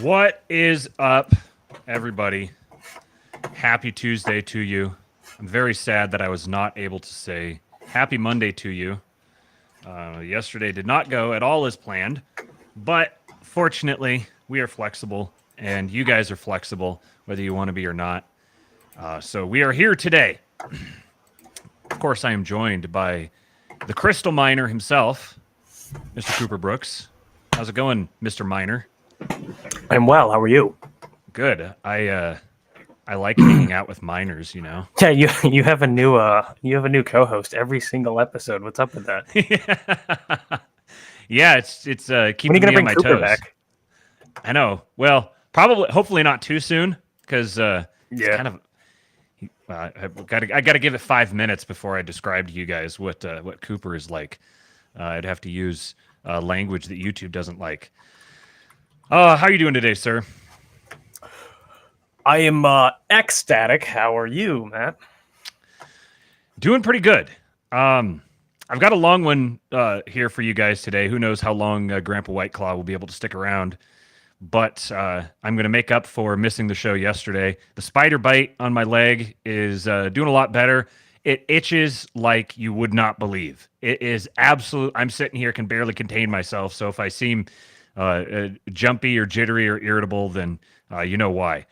What is up, everybody? Happy Tuesday to you. I'm very sad that I was not able to say happy Monday to you. Yesterday did not go at all as planned, but fortunately, we are flexible, and you guys are flexible, whether you want to be or not. So we are here today. Of course, I am joined by the crystal miner himself, Mr. Cooper Brooks. How's it going, Mr. Miner? I'm well. How are you? Good. I like hanging out with miners, you know. Yeah, you have a new co-host every single episode. What's up with that? Yeah, it's keeping me on my toes. Back? I know. Well, hopefully not too soon, because it's kind of. I got to give it 5 minutes before I describe to you guys what Cooper is like. I'd have to use language that YouTube doesn't like. How are you doing today, sir? I am ecstatic. How are you, Matt? Doing pretty good. I've got a long one here for you guys today. Who knows how long Grandpa White Claw will be able to stick around. But I'm going to make up for missing the show yesterday. The spider bite on my leg is doing a lot better. It itches like you would not believe. It is absolute. I'm sitting here, can barely contain myself. So if I seem jumpy or jittery or irritable, then you know why.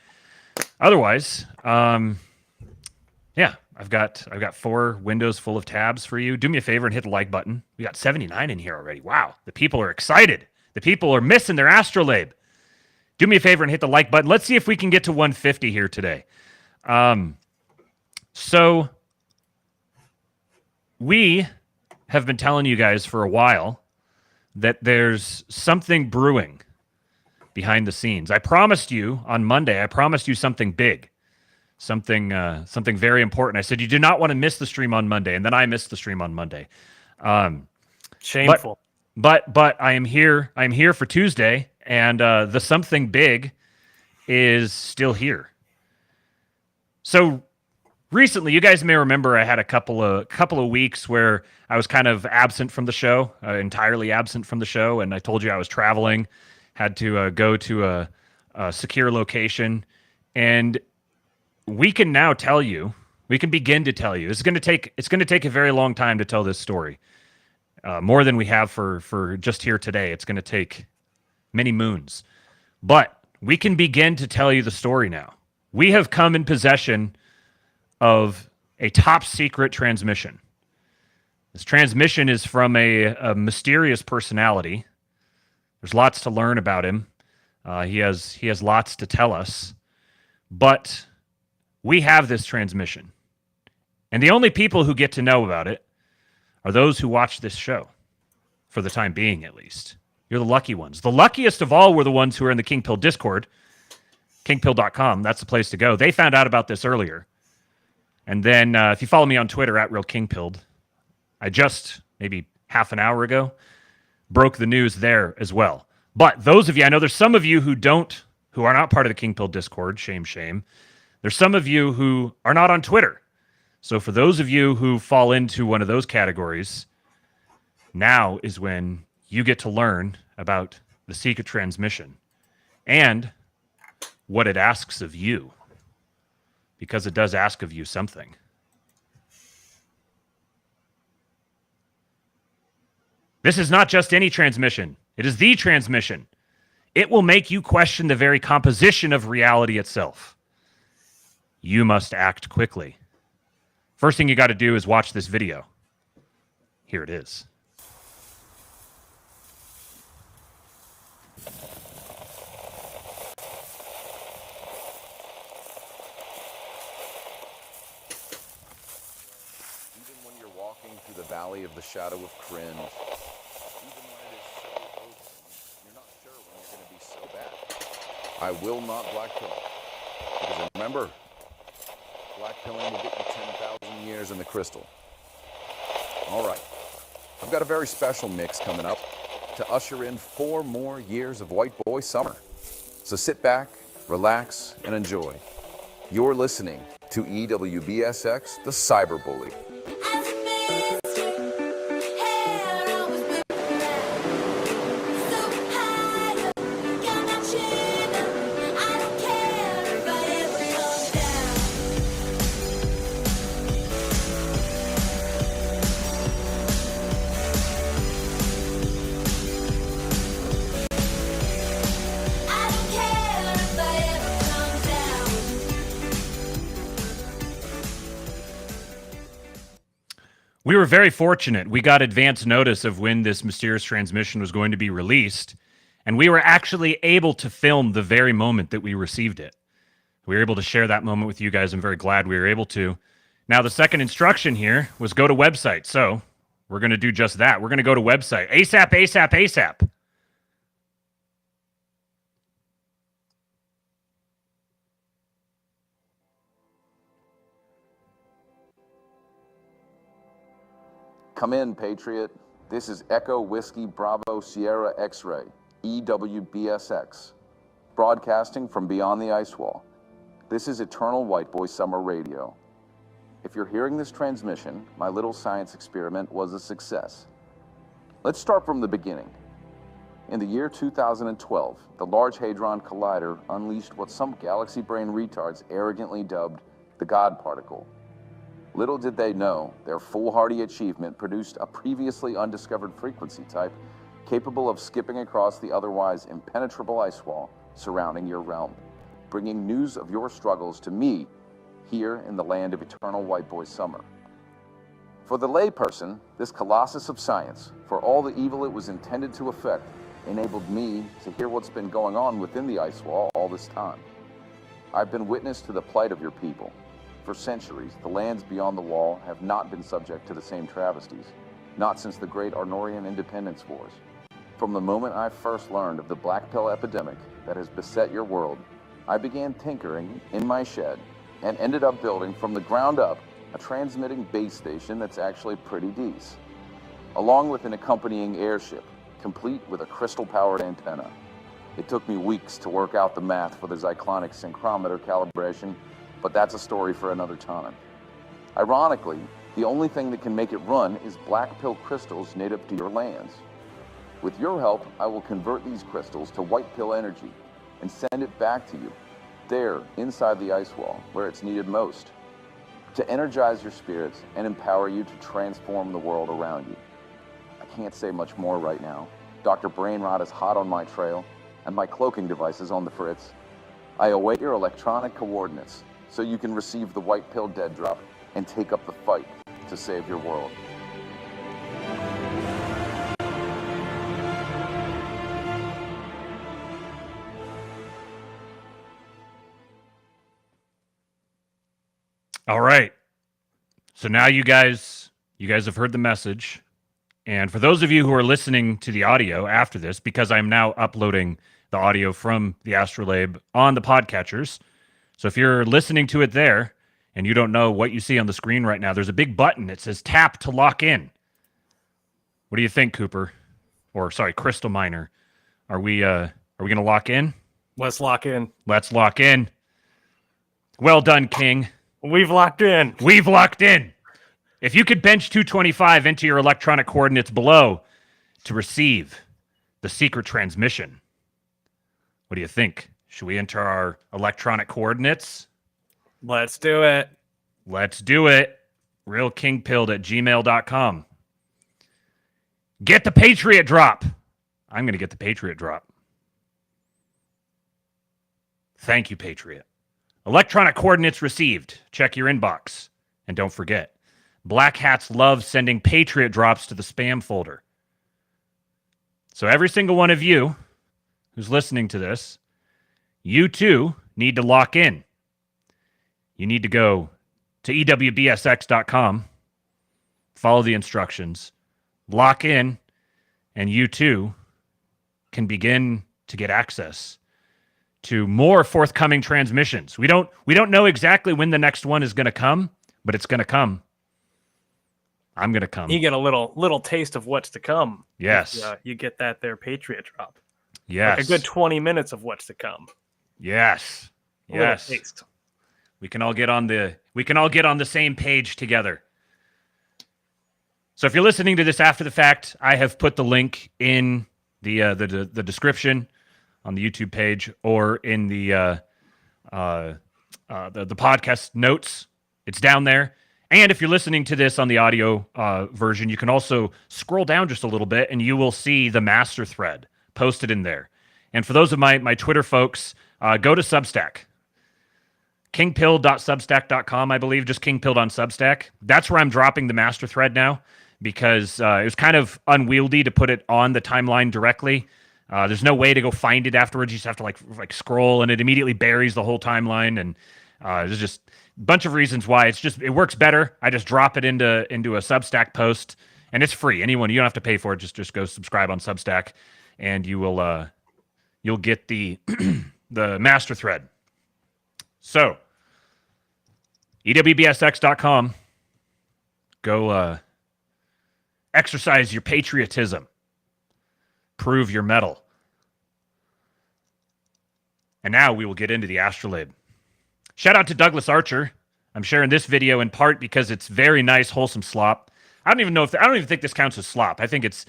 Otherwise, yeah, I've got 4 windows full of tabs for you. Do me a favor and hit the like button. We got 79 in here already. Wow, the people are excited. The people are missing their ASTROLABE. Do me a favor and hit the like button. Let's see if we can get to 150 here today. So we have been telling you guys for a while that there's something brewing behind the scenes. I promised you on Monday, I promised you something big, something very important. I said, you do not want to miss the stream on Monday. And then I missed the stream on Monday. Shameful. But I am here. I'm here for Tuesday, and the something big is still here. So recently, you guys may remember I had a couple of weeks where I was kind of absent from the show, entirely absent from the show, and I told you I was traveling, had to go to a secure location, and we can now tell you, we can begin to tell you. It's going to take a very long time to tell this story, more than we have for just here today. It's going to take many moons, but we can begin to tell you the story now. We have come in possession of a top secret transmission. This transmission is from a mysterious personality. There's lots to learn about him. He has lots to tell us, but we have this transmission, and the only people who get to know about it are those who watch this show, for the time being, at least. You're the lucky ones. The luckiest of all were the ones who are in the Kingpill Discord, kingpill.com. That's the place to go. They found out about this earlier. And then if you follow me on Twitter, @RealKingPilled, I just, maybe half an hour ago, broke the news there as well. But those of you, I know there's some of you who are not part of the Kingpill Discord, shame. There's some of you who are not on Twitter. So for those of you who fall into one of those categories, now is when you get to learn about the secret transmission and what it asks of you. Because it does ask of you something. This is not just any transmission. It is the transmission. It will make you question the very composition of reality itself. You must act quickly. First thing you got to do is watch this video. Here it is. The valley of the shadow of cringe. Even when it is so open, you're not sure when you're going to be so bad. I will not blackpill. Because remember, blackpilling will get you 10,000 years in the crystal. All right. I've got a very special mix coming up to usher in 4 more years of white boy summer. So sit back, relax, and enjoy. You're listening to EWBSX, the Cyberbully. We were very fortunate. We got advance notice of when this mysterious transmission was going to be released, and we were actually able to film the very moment that we received it. We were able to share that moment with you guys. I'm very glad we were able to. Now, the second instruction here was go to website. So we're going to do just that. We're going to go to website. ASAP, ASAP, ASAP. Come in, Patriot. This is Echo Whiskey Bravo Sierra X-Ray, EWBSX, broadcasting from beyond the ice wall. This is Eternal White Boy Summer Radio. If you're hearing this transmission, my little science experiment was a success. Let's start from the beginning. In the year 2012, the Large Hadron Collider unleashed what some galaxy brain retards arrogantly dubbed the God Particle. Little did they know, their foolhardy achievement produced a previously undiscovered frequency type capable of skipping across the otherwise impenetrable ice wall surrounding your realm, bringing news of your struggles to me here in the land of eternal white boy summer. For the layperson, this colossus of science, for all the evil it was intended to affect, enabled me to hear what's been going on within the ice wall all this time. I've been witness to the plight of your people. For centuries, the lands beyond the wall have not been subject to the same travesties, not since the great Arnorian independence wars. From the moment I first learned of the black pill epidemic that has beset your world, I began tinkering in my shed and ended up building from the ground up a transmitting base station that's actually pretty decent, along with an accompanying airship, complete with a crystal-powered antenna. It took me weeks to work out the math for the cyclonic synchrometer calibration, but that's a story for another time. Ironically, the only thing that can make it run is black pill crystals native to your lands. With your help, I will convert these crystals to white pill energy and send it back to you, there, inside the ice wall, where it's needed most, to energize your spirits and empower you to transform the world around you. I can't say much more right now. Dr. Brainrot is hot on my trail, and my cloaking device is on the fritz. I await your electronic coordinates, so you can receive the white pill dead drop and take up the fight to save your world. All right. So now you guys have heard the message. And for those of you who are listening to the audio after this, because I'm now uploading the audio from the ASTROLABE on the podcatchers, so if you're listening to it there and you don't know what you see on the screen right now, there's a big button that says tap to lock in. What do you think, Cooper? Or sorry, Crystal Miner. Are we going to lock in? Let's lock in. Let's lock in. Well done, King. We've locked in. We've locked in. If you could bench 225 into your electronic coordinates below to receive the secret transmission, what do you think? Should we enter our electronic coordinates? Let's do it. Let's do it. realkingpilled@gmail.com. Get the Patriot drop. I'm going to get the Patriot drop. Thank you, Patriot. Electronic coordinates received. Check your inbox. And don't forget, Black Hats love sending Patriot drops to the spam folder. So every single one of you who's listening to this, you too need to lock in. You need to go to ewbsx.com, follow the instructions, lock in, and you too can begin to get access to more forthcoming transmissions. We don't know exactly when the next one is going to come, but it's going to come. I'm going to come. You get a little taste of what's to come. Yes. You get that there Patriot drop. Yes. Like a good 20 minutes of what's to come. Yes. Yes. Taste. We can all get on the same page together. So if you're listening to this after the fact, I have put the link in the description on the YouTube page or in the podcast notes. It's down there. And if you're listening to this on the audio version, you can also scroll down just a little bit and you will see the master thread posted in there. And for those of my Twitter folks, go to Substack. kingpill.substack.com, I believe, just kingpilled on Substack. That's where I'm dropping the master thread now because it was kind of unwieldy to put it on the timeline directly. There's no way to go find it afterwards. You just have to like scroll, and it immediately buries the whole timeline. And there's just a bunch of reasons why it works better. I just drop it into a Substack post, and it's free. You don't have to pay for it. Just go subscribe on Substack, and you'll get the the master thread. So, ewbsx.com. Go exercise your patriotism. Prove your mettle. And now we will get into the Astrolabe. Shout out to Douglas Archer. I'm sharing this video in part because it's very nice, wholesome slop. I don't even think this counts as slop. I think it's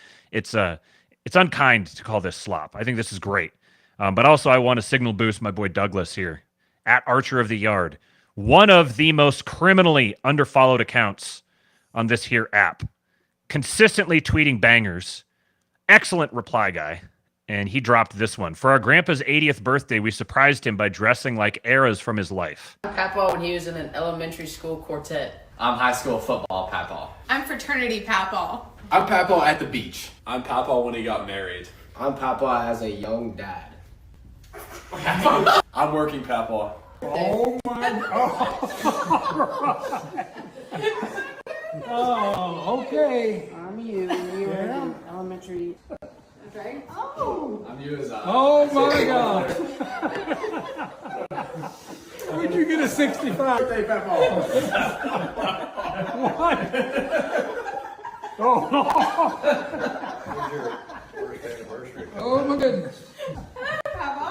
unkind to call this slop. I think this is great. But also I want to signal boost my boy Douglas here at Archer of the Yard. One of the most criminally underfollowed accounts on this here app. Consistently tweeting bangers. Excellent reply guy. And he dropped this one. For our grandpa's 80th birthday, we surprised him by dressing like eras from his life. Papa when he was in an elementary school quartet. I'm high school football Papa. I'm fraternity Papa. I'm Papa at the beach. I'm Papa when he got married. I'm Papa as a young dad. I'm working Papa. Oh my God. Oh, okay. I'm you when you were in elementary. Okay. I'm you as Oh my God. Where'd you get a 65? Birthday Papa. What? Oh. Oh my goodness. Papa.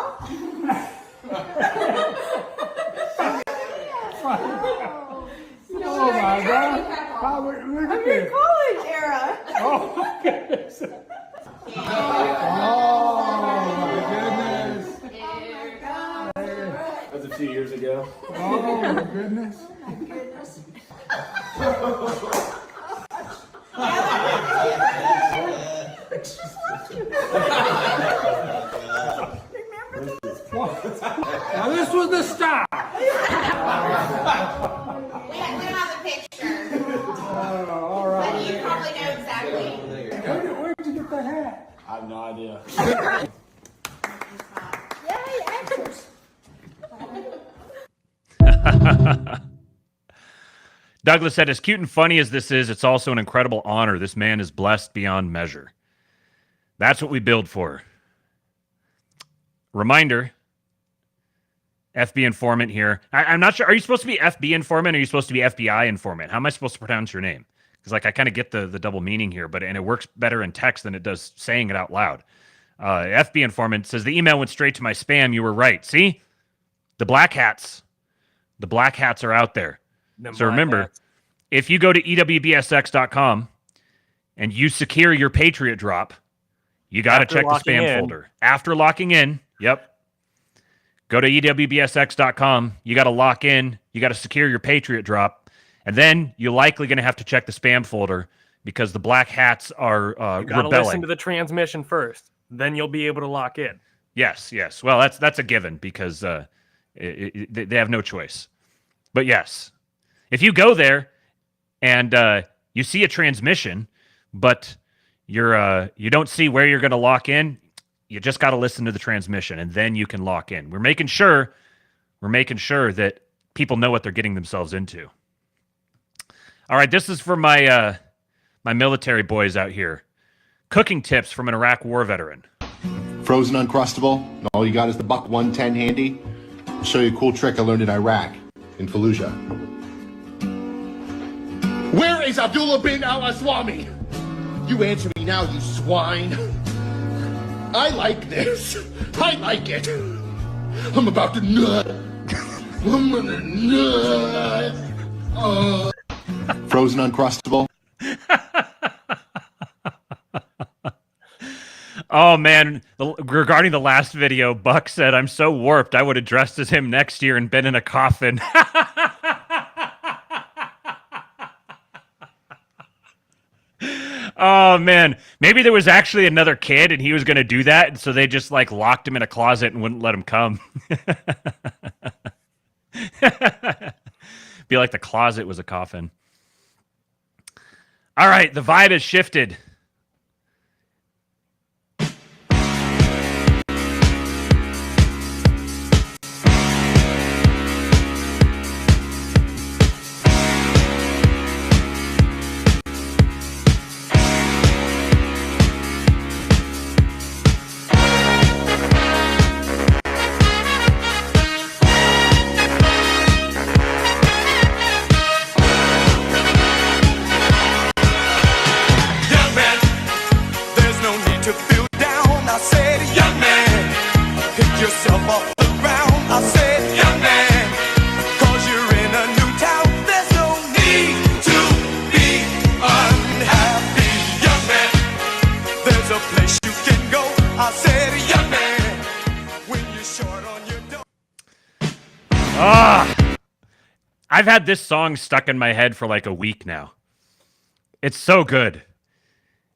Oh my God. Papa, look at this. College era. Oh my goodness. Oh my goodness. That's a few years ago. Oh my goodness. Now this was the start. We don't have a picture. All right. But you probably know exactly. Where'd you get the hat? I have no idea. Yay, actors. Douglas said, as cute and funny as this is, it's also an incredible honor. This man is blessed beyond measure. That's what we build for. Reminder, FB informant here. I'm not sure. Are you supposed to be FB informant or are you supposed to be FBI informant? How am I supposed to pronounce your name? Because I kind of get the double meaning here, and it works better in text than it does saying it out loud. FB informant says, the email went straight to my spam. You were right. See? The black hats. The black hats are out there. So remember, if you go to ewbsx.com and you secure your Patriot drop, you got to check the spam folder. After locking in, yep. Go to ewbsx.com. You got to lock in. You got to secure your Patriot drop. And then you're likely going to have to check the spam folder because the black hats are You gotta rebelling. listen to the transmission first. Then you'll be able to lock in. Yes. Well, that's a given because they have no choice. But yes, if you go there and you see a transmission, but you don't see where you're going to lock in, you just got to listen to the transmission, and then you can lock in. We're making sure that people know what they're getting themselves into. All right, this is for my my military boys out here. Cooking tips from an Iraq war veteran. Frozen Uncrustable, and all you got is the Buck 110 handy. I'll show you a cool trick I learned in Iraq, in Fallujah. Where is Abdullah bin al-Aswami? You answer me now, you swine. I like this. I like it. I'm about to nut. I'm gonna nut. Frozen Uncrustable. Oh, man. Regarding the last video, Buck said, I'm so warped, I would have dressed as him next year and been in a coffin. Oh, man. Maybe there was actually another kid and he was going to do that, and so they just, locked him in a closet and wouldn't let him come. Be like the closet was a coffin. All right, the vibe has shifted. I've had this song stuck in my head for like a week now. It's so good.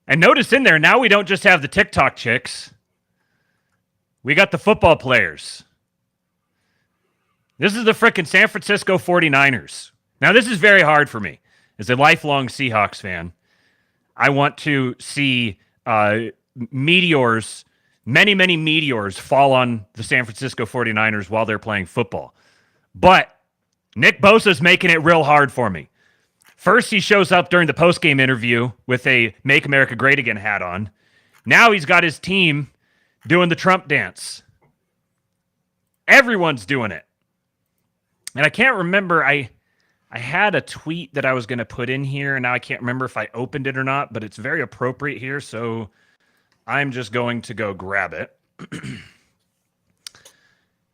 And notice in there, now we don't just have the TikTok chicks. We got the football players. This is the frickin' San Francisco 49ers. Now, this is very hard for me. As a lifelong Seahawks fan, I want to see meteors, many, many meteors fall on the San Francisco 49ers while they're playing football. But Nick Bosa's making it real hard for me. First, he shows up during the postgame interview with a Make America Great Again hat on. Now he's got his team doing the Trump dance. Everyone's doing it. And I can't remember, I had a tweet that I was going to put in here, and now I can't remember if I opened it or not, but it's very appropriate here, so I'm just going to go grab it.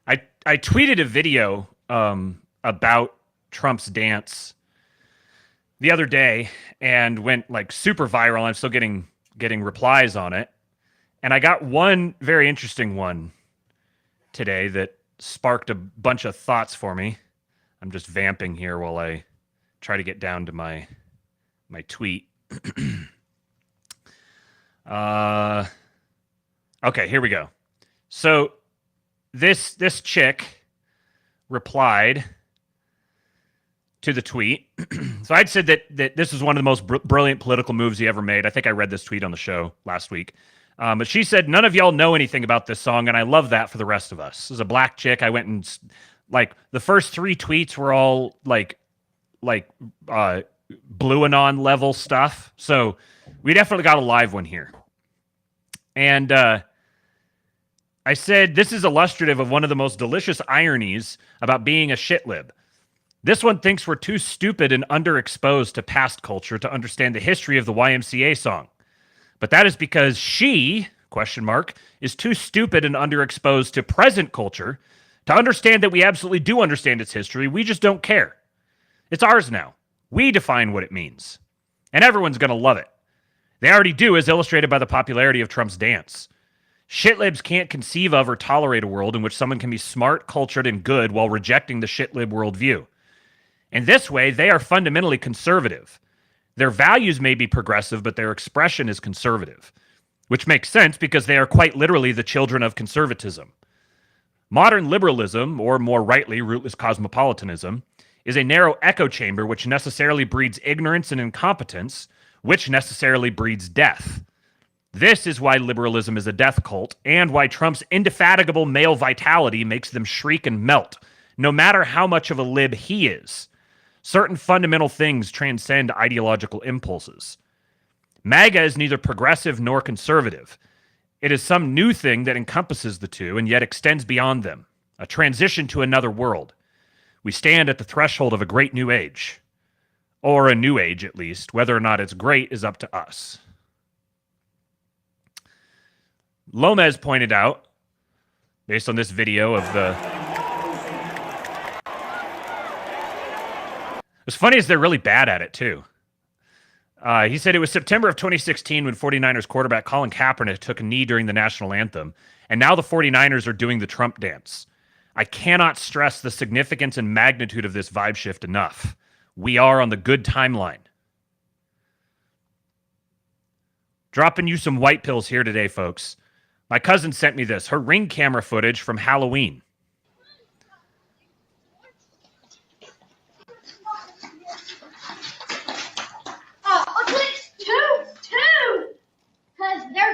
I tweeted a video about Trump's dance the other day and went like super viral. I'm still getting replies on it. And I got one very interesting one today that sparked a bunch of thoughts for me. I'm just vamping here while I try to get down to my tweet. Okay, here we go. So this chick replied to the tweet. So I'd said that this is one of the most brilliant political moves he ever made. I think I read this tweet on the show last week. But she said, none of y'all know anything about this song, and I love that for the rest of us. This is a black chick. I went and, like, the first 3 tweets were all, like Blue Anon level stuff. So we definitely got a live one here. And I said, this is illustrative of one of the most delicious ironies about being a shitlib. This one thinks we're too stupid and underexposed to past culture to understand the history of the YMCA song. But that is because she, ? Is too stupid and underexposed to present culture to understand that we absolutely do understand its history. We just don't care. It's ours now. We define what it means. And everyone's going to love it. They already do, as illustrated by the popularity of Trump's dance. Shitlibs can't conceive of or tolerate a world in which someone can be smart, cultured, and good while rejecting the shitlib worldview. In this way, they are fundamentally conservative. Their values may be progressive, but their expression is conservative, which makes sense because they are quite literally the children of conservatism. Modern liberalism, or more rightly, rootless cosmopolitanism, is a narrow echo chamber which necessarily breeds ignorance and incompetence, which necessarily breeds death. This is why liberalism is a death cult, and why Trump's indefatigable male vitality makes them shriek and melt, no matter how much of a lib he is. Certain fundamental things transcend ideological impulses. MAGA is neither progressive nor conservative. It is some new thing that encompasses the two and yet extends beyond them, a transition to another world. We stand at the threshold of a great new age. Or a new age, at least. Whether or not it's great is up to us. Lomez pointed out, based on this video of the... What's funny is they're really bad at it, too. He said it was September of 2016 when 49ers quarterback Colin Kaepernick took a knee during the national anthem, and now the 49ers are doing the Trump dance. I cannot stress the significance and magnitude of this vibe shift enough. We are on the good timeline. Dropping you some white pills here today, folks. My cousin sent me this, her Ring camera footage from Halloween.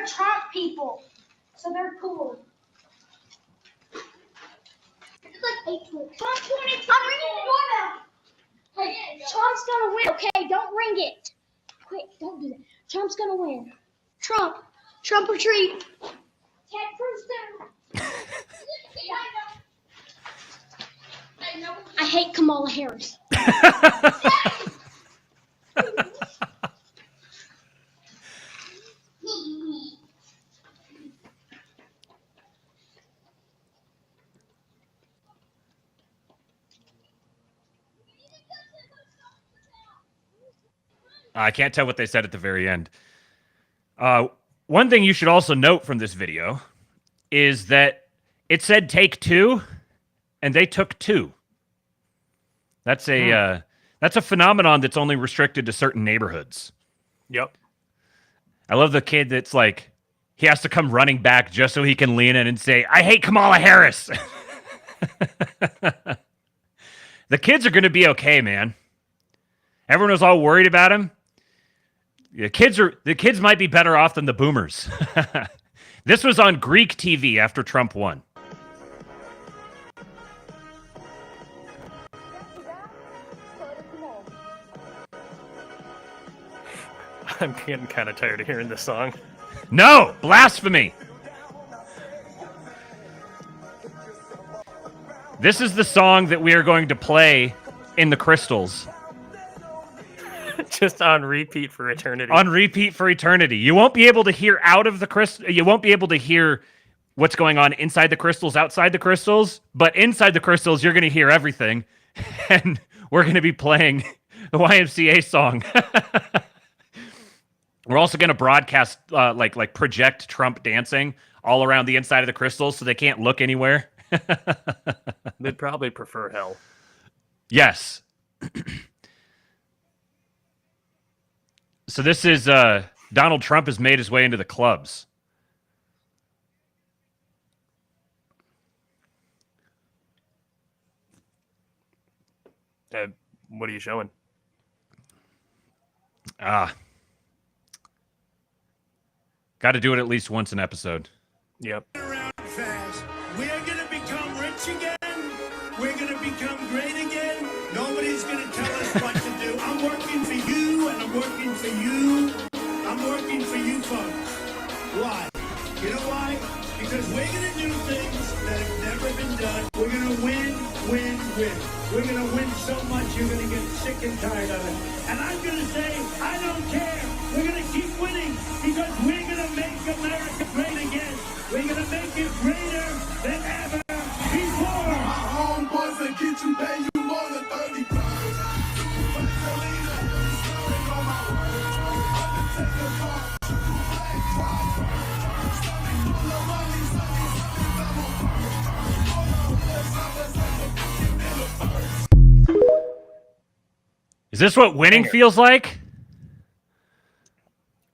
they're Trump people, so they're cool. It's like 8 to it. Trump 20. I'm ringing the doorbell. Hey, Trump's gonna win. Okay, don't ring it. Quick, don't do that. Trump's gonna win. Trump or treat. Ted Cruz down. I hate Kamala Harris. I can't tell what they said at the very end. One thing you should also note from this video is that it said take 2, and they took 2. That's a phenomenon that's only restricted to certain neighborhoods. Yep. I love the kid that's like, he has to come running back just so he can lean in and say, I hate Kamala Harris. The kids are going to be okay, man. Everyone was all worried about him. The kids might be better off than the boomers. This was on Greek TV after Trump won. I'm getting kind of tired of hearing this song. No! Blasphemy! This is the song that we are going to play in the crystals. Just on repeat for eternity. On repeat for eternity. You won't be able to hear out of the crystal. You won't be able to hear what's going on inside the crystals, outside the crystals. But inside the crystals, you're going to hear everything. And we're going to be playing the YMCA song. We're also going to broadcast, like project Trump dancing all around the inside of the crystals so they can't look anywhere. They'd probably prefer hell. Yes. So this is Donald Trump has made his way into the clubs. What are you showing? Got to do it at least once an episode. Yep. Fast. We're going to become rich again. We're going to become great again. Nobody's going to tell us what to do. I'm working for you, and I'm working for you. I'm working for you folks. Why? You know why? Because we're going to do things that have never been done. We're going to win, win, win. We're going to win so much you're going to get sick and tired of it. And I'm going to say, I don't care. We're going to keep winning because we're going to make America great again. We're going to make it greater than ever before. My homeboys will get you, pay you more than 30 pounds. Is this what winning feels like?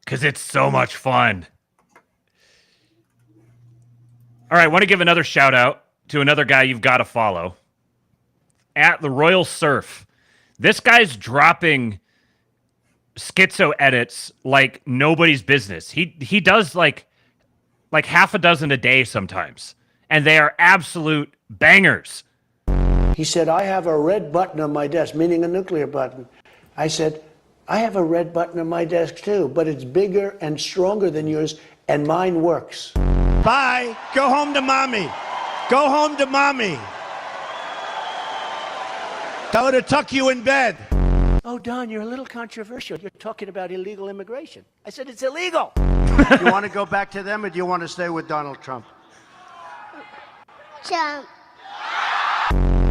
Because it's so much fun. All right, I want to give another shout out to another guy you've got to follow. At the Royal Surf. This guy's dropping schizo edits like nobody's business. He does like half a dozen a day sometimes. And they are absolute bangers. He said, I have a red button on my desk, meaning a nuclear button. I said, I have a red button on my desk too, but it's bigger and stronger than yours, and mine works. Bye. Go home to mommy. Go home to mommy. Tell her to tuck you in bed. Oh, Don, you're a little controversial. You're talking about illegal immigration. I said, it's illegal. You want to go back to them, or do you want to stay with Donald Trump? Trump.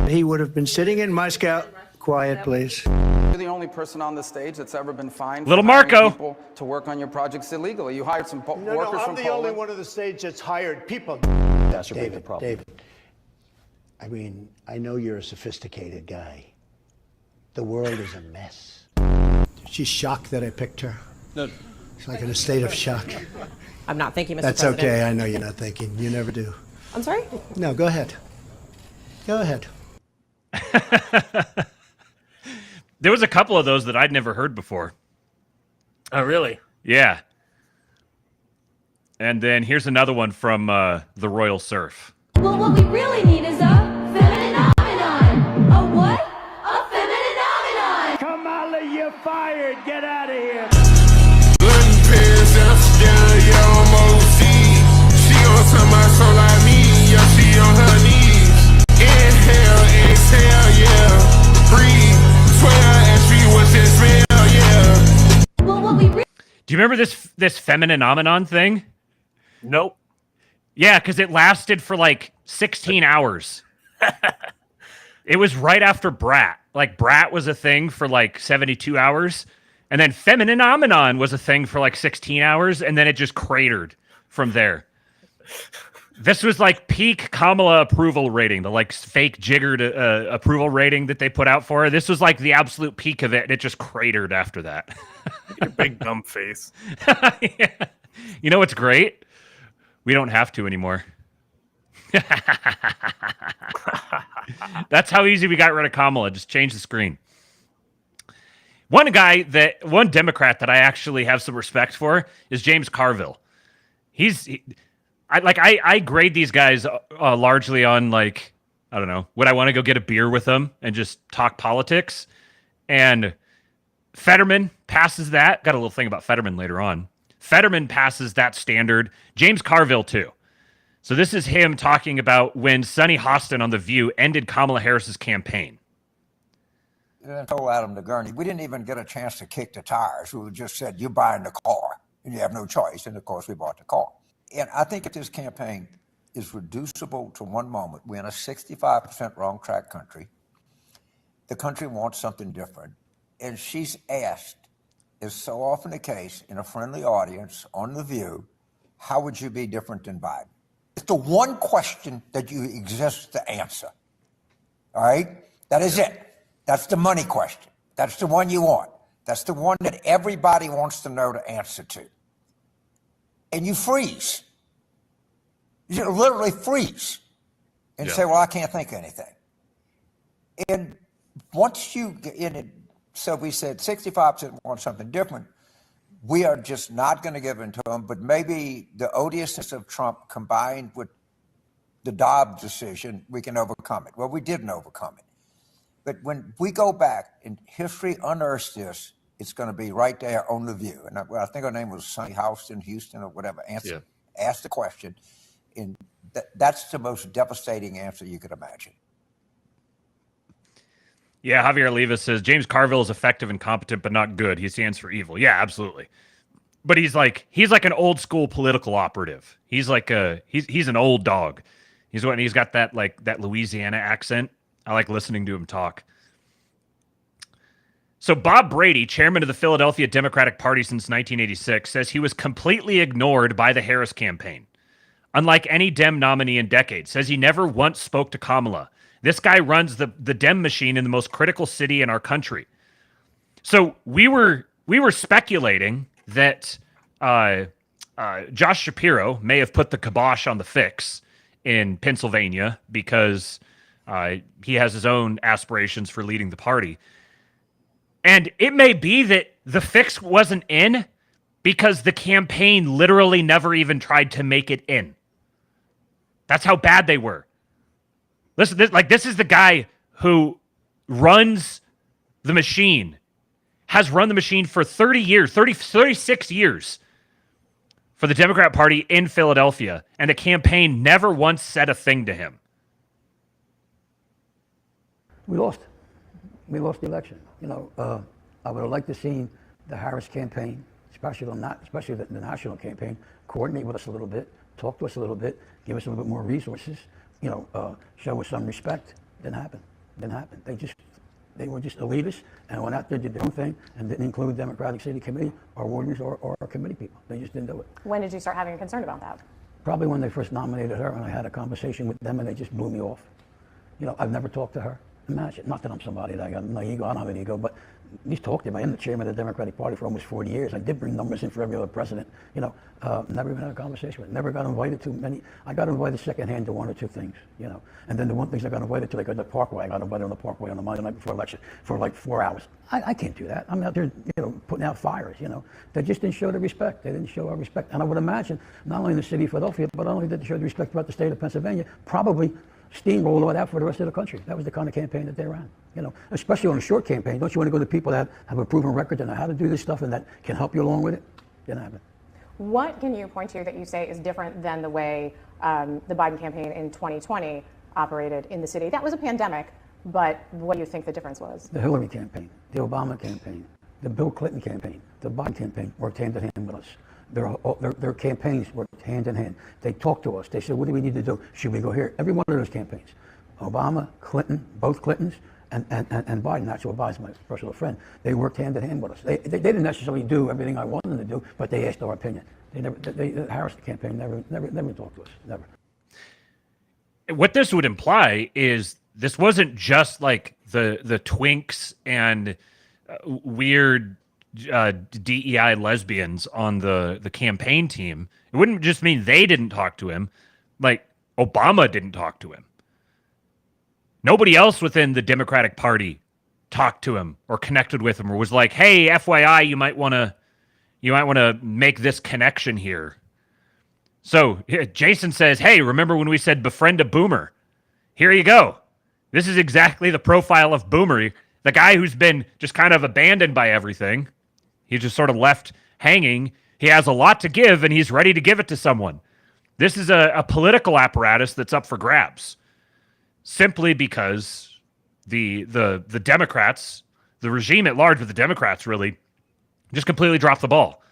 He would have been sitting in Moscow. Quiet, please. You're the only person on the stage that's ever been fined Little for hiring Marco. people to work on your projects illegally. You hired some workers I'm from the Poland. only one on the stage that's hired people. David, I mean, I know you're a sophisticated guy. The world is a mess. She's shocked that I picked her. No. She's like in a state of shock. I'm not thinking, Mr. That's President. okay. I know you're not thinking. You never do. I'm sorry? No, go ahead. Go ahead. There was a couple of those that I'd never heard before. Oh, really? Yeah. And then here's another one from the Royal Surf. Well, what we really need is a feminine phenomenon. A what? A feminine phenomenon. Kamala, you're fired. Get out of here. She on some my soul like me. Yeah, she on her knees. Inhale, exhale, yeah. Breathe, swear, and she was in smell, yeah. Well, what we Do you remember this femininomenon thing? Nope. Yeah, because it lasted for like 16 hours. It was right after Brat. Like Brat was a thing for like 72 hours. And then femininomenon was a thing for like 16 hours. And then it just cratered from there. This was like peak Kamala approval rating, the like fake jiggered approval rating that they put out for her. This was like the absolute peak of it. And it just cratered after that. Your big dumb face. Yeah. You know what's great? We don't have to anymore. That's how easy we got rid of Kamala. Just change the screen. One Democrat that I actually have some respect for is James Carville. I grade these guys largely on like, I don't know, would I want to go get a beer with them and just talk politics? And Fetterman passes that. Got a little thing about Fetterman later on. Fetterman passes that standard. James Carville, too. So this is him talking about when Sonny Hostin on The View ended Kamala Harris's campaign. And I told Adam DeGurney, we didn't even get a chance to kick the tires. We just said, you're buying the car, and you have no choice. And, of course, we bought the car. And I think that this campaign is reducible to one moment. We're in a 65% wrong track country. The country wants something different. And she's asked, is so often the case in a friendly audience on The View, how would you be different than Biden? It's the one question that you exist to answer. All right? That is it. That's the money question. That's the one you want. That's the one that everybody wants to know the answer to. And you freeze. You literally freeze and say, well, I can't think of anything. And once you get in it, so we said 65% want something different. We are just not going to give in to them, but maybe the odiousness of Trump combined with the Dobbs decision, we can overcome it. Well, we didn't overcome it. But when we go back and history unearths this, it's going to be right there on The View. And I think her name was Sonny Houston or whatever. Asked the question. And that's the most devastating answer you could imagine. Yeah, Javier Oliva says, James Carville is effective and competent, but not good. He stands for evil. Yeah, absolutely. But he's like an old school political operative. He's like he's an old dog. He's got that Louisiana accent. I like listening to him talk. So Bob Brady, chairman of the Philadelphia Democratic Party since 1986, says he was completely ignored by the Harris campaign. Unlike any Dem nominee in decades, says he never once spoke to Kamala. This guy runs the Dem machine in the most critical city in our country. So we were speculating that Josh Shapiro may have put the kibosh on the fix in Pennsylvania because he has his own aspirations for leading the party. And it may be that the fix wasn't in because the campaign literally never even tried to make it in. That's how bad they were. Listen, this is the guy who runs the machine, has run the machine for 36 years for the Democrat Party in Philadelphia, and the campaign never once said a thing to him. We lost. We lost the election. I would have liked to see the Harris campaign, especially the national campaign, coordinate with us a little bit, talk to us a little bit, give us a little bit more resources, show us some respect. Didn't happen. They were just elitists and went out there, did their own thing, and didn't include Democratic City Committee or wardens or committee people. They just didn't do it. When did you start having a concern about that? Probably when they first nominated her, and I had a conversation with them, and they just blew me off. I've never talked to her. Imagine, not that I'm somebody that I got no ego, I don't have an ego, but least talk to him. I am the chairman of the Democratic Party for almost 40 years. I did bring numbers in for every other president. Never even had a conversation with him. Never got invited to many. I got invited secondhand to one or two things, And then the one things I got invited to, like at the Parkway. I got invited on the Parkway on the Monday night before election for like 4 hours. I can't do that. I'm out there, putting out fires, They just didn't show the respect. They didn't show our respect. And I would imagine, not only in the city of Philadelphia, but not only did they show the respect throughout the state of Pennsylvania, probably steamroll it out for the rest of the country. That was the kind of campaign that they ran, especially on a short campaign. Don't you want to go to people that have a proven record and know how to do this stuff and that can help you along with it? Didn't happen. What can you point to that you say is different than the way the Biden campaign in 2020 operated in the city? That was a pandemic, but what do you think the difference was? The Hillary campaign, the Obama campaign, the Bill Clinton campaign, the Biden campaign worked hand in hand with us. Their campaigns worked hand in hand. They talked to us. They said, what do we need to do? Should we go here? Every one of those campaigns, Obama, Clinton, both Clintons, and Biden, actually Biden's my personal friend, they worked hand in hand with us. They didn't necessarily do everything I wanted them to do, but they asked our opinion. The Harris campaign never talked to us, never. What this would imply is this wasn't just like the twinks and weird DEI lesbians on the campaign team. It wouldn't just mean they didn't talk to him. Like Obama didn't talk to him. Nobody else within the Democratic Party talked to him or connected with him or was like, "Hey, FYI, you might want to make this connection here." So Jason says, "Hey, remember when we said befriend a boomer? Here you go. This is exactly the profile of Boomer, the guy who's been just kind of abandoned by everything. He's just sort of left hanging. He has a lot to give, and he's ready to give it to someone. This is a political apparatus that's up for grabs, simply because the Democrats, the regime at large with the Democrats really, just completely dropped the ball,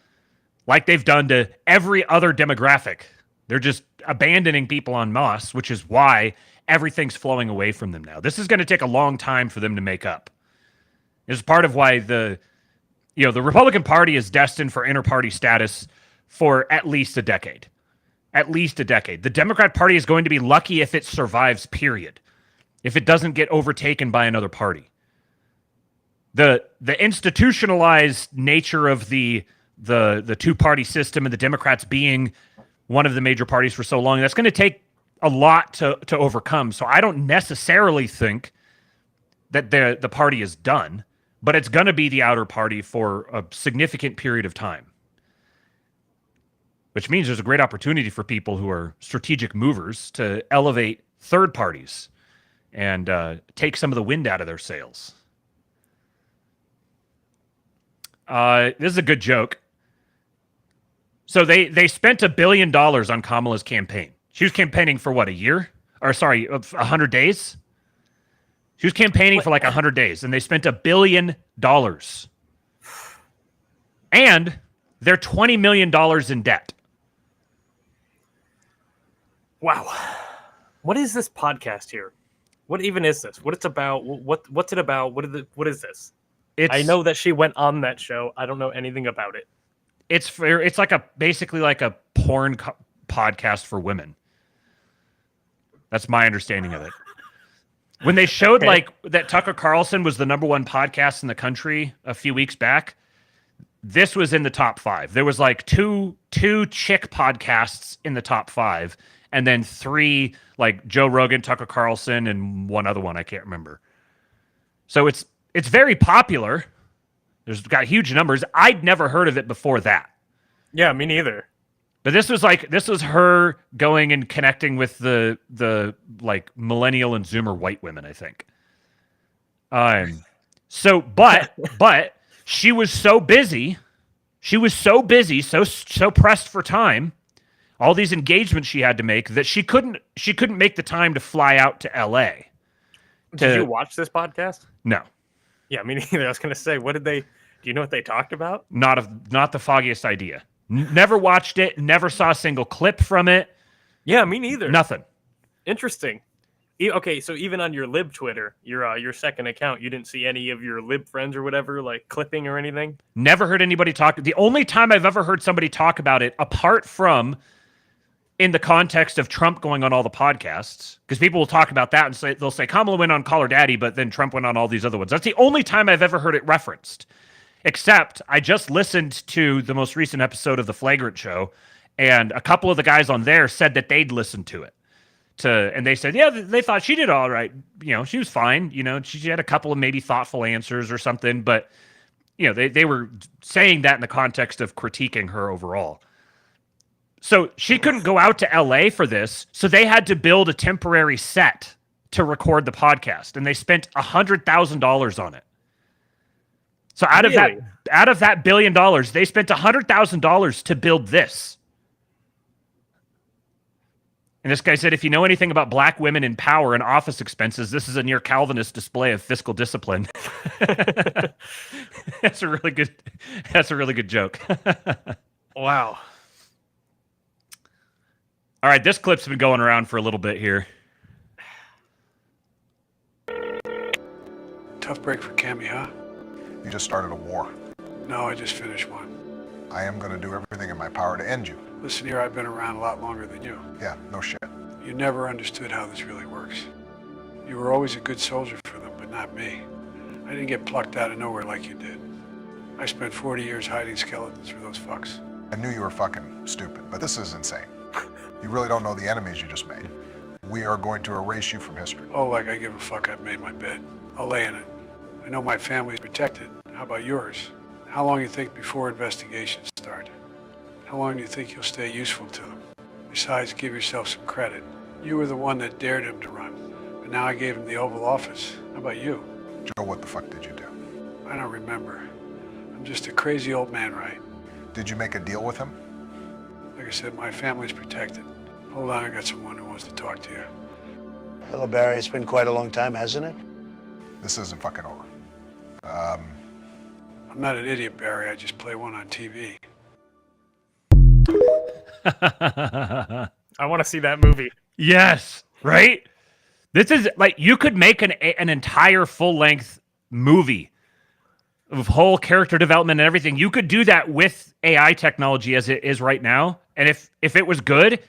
like they've done to every other demographic. They're just abandoning people en masse, which is why everything's flowing away from them now. This is going to take a long time for them to make up. It's part of why the Republican Party is destined for inter-party status for at least a decade. At least a decade. The Democrat Party is going to be lucky if it survives, period. If it doesn't get overtaken by another party. The institutionalized nature of the two-party system and the Democrats being one of the major parties for so long, that's going to take a lot to overcome. So I don't necessarily think that the party is done, but it's going to be the outer party for a significant period of time. Which means there's a great opportunity for people who are strategic movers to elevate third parties and take some of the wind out of their sails. This is a good joke. So they spent $1 billion on Kamala's campaign. She was campaigning for what, a year? Or sorry, 100 days? She was campaigning for like 100 days, and they spent $1 billion. And they're $20 million in debt. Wow. What is this podcast here? What even is this? What it's about? What's it about? What is this? I know that she went on that show. I don't know anything about it. It's like basically like a porn podcast for women. That's my understanding of it. When they showed like that Tucker Carlson was the #1 podcast in the country a few weeks back, this was in the top 5. There was like two chick podcasts in the top 5, and then 3 like Joe Rogan, Tucker Carlson, and one other one I can't remember. So it's very popular. There's got huge numbers. I'd never heard of it before that. Yeah, me neither. But this was her going and connecting with the like millennial and Zoomer white women, I think. So she was so busy, so pressed for time, all these engagements she had to make that she couldn't make the time to fly out to LA. Did you watch this podcast? No. Yeah, me neither. I was going to say, do you know what they talked about? Not the foggiest idea. Never watched it. Never saw a single clip from it. Yeah, me neither. Nothing. Interesting. Okay, so even on your lib Twitter, your second account, you didn't see any of your lib friends or whatever, like clipping or anything? Never heard anybody talk. The only time I've ever heard somebody talk about it, apart from in the context of Trump going on all the podcasts, because people will talk about that and they'll say Kamala went on Call Her Daddy, but then Trump went on all these other ones. That's the only time I've ever heard it referenced. Except I just listened to the most recent episode of The Flagrant Show, and a couple of the guys on there said that they'd listened to it. And they said, yeah, they thought she did all right. She was fine. She had a couple of maybe thoughtful answers or something, but they were saying that in the context of critiquing her overall. So she couldn't go out to LA for this, so they had to build a temporary set to record the podcast, and they spent $100,000 on it. So out of that $1 billion, they spent $100,000 to build this. And this guy said, if you know anything about black women in power and office expenses, this is a near Calvinist display of fiscal discipline. That's a really good joke. Wow. All right, this clip's been going around for a little bit here. Tough break for Cammy, huh? You just started a war. No, I just finished one. I am going to do everything in my power to end you. Listen here, I've been around a lot longer than you. Yeah, no shit. You never understood how this really works. You were always a good soldier for them, but not me. I didn't get plucked out of nowhere like you did. I spent 40 years hiding skeletons for those fucks. I knew you were fucking stupid, but this is insane. You really don't know the enemies you just made. We are going to erase you from history. Oh, like I give a fuck. I've made my bed. I'll lay in it. I know my family's protected. How about yours? How long do you think before investigations start? How long do you think you'll stay useful to them? Besides, give yourself some credit. You were the one that dared him to run, but now I gave him the Oval Office. How about you? Joe, what the fuck did you do? I don't remember. I'm just a crazy old man, right? Did you make a deal with him? Like I said, my family's protected. Hold on, I got someone who wants to talk to you. Hello, Barry. It's been quite a long time, hasn't it? This isn't fucking over. I'm not an idiot, Barry. I just play one on TV. I want to see that movie. Yes, right? This is like, you could make an entire full-length movie of whole character development and everything. You could do that with AI technology as it is right now. And if it was good,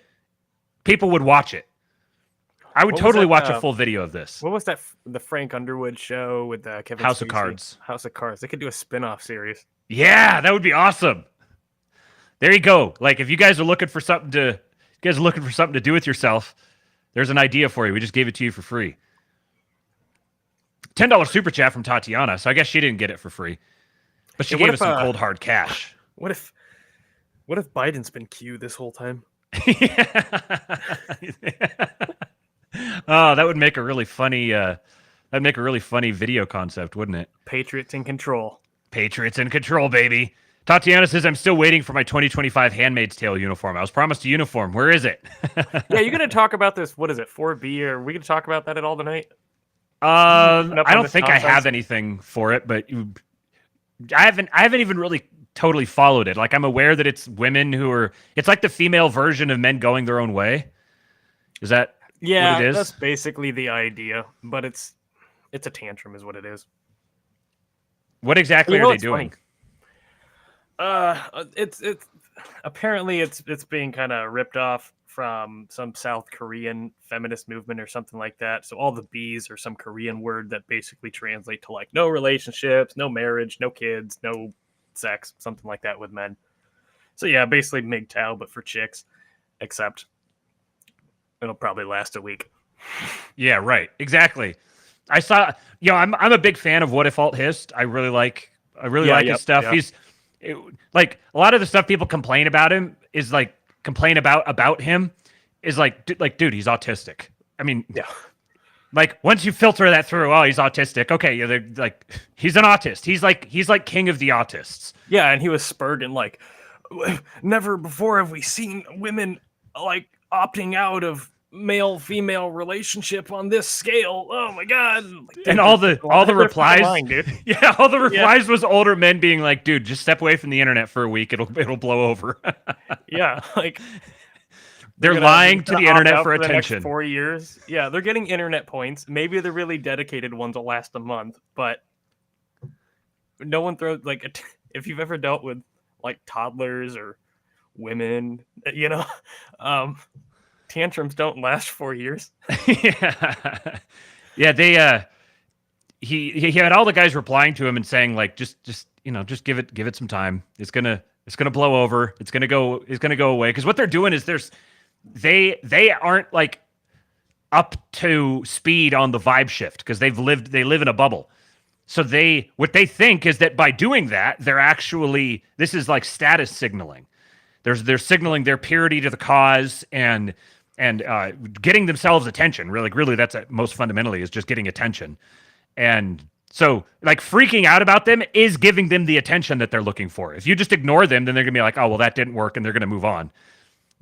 people would watch it. I would totally watch a full video of this. What was that? The Frank Underwood show with Kevin House of Spacey? Cards. House of Cards. They could do a spin-off series. Yeah, that would be awesome. There you go. Like, if you guys are looking for something to do with yourself, there's an idea for you. We just gave it to you for free. $10 super chat from Tatiana. So I guess she didn't get it for free, but she gave us some cold hard cash. What if Biden's been Q this whole time? Oh, that would make a really funny. That'd make a really funny video concept, wouldn't it? Patriots in control. Patriots in control, baby. Tatiana says, I'm still waiting for my 2025 Handmaid's Tale uniform. I was promised a uniform. Where is it? Yeah, you're going to talk about this, what is it, 4B? Or are we going to talk about that at all tonight? I don't think I have anything for it, but I haven't even really totally followed it. Like, I'm aware that it's women who are, it's like the female version of men going their own way. Is that what it is? That's basically the idea, but it's a tantrum is what it is. What exactly are they doing? It's apparently it's being kind of ripped off from some South Korean feminist movement or something like that. So all the B's are some Korean word that basically translate to like no relationships, no marriage, no kids, no sex, something like that with men. So yeah, basically MGTOW, but for chicks, except it'll probably last a week. Yeah, right. Exactly. I saw, I'm a big fan of What If Alt Hist. I really like his stuff. Yeah. Like a lot of the stuff people complain about him is like about him is like, dude, he's autistic. I mean, yeah. Like once you filter that through, oh, he's autistic. Okay, yeah, they're like, he's an autist. He's like king of the autists. Yeah, and he was spurred in like, never before have we seen women like opting out of male-female relationship on this scale. Oh my god! And all the replies, dude. Yeah, all the replies was older men being like, "Dude, just step away from the internet for a week. It'll blow over." Yeah, like they're lying to the internet for attention. The next 4 years. Yeah, they're getting internet points. Maybe the really dedicated ones will last a month, but no one throws like if you've ever dealt with like toddlers or women, tantrums don't last 4 years. Yeah, they he had all the guys replying to him and saying like just give it some time. It's gonna blow over. It's gonna go away. Because what they're doing is they aren't like up to speed on the vibe shift because they live in a bubble. So what they think is that by doing that, they're actually, this is like status signaling. They're signaling their purity to the cause and getting themselves attention. Really, that's most fundamentally is just getting attention. And so like freaking out about them is giving them the attention that they're looking for. If you just ignore them, then they're gonna be like, oh, well, that didn't work, and they're gonna move on.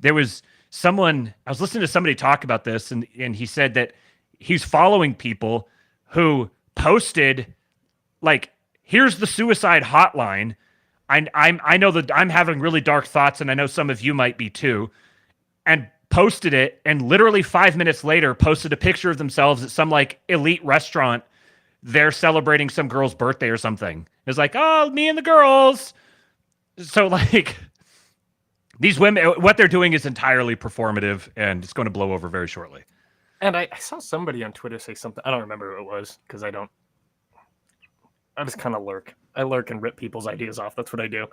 There was someone, I was listening to somebody talk about this, and he said that he's following people who posted like, here's the suicide hotline. I know that I'm having really dark thoughts, and I know some of you might be too, and posted it, and literally 5 minutes later posted a picture of themselves at some like elite restaurant. They're celebrating some girl's birthday or something. It's like, oh, me and the girls. So like these women, what they're doing is entirely performative, and it's going to blow over very shortly. And I saw somebody on Twitter say something. I don't remember who it was because I just kind of lurk. I lurk and rip people's ideas off. That's what I do.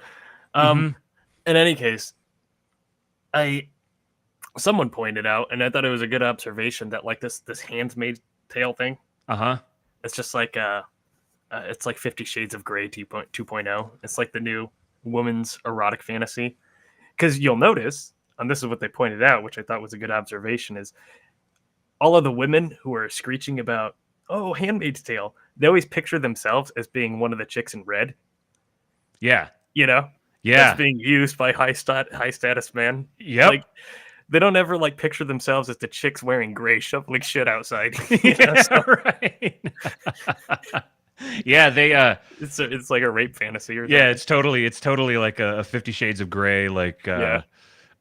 In any case, someone pointed out, and I thought it was a good observation, that like this Handmaid's Tale thing. It's just like it's like 50 Shades of Grey 2.0. It's like the new woman's erotic fantasy. Because you'll notice, and this is what they pointed out, which I thought was a good observation, is all of the women who are screeching about, oh, Handmaid's Tale, they always picture themselves as being one of the chicks in red. Yeah. Yeah. That's being used by high status men. Yep. Like, they don't ever like picture themselves as the chicks wearing gray shoveling shit outside. Right. Yeah, they it's like a rape fantasy or something. It's totally like a 50 Shades of Grey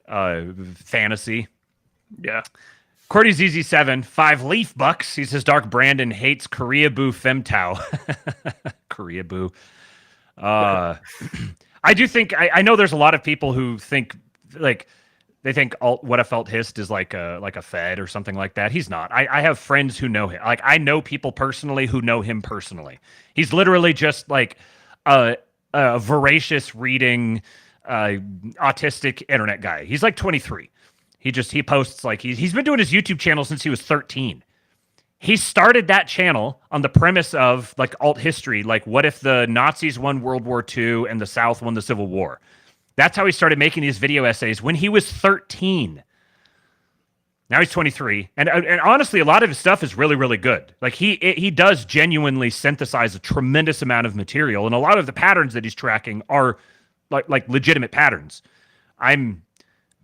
fantasy. Yeah. Cordy ZZ7, 5 leaf bucks. He says Dark Brandon hates Korea Boo Femtau. Korea Boo. I do think I know there's a lot of people who think like they think What I Felt Hissed is like a Fed or something like that. He's not. I have friends who know him. Like I know people personally who know him personally. He's literally just like a voracious reading, autistic internet guy. He's like 23. He posts like he's been doing his YouTube channel since he was 13. He started that channel on the premise of like alt history, like what if the Nazis won World War II and the South won the Civil War? That's how he started making these video essays when he was 13. Now he's 23, and honestly, a lot of his stuff is really, really good. Like he does genuinely synthesize a tremendous amount of material, and a lot of the patterns that he's tracking are like legitimate patterns. I'm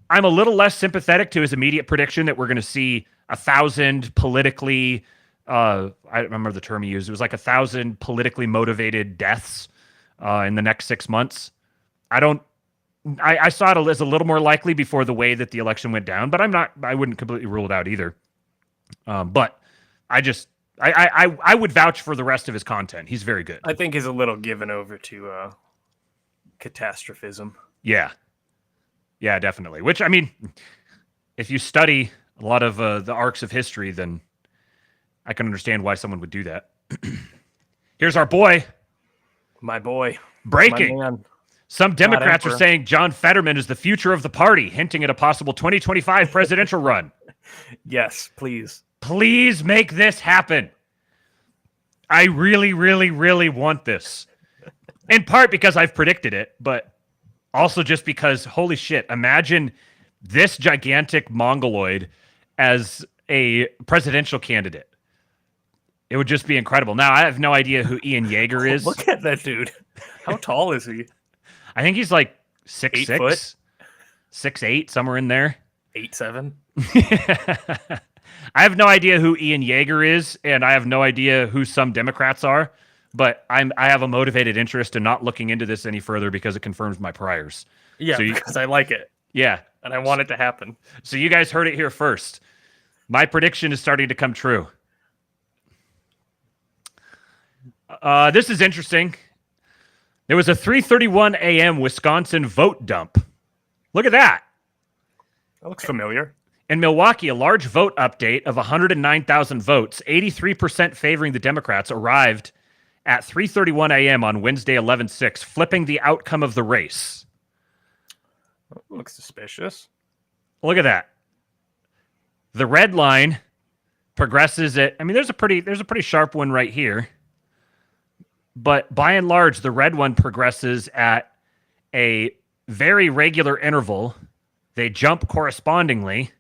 a little less sympathetic to his immediate prediction that we're going to see 1,000 politically, I don't remember the term he used. It was like 1,000 politically motivated deaths in the next 6 months. I saw it as a little more likely before the way that the election went down, but I wouldn't completely rule it out either. But I would vouch for the rest of his content. He's very good. I think he's a little given over to catastrophism. Yeah, definitely. Which, I mean, if you study a lot of the arcs of history, then I can understand why someone would do that. Here's our boy. My boy. Breaking. My man. Some Democrats are saying John Fetterman is the future of the party, hinting at a possible 2025 presidential run. Yes, please. Please make this happen. I really, really, really want this. In part because I've predicted it, but also just because, holy shit, imagine this gigantic mongoloid as a presidential candidate. It would just be incredible. Now, I have no idea who Ian Yeager is. Look at that dude. How tall is he? I think he's like 6'6", 8 foot? 6'8", somewhere in there. 8'7". I have no idea who Ian Yeager is, and I have no idea who some Democrats are, but I have a motivated interest in not looking into this any further because it confirms my priors. Yeah, because I like it. Yeah. And I want it to happen. So you guys heard it here first. My prediction is starting to come true. This is interesting. There was a 3:31 a.m. Wisconsin vote dump. Look at that. That looks familiar. In Milwaukee, a large vote update of 109,000 votes, 83% favoring the Democrats, arrived at 3:31 a.m. on Wednesday, 11/6, flipping the outcome of the race. Looks suspicious. Look at that. The red line progresses at, I mean, there's a pretty sharp one right here. But by and large, the red one progresses at a very regular interval. They jump correspondingly.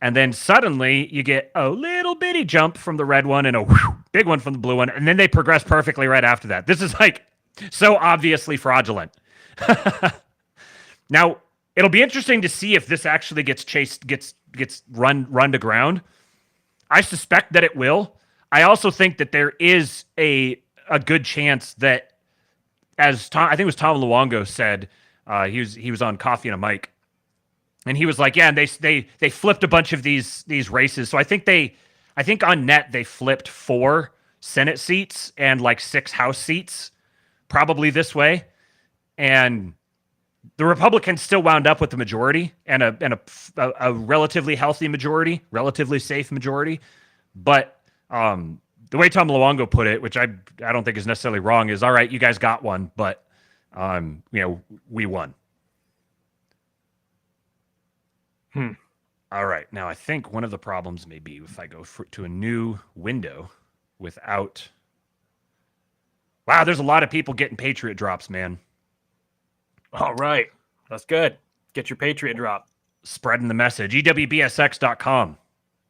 And then suddenly you get a little bitty jump from the red one and a big one from the blue one. And then they progress perfectly right after that. This is like so obviously fraudulent. Now, it'll be interesting to see if this actually gets run to ground. I suspect that it will. I also think that there is a good chance that, as I think it was Tom Luongo said, he was on Coffee and a Mic, and he was like, yeah, and they flipped a bunch of these races. So I think on net they flipped 4 Senate seats and like 6 House seats, probably this way, and the Republicans still wound up with the majority and a relatively healthy majority, relatively safe majority. But the way Tom Luongo put it, which I don't think is necessarily wrong, is all right, you guys got one, but we won. All right. Now I think one of the problems may be if I go to a new window without. Wow, there's a lot of people getting Patriot drops, man. All right. That's good. Get your Patriot drop. Spreading the message. EWBSX.com.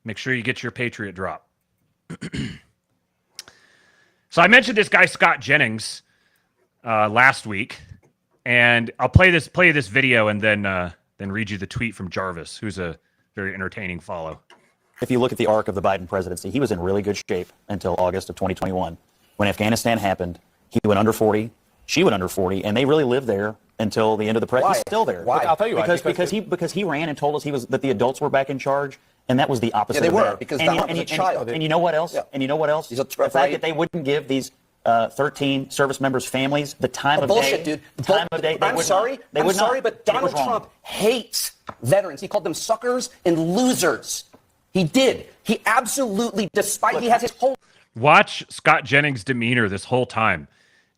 Make sure you get your Patriot drop. So I mentioned this guy, Scott Jennings, last week. And I'll play this video and then read you the tweet from Jarvis, who's a very entertaining follow. If you look at the arc of the Biden presidency, he was in really good shape until August of 2021. When Afghanistan happened, he went under 40, she went under 40, and they really lived there until the end of the presidency. He's still there. Why? I'll tell you why. Because he ran and told us that the adults were back in charge, and that was the opposite. Yeah, they of were, that. because Donald was a child. And you know what else? Yeah. And you know what else? He's a the fact that they wouldn't give these 13 service members' families the time of bullshit, day. Dude. Time of day. I'm sorry, but Donald Trump hates veterans. He called them suckers and losers. He did. He absolutely, despite he has his whole. Watch Scott Jennings' demeanor this whole time.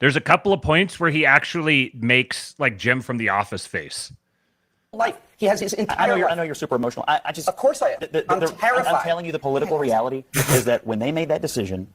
There's a couple of points where he actually makes like Jim from The Office face. Life. He has his entire life. I know you're super emotional. I just. Of course I am. I'm terrified. I'm telling you, the political reality is that when they made that decision.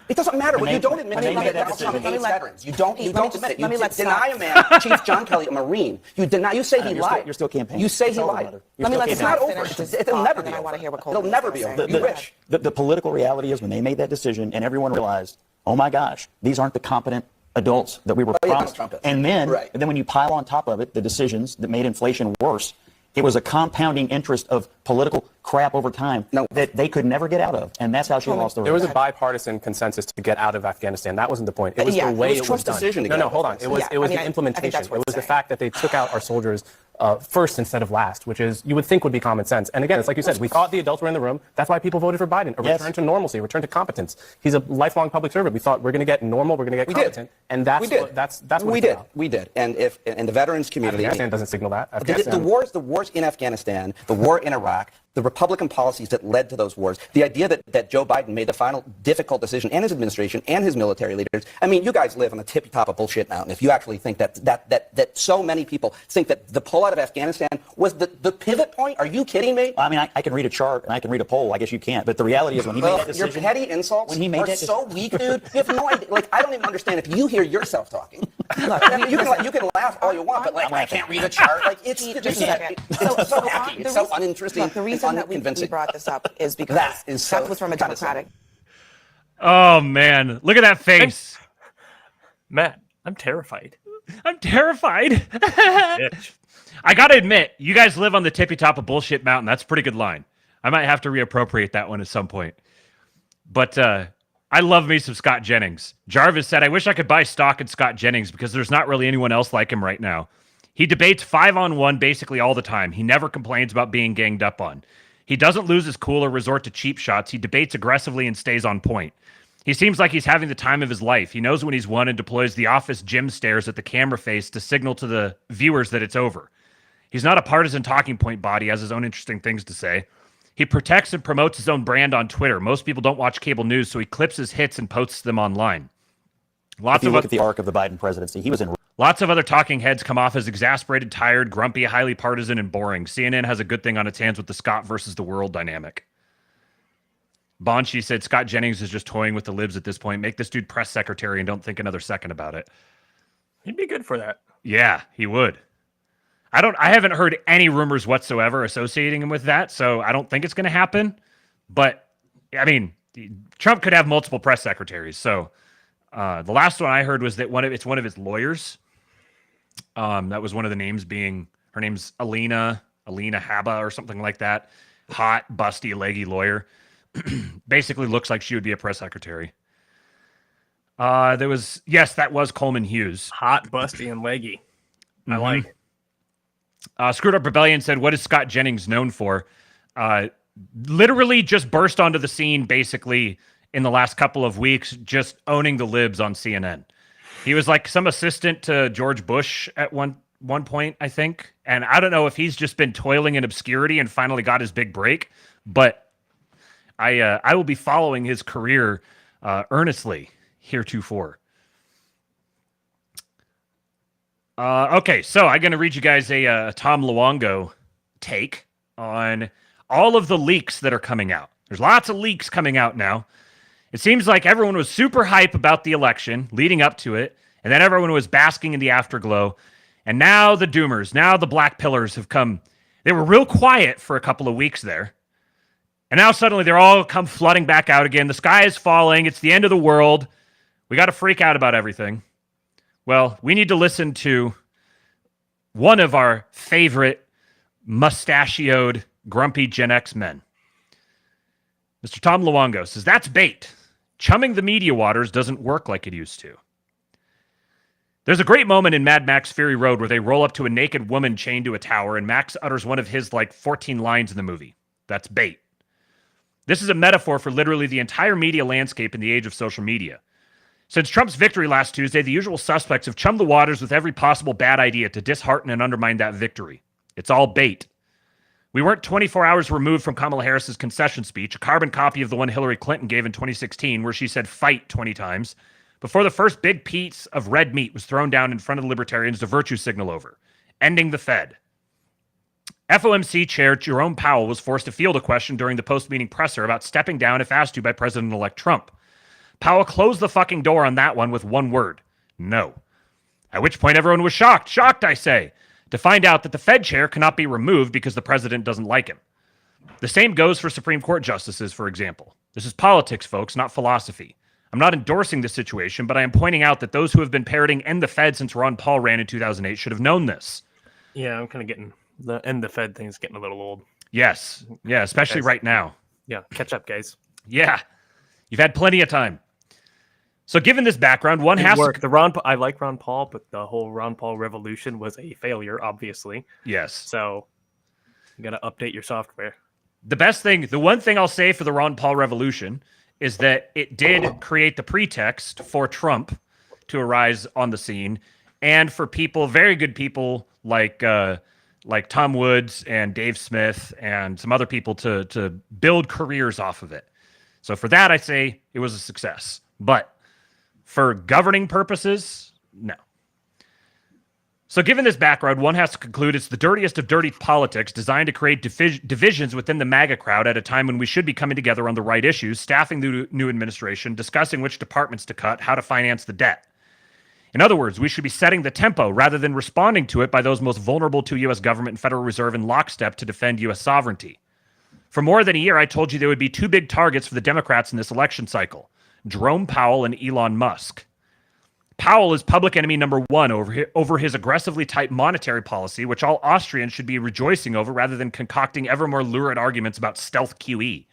It doesn't matter. When you don't admit that Donald Trump hates veterans. You don't admit it. You deny a man, Chief John Kelly, a Marine. You deny. You say he lied. You're still campaigning. You say he lied. It's not over. It'll never be over. It'll never be over. You wish. The political reality is when they made that decision and everyone realized, oh my gosh, these aren't the competent adults that we were promised. And then when you pile on top of it the decisions that made inflation worse, it was a compounding interest of political crap over time that they could never get out of. And that's how she lost the race. There was a bipartisan consensus to get out of Afghanistan. That wasn't the point. It was the way it was done. No, hold on. It was the implementation. It was the fact that they took out our soldiers first instead of last, which is you would think would be common sense. And again, it's like you said, we thought the adults were in the room. That's why people voted for Biden. A return to normalcy, a return to competence. He's a lifelong public servant. We thought we're going to get normal, we're going to get competent. And that's what we did. And if in the veterans community, Afghanistan doesn't signal that. The wars in Afghanistan, the war in Iraq, the Republican policies that led to those wars, the idea that Joe Biden made the final difficult decision, and his administration and his military leaders. I mean, you guys live on the tippy top of bullshit mountain. If you actually think that so many people think that the pullout of Afghanistan was the pivot point, are you kidding me? I mean, I can read a chart and I can read a poll. I guess you can't. But the reality is when he made that decision, your petty insults when he made are so weak, dude. You have no idea. Like, I don't even understand if you hear yourself talking. I mean, you can laugh all you want, but like, I can't read a chart. Like, it's so hacky. It's so uninteresting. Look, the reason that we brought this up is because that was from a Democratic. Oh man, look at that face, Matt. I'm terrified. I'm terrified. I gotta admit, you guys live on the tippy top of bullshit mountain. That's a pretty good line. I might have to reappropriate that one at some point. But I love me some Scott Jennings. Jarvis said, I wish I could buy stock in Scott Jennings because there's not really anyone else like him right now. He debates 5-on-1 basically all the time. He never complains about being ganged up on. He doesn't lose his cool or resort to cheap shots. He debates aggressively and stays on point. He seems like he's having the time of his life. He knows when he's won and deploys the office gym stares at the camera face to signal to the viewers that it's over. He's not a partisan talking point body, has his own interesting things to say. He protects and promotes his own brand on Twitter. Most people don't watch cable news, so he clips his hits and posts them online. If you look at the arc of the Biden presidency, he was in... Lots of other talking heads come off as exasperated, tired, grumpy, highly partisan, and boring. CNN has a good thing on its hands with the Scott versus the world dynamic. Bonchi said Scott Jennings is just toying with the libs at this point. Make this dude press secretary and don't think another second about it. He'd be good for that. Yeah, he would. I haven't heard any rumors whatsoever associating him with that, so I don't think it's going to happen. But, I mean, Trump could have multiple press secretaries. So the last one I heard was that it's one of his lawyers. That was one of the names being, her name's Alina Haba or something like that. Hot, busty, leggy lawyer. Basically looks like she would be a press secretary. That was Coleman Hughes. Hot, busty, and leggy. I like it. Screwed Up Rebellion said, what is Scott Jennings known for? Literally just burst onto the scene basically in the last couple of weeks, just owning the libs on CNN. He was like some assistant to George Bush at one point, I think. And I don't know if he's just been toiling in obscurity and finally got his big break, but I will be following his career earnestly heretofore. Okay, so I'm going to read you guys a Tom Luongo take on all of the leaks that are coming out. There's lots of leaks coming out now. It seems like everyone was super hype about the election leading up to it, and then everyone was basking in the afterglow. And now the doomers, now the black pillars have come. They were real quiet for a couple of weeks there. And now suddenly they're all come flooding back out again. The sky is falling. It's the end of the world. We got to freak out about everything. Well, we need to listen to one of our favorite mustachioed, grumpy Gen X men. Mr. Tom Luongo says, that's bait. Chumming the media waters doesn't work like it used to. There's a great moment in Mad Max Fury Road where they roll up to a naked woman chained to a tower, and Max utters one of his 14 lines in the movie. That's bait. This is a metaphor for literally the entire media landscape in the age of social media. Since Trump's victory last Tuesday, the usual suspects have chummed the waters with every possible bad idea to dishearten and undermine that victory. It's all bait. We weren't 24 hours removed from Kamala Harris's concession speech, a carbon copy of the one Hillary Clinton gave in 2016, where she said fight 20 times, before the first big piece of red meat was thrown down in front of the libertarians to virtue signal over, ending the Fed. FOMC Chair Jerome Powell was forced to field a question during the post-meeting presser about stepping down if asked to by President-elect Trump. Powell closed the fucking door on that one with one word: no. At which point everyone was shocked, I say, to find out that the Fed chair cannot be removed because the president doesn't like him. The same goes for Supreme Court justices, for example. This is politics, folks, not philosophy. I'm not endorsing this situation, but I am pointing out that those who have been parroting end the Fed since Ron Paul ran in 2008 should have known this. Yeah, I'm kind of getting the end the Fed thing's getting a little old. Yes. Yeah, especially right now. Yeah, catch up, guys. Yeah. You've had plenty of time. So given this background, one has to... I like Ron Paul, but the whole Ron Paul revolution was a failure, obviously. Yes. So you got to update your software. The one thing I'll say for the Ron Paul revolution is that it did create the pretext for Trump to arise on the scene, and for people, very good people like Tom Woods and Dave Smith and some other people to build careers off of it. So for that, I say it was a success. But for governing purposes, no. So given this background, one has to conclude it's the dirtiest of dirty politics designed to create divisions within the MAGA crowd at a time when we should be coming together on the right issues, staffing the new administration, discussing which departments to cut, how to finance the debt. In other words, we should be setting the tempo rather than responding to it by those most vulnerable to U.S. government and Federal Reserve in lockstep to defend U.S. sovereignty. For more than a year, I told you there would be two big targets for the Democrats in this election cycle: Jerome Powell and Elon Musk. Powell is public enemy number one over his aggressively tight monetary policy, which all Austrians should be rejoicing over rather than concocting ever more lurid arguments about stealth QE.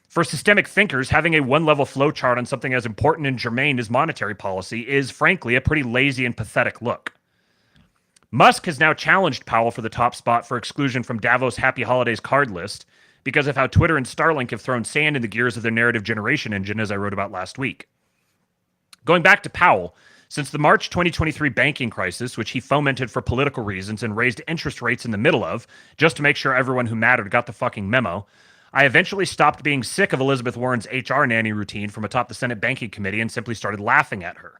For systemic thinkers, having a one-level flowchart on something as important and germane as monetary policy is, frankly, a pretty lazy and pathetic look. Musk has now challenged Powell for the top spot for exclusion from Davos Happy Holidays card list because of how Twitter and Starlink have thrown sand in the gears of their narrative generation engine, as I wrote about last week. Going back to Powell, Since the March 2023 banking crisis, which he fomented for political reasons and raised interest rates in the middle of, just to make sure everyone who mattered got the fucking memo, I eventually stopped being sick of Elizabeth Warren's HR nanny routine from atop the Senate Banking Committee and simply started laughing at her.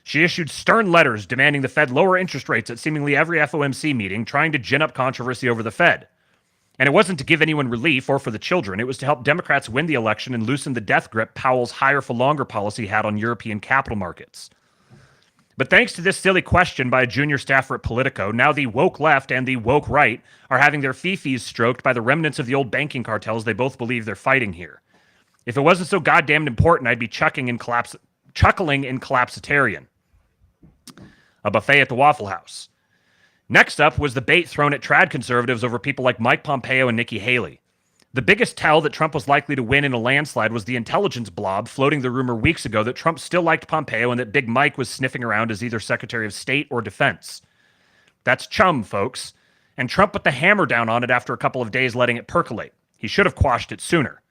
She issued stern letters demanding the Fed lower interest rates at seemingly every FOMC meeting, trying to gin up controversy over the Fed. And it wasn't to give anyone relief or for the children. It was to help Democrats win the election and loosen the death grip Powell's higher for longer policy had on European capital markets. But thanks to this silly question by a junior staffer at Politico, now the woke left and the woke right are having their fifis stroked by the remnants of the old banking cartels they both believe they're fighting here. If it wasn't so goddamn important, I'd be chuckling in Collapsitarian. A buffet at the Waffle House. Next up was the bait thrown at trad conservatives over people like Mike Pompeo and Nikki Haley. The biggest tell that Trump was likely to win in a landslide was the intelligence blob floating the rumor weeks ago that Trump still liked Pompeo and that Big Mike was sniffing around as either Secretary of State or Defense. That's chum, folks. And Trump put the hammer down on it after a couple of days letting it percolate. He should have quashed it sooner.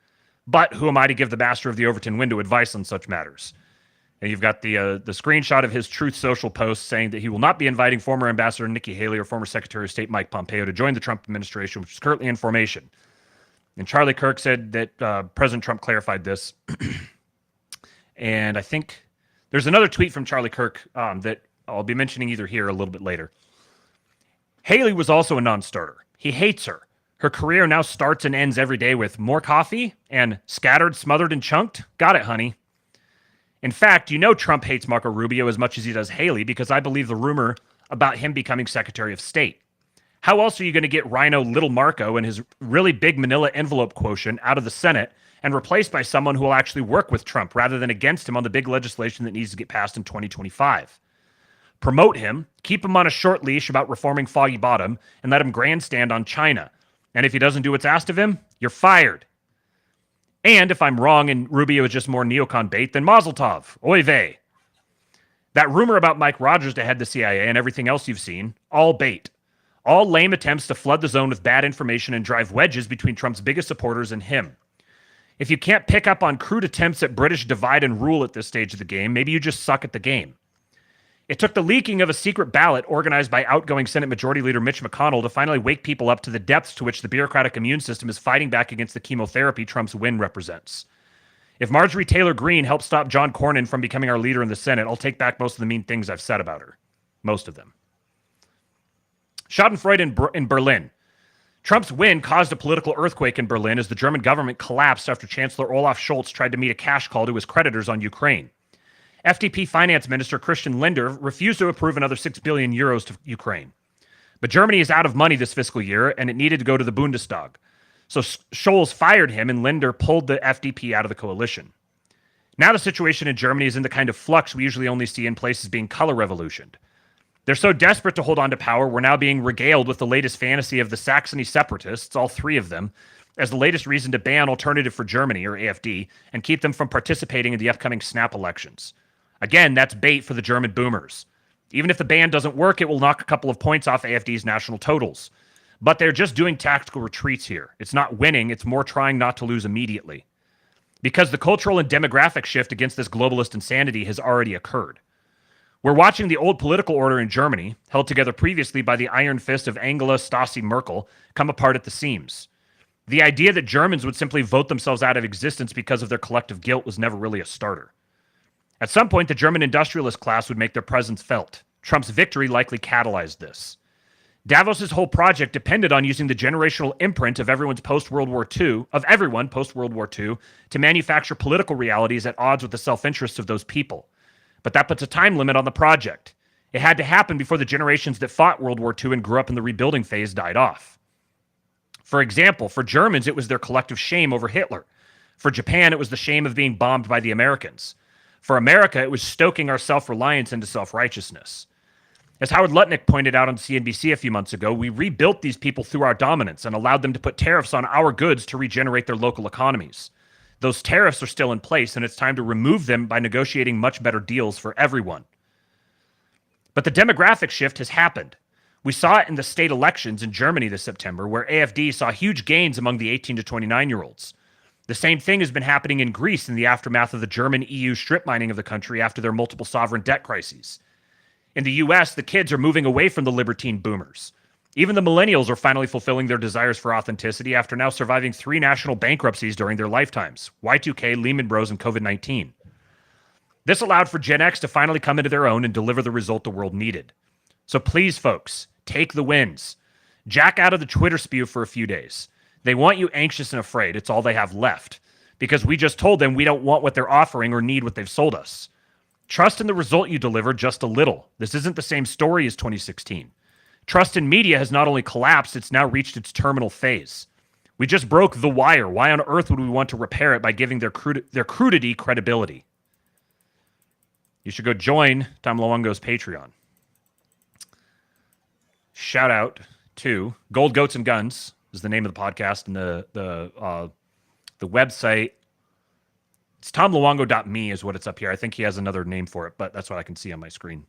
But who am I to give the master of the Overton window advice on such matters? And you've got the screenshot of his Truth Social post saying that he will not be inviting former Ambassador Nikki Haley or former Secretary of State Mike Pompeo to join the Trump administration, which is currently in formation. And Charlie Kirk said that President Trump clarified this. And I think there's another tweet from Charlie Kirk that I'll be mentioning either here or a little bit later. Haley was also a non-starter. He hates her. Her career now starts and ends every day with more coffee and scattered, smothered, and chunked. Got it, honey. In fact, you know Trump hates Marco Rubio as much as he does Haley because I believe the rumor about him becoming Secretary of State. How else are you going to get Rhino Little Marco and his really big manila envelope quotient out of the Senate and replaced by someone who will actually work with Trump rather than against him on the big legislation that needs to get passed in 2025? Promote him, keep him on a short leash about reforming Foggy Bottom, and let him grandstand on China. And if he doesn't do what's asked of him, you're fired. And if I'm wrong and Rubio is just more neocon bait, then Mazel Tov. Oy vey. That rumor about Mike Rogers to head the CIA and everything else you've seen, all bait. All lame attempts to flood the zone with bad information and drive wedges between Trump's biggest supporters and him. If you can't pick up on crude attempts at British divide and rule at this stage of the game, maybe you just suck at the game. It took the leaking of a secret ballot organized by outgoing Senate Majority Leader Mitch McConnell to finally wake people up to the depths to which the bureaucratic immune system is fighting back against the chemotherapy Trump's win represents. If Marjorie Taylor Greene helped stop John Cornyn from becoming our leader in the Senate, I'll take back most of the mean things I've said about her. Most of them. Schadenfreude in Berlin. Trump's win caused a political earthquake in Berlin as the German government collapsed after Chancellor Olaf Scholz tried to meet a cash call to his creditors on Ukraine. FDP Finance Minister Christian Lindner refused to approve another 6 billion euros to Ukraine. But Germany is out of money this fiscal year, and it needed to go to the Bundestag. So Scholz fired him, and Lindner pulled the FDP out of the coalition. Now the situation in Germany is in the kind of flux we usually only see in places being color revolutioned. They're so desperate to hold on to power, we're now being regaled with the latest fantasy of the Saxony separatists, all three of them, as the latest reason to ban Alternative for Germany, or AfD, and keep them from participating in the upcoming snap elections. Again, that's bait for the German boomers. Even if the ban doesn't work, it will knock a couple of points off AfD's national totals. But they're just doing tactical retreats here. It's not winning, it's more trying not to lose immediately. Because the cultural and demographic shift against this globalist insanity has already occurred. We're watching the old political order in Germany, held together previously by the iron fist of Angela Stasi Merkel, come apart at the seams. The idea that Germans would simply vote themselves out of existence because of their collective guilt was never really a starter. At some point, the German industrialist class would make their presence felt. Trump's victory likely catalyzed this. Davos's whole project depended on using the generational imprint of everyone post-World War II, to manufacture political realities at odds with the self-interests of those people. But that puts a time limit on the project. It had to happen before the generations that fought World War II and grew up in the rebuilding phase died off. For example, for Germans, it was their collective shame over Hitler. For Japan, it was the shame of being bombed by the Americans. For America, it was stoking our self-reliance into self-righteousness. As Howard Lutnick pointed out on CNBC a few months ago, we rebuilt these people through our dominance and allowed them to put tariffs on our goods to regenerate their local economies. Those tariffs are still in place, and it's time to remove them by negotiating much better deals for everyone. But the demographic shift has happened. We saw it in the state elections in Germany this September, where AfD saw huge gains among the 18 to 29-year-olds. The same thing has been happening in Greece in the aftermath of the German EU strip mining of the country after their multiple sovereign debt crises. In the US, the kids are moving away from the libertine boomers. Even the millennials are finally fulfilling their desires for authenticity after now surviving 3 national bankruptcies during their lifetimes: Y2K, Lehman Bros, and COVID-19. This allowed for Gen X to finally come into their own and deliver the result the world needed. So please, folks, take the wins. Jack out of the Twitter spew for a few days. They want you anxious and afraid. It's all they have left. Because we just told them we don't want what they're offering or need what they've sold us. Trust in the result you deliver just a little. This isn't the same story as 2016. Trust in media has not only collapsed, it's now reached its terminal phase. We just broke the wire. Why on earth would we want to repair it by giving their crudity credibility? You should go join Tom Luongo's Patreon. Shout out to Gold Goats and Guns is the name of the podcast, and the website. It's tomluongo.me is what it's up here. I think he has another name for it, but that's what I can see on my screen.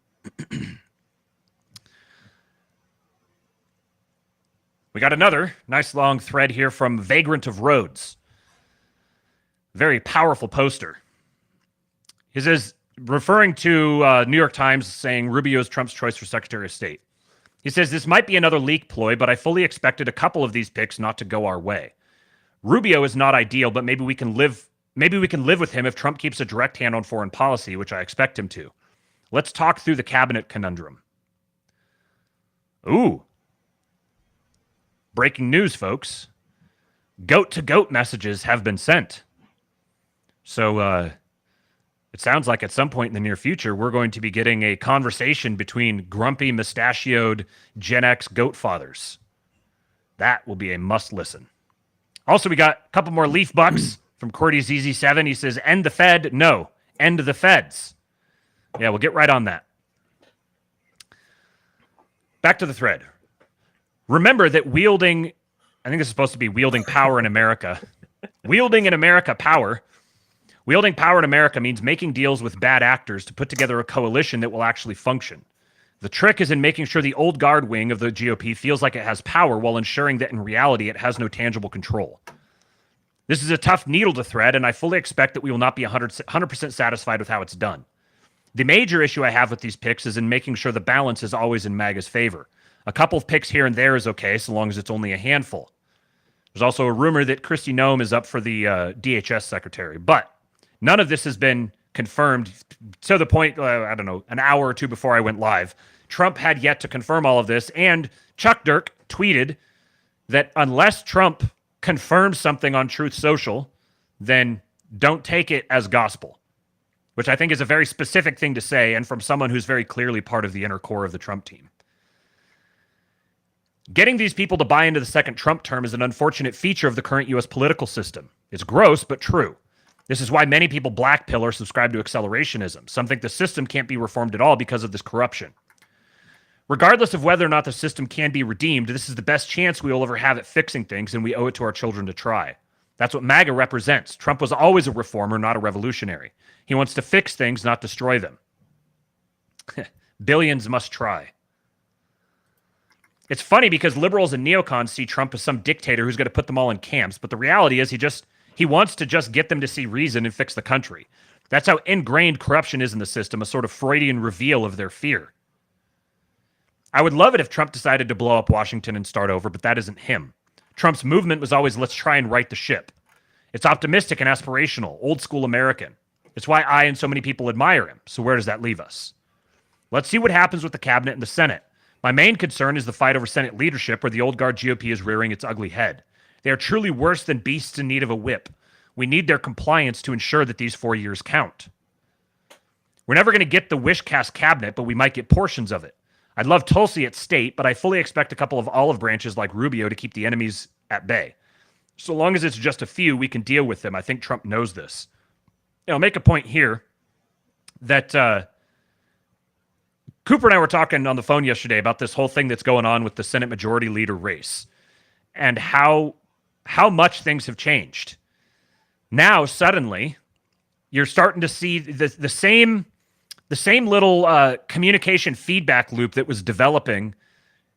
We got another nice long thread here from Vagrant of Rhodes. Very powerful poster. He says, referring to New York Times saying Rubio's Trump's choice for Secretary of State. He says, this might be another leak ploy, but I fully expected a couple of these picks not to go our way. Rubio is not ideal, but maybe we can live with him if Trump keeps a direct hand on foreign policy, which I expect him to. Let's talk through the cabinet conundrum. Ooh. Breaking news, folks. Goat-to-goat messages have been sent. So it sounds like at some point in the near future, we're going to be getting a conversation between grumpy, mustachioed Gen X goat fathers. That will be a must listen. Also, we got a couple more leaf bucks from Cordy ZZ7. He says, end the Fed. No, end the feds. Yeah, we'll get right on that. Back to the thread. Remember that wielding, I think this is supposed to be wielding power in America. Wielding in America power. Wielding power in America means making deals with bad actors to put together a coalition that will actually function. The trick is in making sure the old guard wing of the GOP feels like it has power while ensuring that in reality it has no tangible control. This is a tough needle to thread, and I fully expect that we will not be 100% satisfied with how it's done. The major issue I have with these picks is in making sure the balance is always in MAGA's favor. A couple of picks here and there is okay, so long as it's only a handful. There's also a rumor that Kristi Noem is up for the DHS secretary, but none of this has been confirmed to the point, I don't know, an hour or two before I went live. Trump had yet to confirm all of this, and Chuck Dirk tweeted that unless Trump confirms something on Truth Social, then don't take it as gospel, which I think is a very specific thing to say, and from someone who's very clearly part of the inner core of the Trump team. Getting these people to buy into the second Trump term is an unfortunate feature of the current U.S. political system. It's gross, but true. This is why many people blackpill or subscribe to accelerationism. Some think the system can't be reformed at all because of this corruption. Regardless of whether or not the system can be redeemed, this is the best chance we will ever have at fixing things, and we owe it to our children to try. That's what MAGA represents. Trump was always a reformer, not a revolutionary. He wants to fix things, not destroy them. Billions must try. It's funny because liberals and neocons see Trump as some dictator who's going to put them all in camps, but the reality is he wants to just get them to see reason and fix the country. That's how ingrained corruption is in the system, a sort of Freudian reveal of their fear. I would love it if Trump decided to blow up Washington and start over, but that isn't him. Trump's movement was always, let's try and right the ship. It's optimistic and aspirational, old school American. It's why I and so many people admire him. So where does that leave us? Let's see what happens with the cabinet and the Senate. My main concern is the fight over Senate leadership, where the old guard GOP is rearing its ugly head. They are truly worse than beasts in need of a whip. We need their compliance to ensure that these 4 years count. We're never going to get the wish-cast cabinet, but we might get portions of it. I'd love Tulsi at state, but I fully expect a couple of olive branches like Rubio to keep the enemies at bay. So long as it's just a few, we can deal with them. I think Trump knows this. I'll make a point here that Cooper and I were talking on the phone yesterday about this whole thing that's going on with the Senate Majority Leader race and how much things have changed. Now, suddenly, you're starting to see the same little communication feedback loop that was developing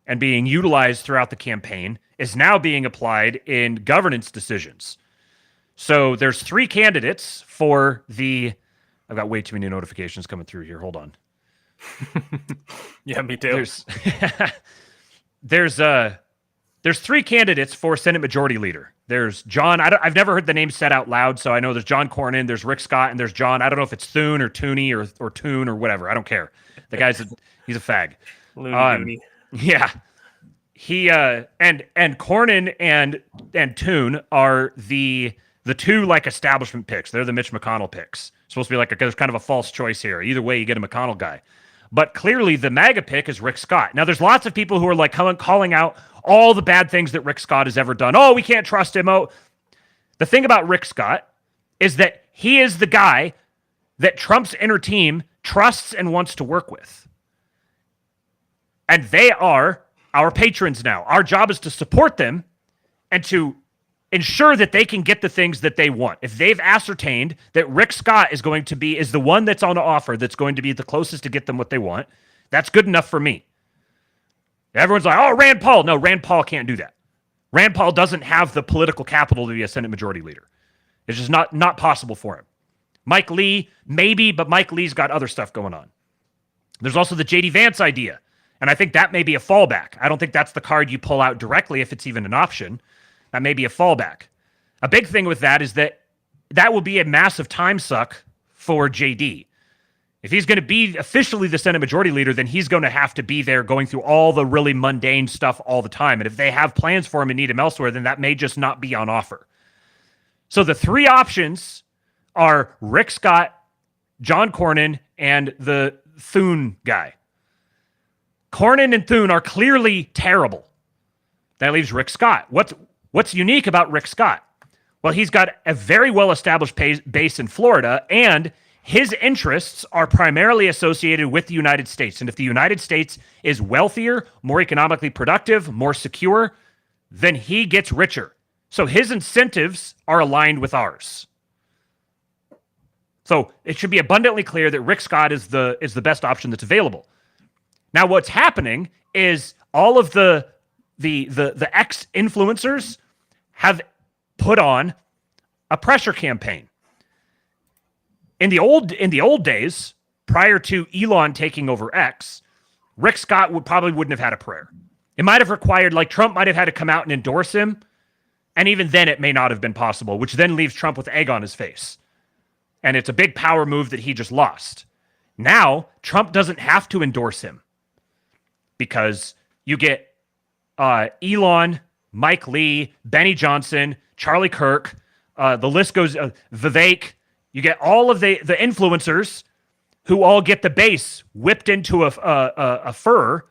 and being utilized throughout the campaign is now being applied in governance decisions. So there's 3 candidates for the. I've got way too many notifications coming through here. Hold on. Yeah, me too. There's 3 candidates for Senate Majority Leader. There's John. I've never heard the name said out loud, so I know there's John Cornyn, there's Rick Scott, and there's John. I don't know if it's Thune or Tooney or Toon or whatever. I don't care. The guy's he's a fag. Looney. Yeah. He and Cornyn and Toon are the 2 like establishment picks. They're the Mitch McConnell picks. It's supposed to be like there's kind of a false choice here. Either way, you get a McConnell guy. But clearly, the MAGA pick is Rick Scott. Now, there's lots of people who are like calling out all the bad things that Rick Scott has ever done. Oh, we can't trust him. Oh, the thing about Rick Scott is that he is the guy that Trump's inner team trusts and wants to work with. And they are our patrons now. Our job is to support them and to ensure that they can get the things that they want. If they've ascertained that Rick Scott is the one that's on offer that's going to be the closest to get them what they want, that's good enough for me. Everyone's like, oh, Rand Paul. No, Rand Paul can't do that. Rand Paul doesn't have the political capital to be a Senate Majority Leader. It's just not possible for him. Mike Lee, maybe, but Mike Lee's got other stuff going on. There's also the J.D. Vance idea, and I think that may be a fallback. I don't think that's the card you pull out directly if it's even an option. That may be a fallback. A big thing with that is that will be a massive time suck for JD. If he's going to be officially the Senate Majority Leader, then he's going to have to be there going through all the really mundane stuff all the time. And if they have plans for him and need him elsewhere, then that may just not be on offer. So the 3 options are Rick Scott, John Cornyn, and the Thune guy. Cornyn and Thune are clearly terrible. That leaves Rick Scott. What's unique about Rick Scott? Well, he's got a very well-established base in Florida, and his interests are primarily associated with the United States. And if the United States is wealthier, more economically productive, more secure, then he gets richer. So his incentives are aligned with ours. So it should be abundantly clear that Rick Scott is the best option that's available. Now, what's happening is all of the ex-influencers have put on a pressure campaign. In the old days, prior to Elon taking over X, Rick Scott wouldn't have had a prayer. It might have required, like Trump might have had to come out and endorse him, and even then it may not have been possible, which then leaves Trump with egg on his face. And it's a big power move that he just lost. Now, Trump doesn't have to endorse him because you get Elon, Mike Lee, Benny Johnson, Charlie Kirk, the list goes, Vivek. You get all of the influencers who all get the base whipped into a fur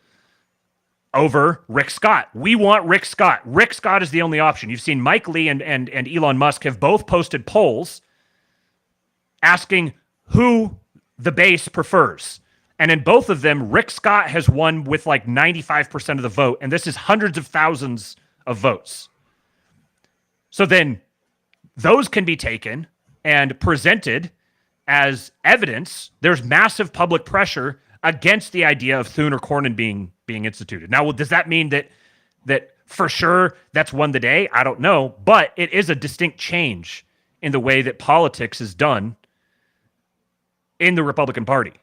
over Rick Scott. We want Rick Scott. Rick Scott is the only option. You've seen Mike Lee and Elon Musk have both posted polls asking who the base prefers. And in both of them, Rick Scott has won with like 95% of the vote. And this is hundreds of thousands of votes. So then those can be taken and presented as evidence. There's massive public pressure against the idea of Thune or Cornyn being instituted. Now, does that mean that for sure that's won the day? I don't know. But it is a distinct change in the way that politics is done in the Republican Party.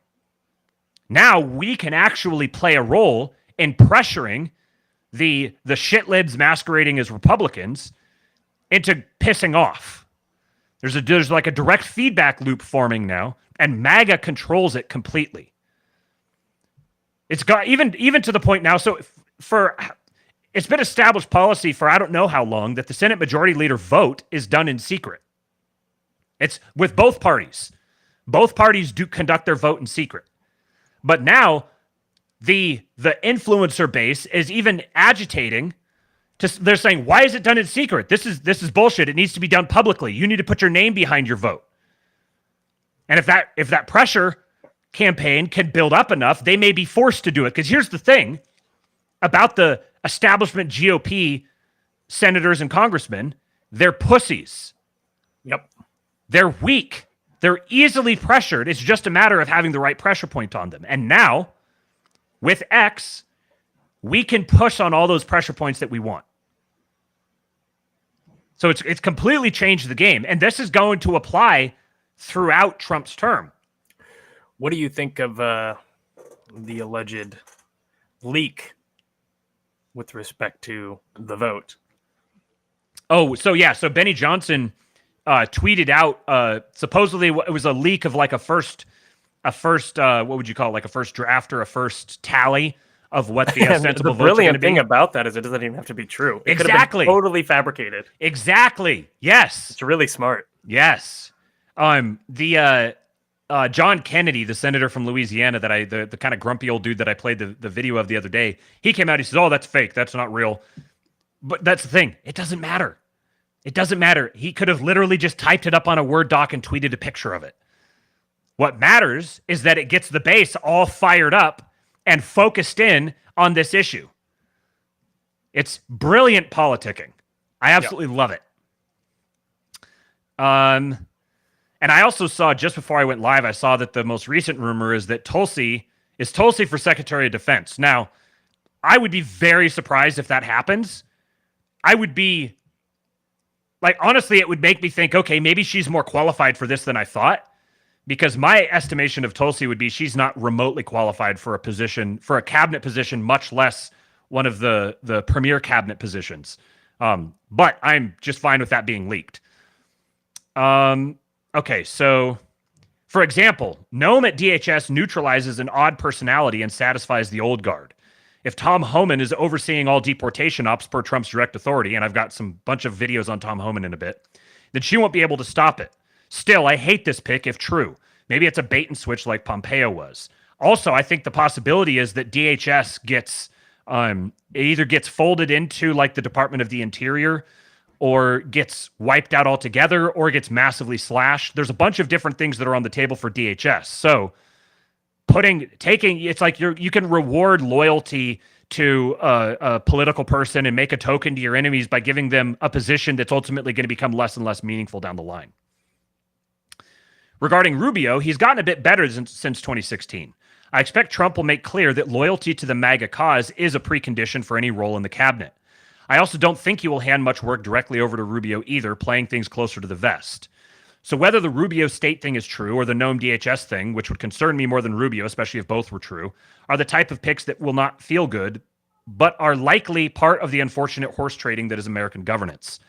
Now we can actually play a role in pressuring the shitlibs masquerading as Republicans into pissing off. There's like a direct feedback loop forming now, and MAGA controls it completely. It's got even to the point now. So it's been established policy for I don't know how long that the Senate Majority Leader vote is done in secret. It's with both parties. Both parties do conduct their vote in secret. But now the influencer base is even agitating. They're saying, why is it done in secret? This is bullshit. It needs to be done publicly. You need to put your name behind your vote. And if that pressure campaign can build up enough, they may be forced to do it. Because here's the thing about the establishment GOP senators and congressmen. They're pussies. Yep. They're weak. They're easily pressured. It's just a matter of having the right pressure point on them. And now, with X, we can push on all those pressure points that we want. So it's completely changed the game. And this is going to apply throughout Trump's term. What do you think of the alleged leak with respect to the vote? Oh, so yeah. So Benny Johnson tweeted out, supposedly it was a leak of like a first, what would you call it? Like a first draft or a first tally of what the ostensible votes are going to be. The brilliant thing about that is it doesn't even have to be true. It could have been totally fabricated. Exactly. Yes. It's really smart. Yes. The John Kennedy, the senator from Louisiana that the kind of grumpy old dude that I played the video of the other day, he came out, he says, "Oh, that's fake. That's not real." But that's the thing. It doesn't matter. It doesn't matter. He could have literally just typed it up on a Word doc and tweeted a picture of it. What matters is that it gets the base all fired up and focused in on this issue. It's brilliant politicking. I absolutely love it. And I also saw, just before I went live, I saw that the most recent rumor is that Tulsi for Secretary of Defense. Now, I would be very surprised if that happens. I would be, like, honestly, it would make me think, okay, maybe she's more qualified for this than I thought. Because my estimation of Tulsi would be she's not remotely qualified for a cabinet position, much less one of the premier cabinet positions. But I'm just fine with that being leaked. Okay, so, for example, Noam at DHS neutralizes an odd personality and satisfies the old guard. If Tom Homan is overseeing all deportation ops per Trump's direct authority, and I've got some bunch of videos on Tom Homan in a bit, then she won't be able to stop it. Still, I hate this pick if true. Maybe it's a bait and switch like Pompeo was. Also, I think the possibility is that DHS gets it either gets folded into like the Department of the Interior, or gets wiped out altogether, or gets massively slashed. There's a bunch of different things that are on the table for DHS. So it's like you can reward loyalty to a political person and make a token to your enemies by giving them a position that's ultimately going to become less and less meaningful down the line. Regarding Rubio, he's gotten a bit better since 2016. I expect Trump will make clear that loyalty to the MAGA cause is a precondition for any role in the cabinet. I also don't think he will hand much work directly over to Rubio either, playing things closer to the vest. So whether the Rubio state thing is true or the Noam DHS thing, which would concern me more than Rubio, especially if both were true, are the type of picks that will not feel good, but are likely part of the unfortunate horse trading that is American governance.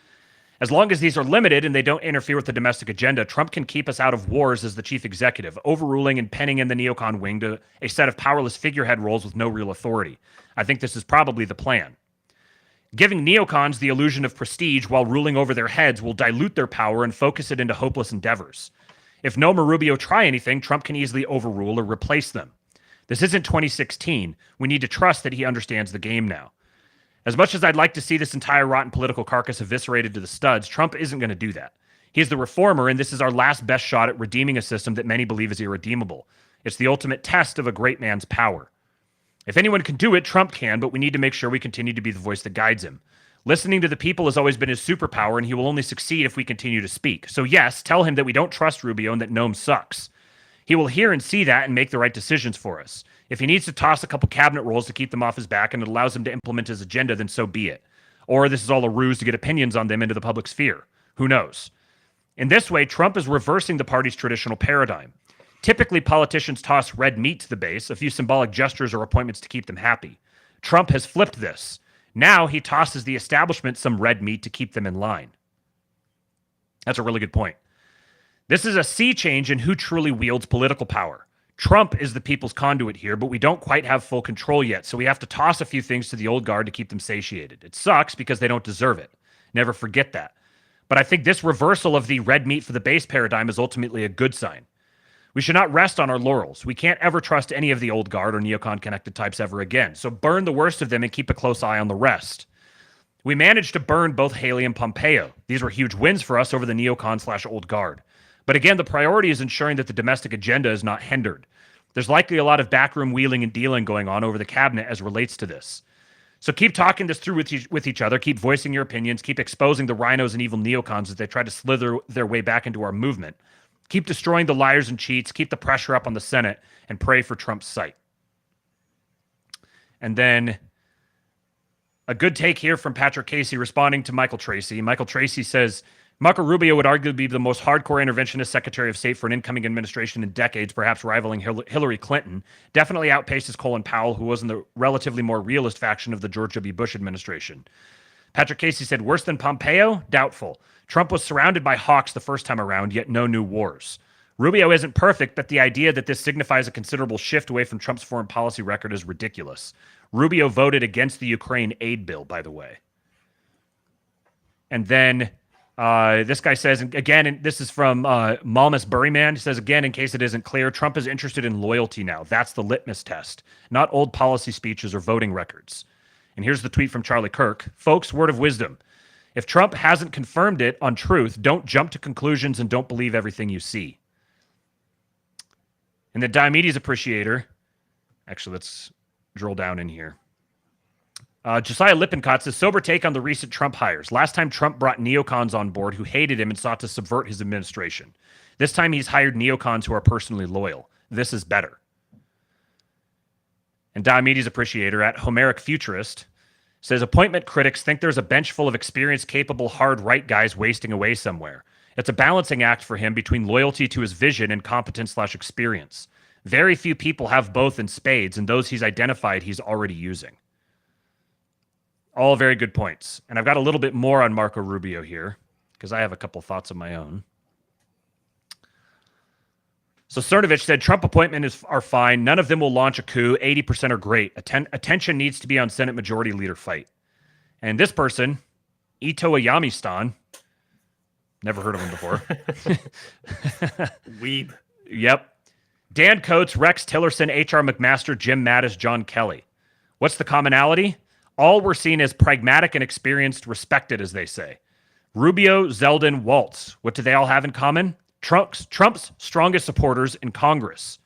As long as these are limited and they don't interfere with the domestic agenda, Trump can keep us out of wars as the chief executive, overruling and penning in the neocon wing to a set of powerless figurehead roles with no real authority. I think this is probably the plan. Giving neocons the illusion of prestige while ruling over their heads will dilute their power and focus it into hopeless endeavors. If Noam or Rubio try anything, Trump can easily overrule or replace them. This isn't 2016. We need to trust that he understands the game now. As much as I'd like to see this entire rotten political carcass eviscerated to the studs, Trump isn't going to do that. He's the reformer, and this is our last best shot at redeeming a system that many believe is irredeemable. It's the ultimate test of a great man's power. If anyone can do it, Trump can, but we need to make sure we continue to be the voice that guides him. Listening to the people has always been his superpower, and he will only succeed if we continue to speak. So yes, tell him that we don't trust Rubio and that Noam sucks. He will hear and see that and make the right decisions for us. If he needs to toss a couple cabinet roles to keep them off his back and it allows him to implement his agenda, then so be it. Or this is all a ruse to get opinions on them into the public sphere. Who knows? In this way, Trump is reversing the party's traditional paradigm. Typically, politicians toss red meat to the base, a few symbolic gestures or appointments to keep them happy. Trump has flipped this. Now he tosses the establishment some red meat to keep them in line. That's a really good point. This is a sea change in who truly wields political power. Trump is the people's conduit here, but we don't quite have full control yet, so we have to toss a few things to the old guard to keep them satiated. It sucks because they don't deserve it. Never forget that. But I think this reversal of the red meat for the base paradigm is ultimately a good sign. We should not rest on our laurels. We can't ever trust any of the old guard or neocon-connected types ever again, so burn the worst of them and keep a close eye on the rest. We managed to burn both Haley and Pompeo. These were huge wins for us over the neocon/old guard. But again, the priority is ensuring that the domestic agenda is not hindered. There's likely a lot of backroom wheeling and dealing going on over the cabinet as relates to this. So keep talking this through with each other, keep voicing your opinions, keep exposing the rhinos and evil neocons as they try to slither their way back into our movement. Keep destroying the liars and cheats, keep the pressure up on the Senate, and pray for Trump's sight. And then A good take here from Patrick Casey responding to Michael Tracy. Michael Tracy says, Marco Rubio would arguably be the most hardcore interventionist Secretary of State for an incoming administration in decades, perhaps rivaling Hillary Clinton. Definitely outpaces Colin Powell, who was in the relatively more realist faction of the George W. Bush administration. Patrick Casey said, worse than Pompeo? Doubtful. Trump was surrounded by hawks the first time around, yet no new wars. Rubio isn't perfect, but the idea that this signifies a considerable shift away from Trump's foreign policy record is ridiculous. Rubio voted against the Ukraine aid bill, by the way. And then this guy says, again, and this is from Malmus Burryman. He says, again, in case it isn't clear, Trump is interested in loyalty now. That's the litmus test, not old policy speeches or voting records. And here's the tweet from Charlie Kirk. Folks, word of wisdom. If Trump hasn't confirmed it on truth, don't jump to conclusions and don't believe everything you see. And the Diomedes Appreciator, actually, let's drill down in here. Josiah Lippincott says, sober take on the recent Trump hires. Last time Trump brought neocons on board who hated him and sought to subvert his administration. This time he's hired neocons who are personally loyal. This is better. And Diomedes Appreciator at Homeric Futurist says, appointment critics think there's a bench full of experienced, capable, hard right guys wasting away somewhere. It's a balancing act for him between loyalty to his vision and competence/experience. Very few people have both in spades, and those he's identified he's already using. All very good points. And I've got a little bit more on Marco Rubio here, because I have a couple thoughts of my own. So Cernovich said, Trump appointments are fine. None of them will launch a coup. 80% are great. Attention needs to be on Senate Majority Leader fight. And this person, Ito Ayamistan, never heard of him before. Weeb. Yep. Dan Coates, Rex Tillerson, H.R. McMaster, Jim Mattis, John Kelly. What's the commonality? All were seen as pragmatic and experienced, respected, as they say. Rubio, Zeldin, Waltz. What do they all have in common? Trump's strongest supporters in Congress.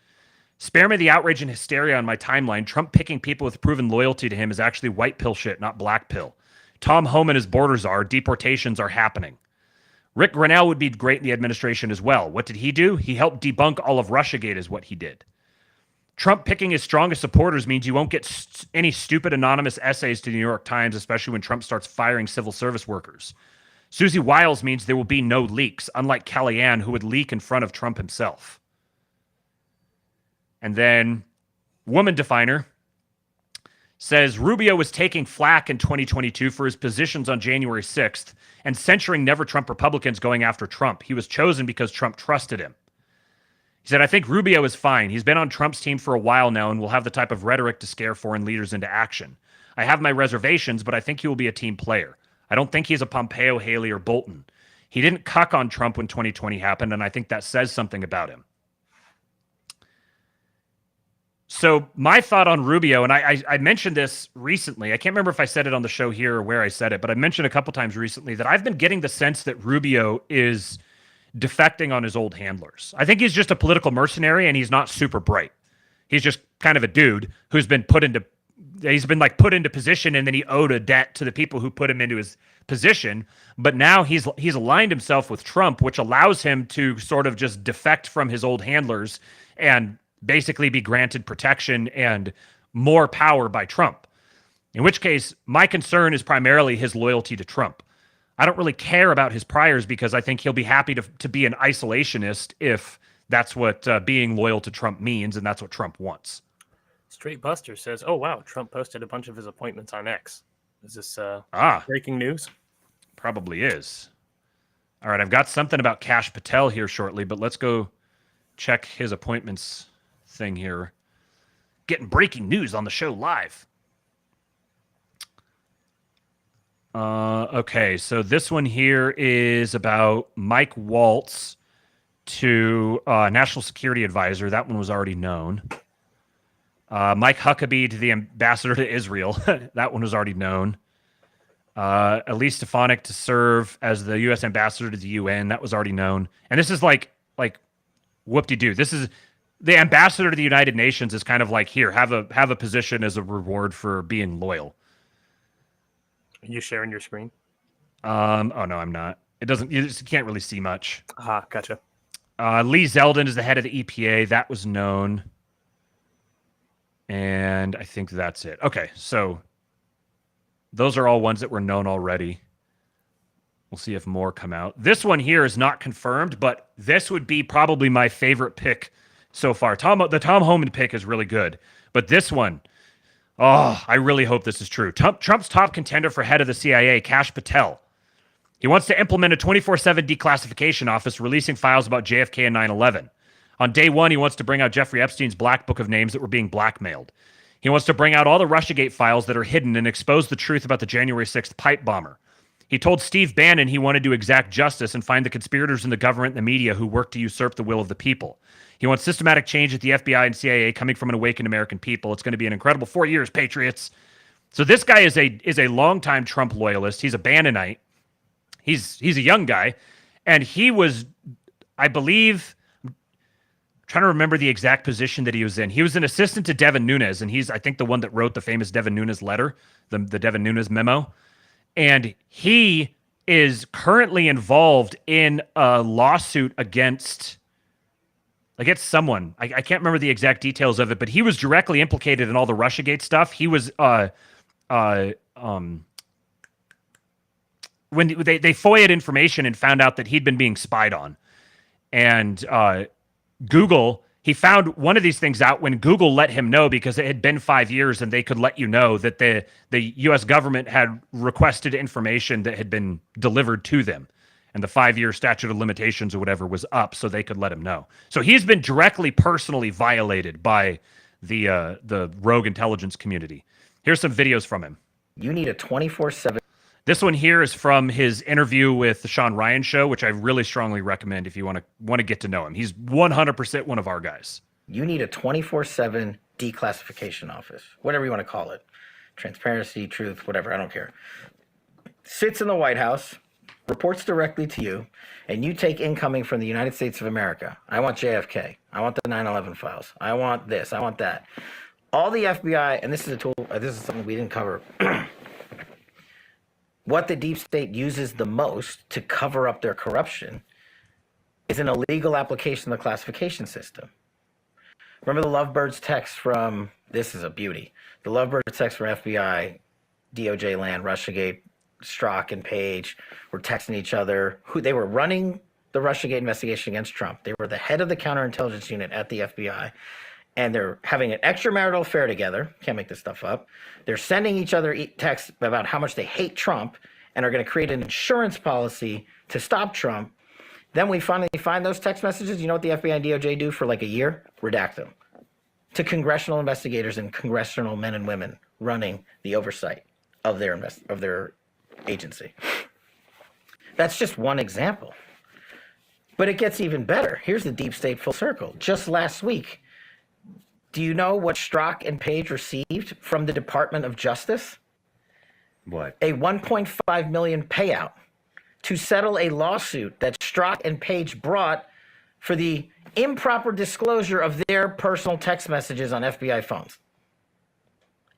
Spare me the outrage and hysteria on my timeline. Trump picking people with proven loyalty to him is actually white pill shit, not black pill. Tom Homan is border czar. Deportations are happening. Rick Grenell would be great in the administration as well. What did he do? He helped debunk all of Russiagate is what he did. Trump picking his strongest supporters means you won't get any stupid anonymous essays to the New York Times, especially when Trump starts firing civil service workers. Susie Wiles means there will be no leaks, unlike Kellyanne, who would leak in front of Trump himself. And then Woman Definer says Rubio was taking flack in 2022 for his positions on January 6th and censuring Never Trump Republicans going after Trump. He was chosen because Trump trusted him. He said, I think Rubio is fine. He's been on Trump's team for a while now and will have the type of rhetoric to scare foreign leaders into action. I have my reservations, but I think he will be a team player. I don't think he's a Pompeo, Haley, or Bolton. He didn't cuck on Trump when 2020 happened, and I think that says something about him. So my thought on Rubio, and I mentioned this recently. I can't remember if I said it on the show here or where I said it, but I mentioned a couple times recently that I've been getting the sense that Rubio is defecting on his old handlers. I think he's just a political mercenary, and he's not super bright. He's just kind of a dude who's been put into position, and then he owed a debt to the people who put him into his position. But now he's aligned himself with Trump, which allows him to sort of just defect from his old handlers and basically be granted protection and more power by Trump. In which case, my concern is primarily his loyalty to Trump. I don't really care about his priors because I think he'll be happy to be an isolationist if that's what being loyal to Trump means, and that's what Trump wants. Straight Buster says, oh, wow, Trump posted a bunch of his appointments on X. Is this breaking news? Probably is. All right, I've got something about Kash Patel here shortly, but let's go check his appointments thing here. Getting breaking news on the show live. Okay, so this one here is about Mike Waltz to National Security Advisor. That one was already known. Mike Huckabee to the ambassador to Israel. That one was already known. Elise Stefanik to serve as the U.S. ambassador to the UN. That was already known. And this is like whoop-de-doo. This is the ambassador to the United Nations is kind of like, here, have a position as a reward for being loyal. Are you sharing your screen? Oh no, I'm not. You can't really see much. Gotcha. Lee Zeldin is the head of the EPA. That was known. And I think that's it. Okay, so Those are all ones that were known already. We'll see if more come out. This one here is not confirmed, but this would be probably my favorite pick so far. The Tom Homan pick is really good, but this one, oh, I really hope this is true. Trump's top contender for head of the CIA, Kash Patel. He wants to implement a 24/7 declassification office, releasing files about JFK and 9/11. On day one, he wants to bring out Jeffrey Epstein's black book of names that were being blackmailed. He wants to bring out all the Russiagate files that are hidden and expose the truth about the January 6th pipe bomber. He told Steve Bannon he wanted to exact justice and find the conspirators in the government and the media who worked to usurp the will of the people. He wants systematic change at the FBI and CIA coming from an awakened American people. It's going to be an incredible 4 years, Patriots. So this guy is a longtime Trump loyalist. He's a Bannonite. He's a young guy. And he was, I believe, I'm trying to remember the exact position that he was in. He was an assistant to Devin Nunes, and he's, I think, the one that wrote the famous Devin Nunes letter, the Devin Nunes memo. And he is currently involved in a lawsuit against someone. I can't remember the exact details of it, but he was directly implicated in all the Russiagate stuff. He was when they FOIA'd information and found out that he'd been being spied on. And Google, he found one of these things out when Google let him know, because it had been 5 years and they could let you know that the U.S. government had requested information that had been delivered to them. And the 5-year statute of limitations or whatever was up, so they could let him know. So he's been directly, personally violated by the rogue intelligence community. Here's some videos from him. You need a 24/7. This one here is from his interview with the Sean Ryan show, which I really strongly recommend if you want to get to know him. He's 100% one of our guys. You need a 24/7 declassification office, whatever you want to call it. Transparency, truth, whatever, I don't care. Sits in the White House, reports directly to you, and you take incoming from the United States of America. I want JFK. I want the 9/11 files. I want this. I want that. All the FBI, and this is a tool, this is something we didn't cover. What the deep state uses the most to cover up their corruption is an illegal application of the classification system. Remember the Lovebirds text from, this is a beauty, the Lovebirds text from FBI, DOJ land, Russiagate, Strzok and Page were texting each other. They were running the Russiagate investigation against Trump. They were the head of the counterintelligence unit at the FBI, and they're having an extramarital affair together. Can't make this stuff up. They're sending each other texts about how much they hate Trump and are going to create an insurance policy to stop Trump. Then we finally find those text messages. You know what the FBI and DOJ do for like a year? Redact them to congressional investigators and congressional men and women running the oversight of their agency. That's just one example. But it gets even better. Here's the deep state full circle. Just last week, do you know what Strzok and Page received from the Department of Justice? What? A $1.5 million payout to settle a lawsuit that Strzok and Page brought for the improper disclosure of their personal text messages on FBI phones.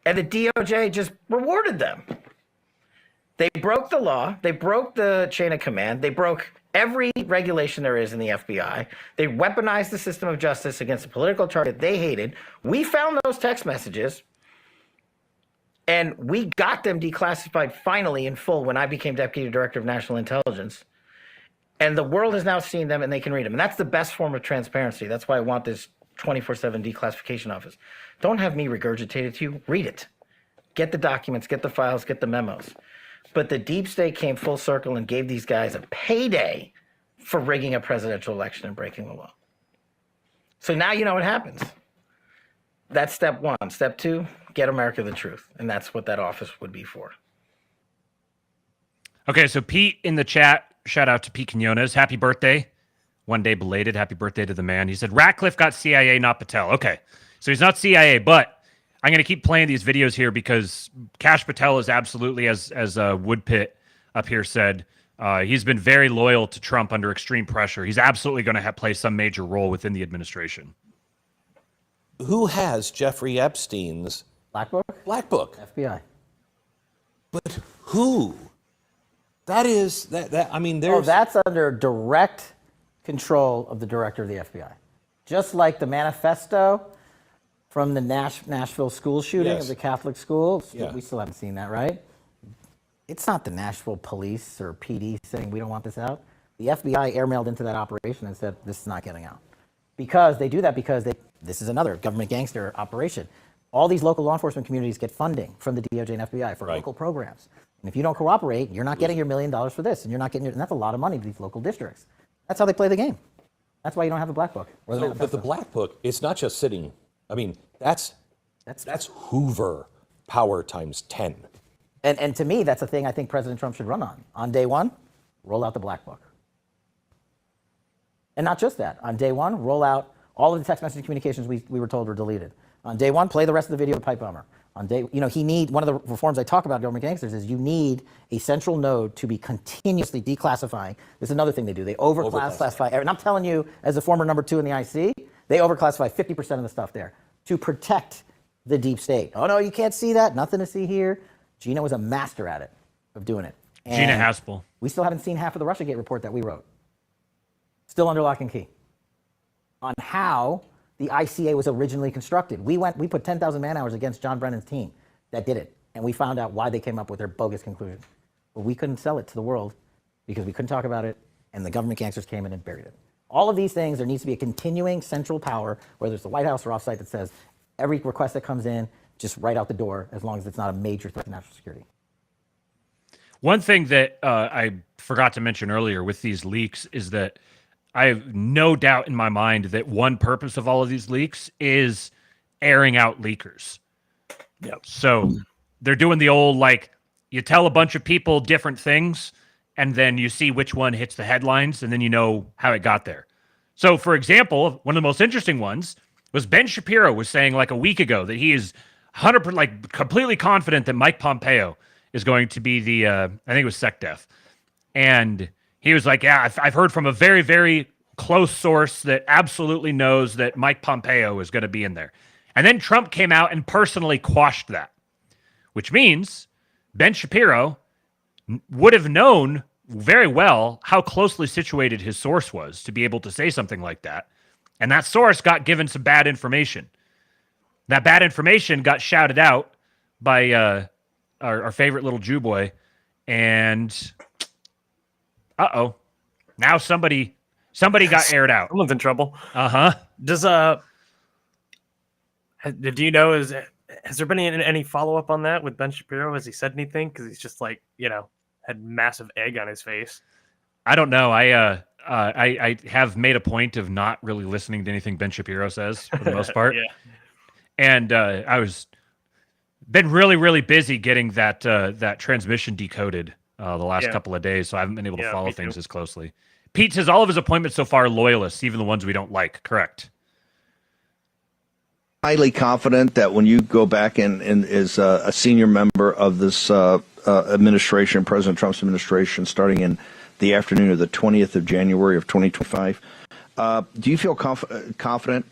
And the DOJ just rewarded them. They broke the law. They broke the chain of command. They broke every regulation there is in the FBI. They weaponized the system of justice against a political target they hated. We found those text messages, and we got them declassified finally in full when I became Deputy Director of National Intelligence. And the world has now seen them, and they can read them. And that's the best form of transparency. That's why I want this 24/7 declassification office. Don't have me regurgitate it to you. Read it. Get the documents, get the files, get the memos. But the deep state came full circle and gave these guys a payday for rigging a presidential election and breaking the law. So now you know what happens. That's step one. Step two, get America the truth. And that's what that office would be for. Okay, so Pete in the chat, shout out to Pete Quinones. Happy birthday. One day belated. Happy birthday to the man. He said, Ratcliffe got CIA, not Patel. Okay, so he's not CIA, but I'm going to keep playing these videos here because Kash Patel is absolutely, as Woodpit up here said, he's been very loyal to Trump under extreme pressure. He's absolutely going to play some major role within the administration. Who has Jeffrey Epstein's Black Book? Black Book? FBI. But who? That is that. I mean, there's. Oh, that's under direct control of the director of the FBI, just like the manifesto from the Nashville school shooting of the Catholic school. Yeah. We still haven't seen that, right? It's not the Nashville police or PD saying we don't want this out. The FBI airmailed into that operation and said this is not getting out. Because they do that because this is another government gangster operation. All these local law enforcement communities get funding from the DOJ and FBI for local programs. And if you don't cooperate, you're not getting your $1 million for this, and you're not getting and that's a lot of money to these local districts. That's how they play the game. That's why you don't have a black book. But the black book, it's not just sitting. I mean, that's Hoover power times 10. And to me, that's a thing I think President Trump should run on. On day one, roll out the black book. And not just that. On day one, roll out all of the text message communications we were told were deleted. On day one, play the rest of the video of the pipe bomber. On day, one of the reforms I talk about government gangsters is you need a central node to be continuously declassifying. This is another thing they do. They overclassify. And I'm telling you, as a former number 2 in the IC, they overclassify 50% of the stuff there to protect the deep state. Oh no, you can't see that. Nothing to see here. Gina was a master at it, of doing it. And Gina Haspel. We still haven't seen half of the Russiagate report that we wrote. Still under lock and key. On how the ICA was originally constructed. We put 10,000 man hours against John Brennan's team that did it. And we found out why they came up with their bogus conclusion. But we couldn't sell it to the world because we couldn't talk about it, and the government gangsters came in and buried it. All of these things, there needs to be a continuing central power, whether it's the White House or offsite, that says every request that comes in, just right out the door, as long as it's not a major threat to national security. One thing that I forgot to mention earlier with these leaks is that I have no doubt in my mind that one purpose of all of these leaks is airing out leakers. Yep. So they're doing the old, like, you tell a bunch of people different things, and then you see which one hits the headlines, and then you know how it got there. So, for example, one of the most interesting ones was Ben Shapiro was saying like a week ago that he is 100%, like, completely confident that Mike Pompeo is going to be the, I think it was SecDef. And he was like, yeah, I've heard from a very, very close source that absolutely knows that Mike Pompeo is going to be in there. And then Trump came out and personally quashed that, which means Ben Shapiro would have known very well how closely situated his source was to be able to say something like that. And that source got given some bad information. That bad information got shouted out by our favorite little Jew boy. And now somebody got aired out. Someone's in trouble. Uh-huh. Do you know, has there been any follow-up on that with Ben Shapiro? Has he said anything? Because he's just like, had massive egg on his face. I don't know. I have made a point of not really listening to anything Ben Shapiro says for the most part. Yeah. And I was been really, really busy getting that transmission decoded the last couple of days, so I haven't been able to follow things as closely. Pete says all of his appointments so far are loyalists, even the ones we don't like. Correct. Highly confident that when you go back and as a senior member of this administration, President Trump's administration, starting in the afternoon of the 20th of January of 2025, do you feel confident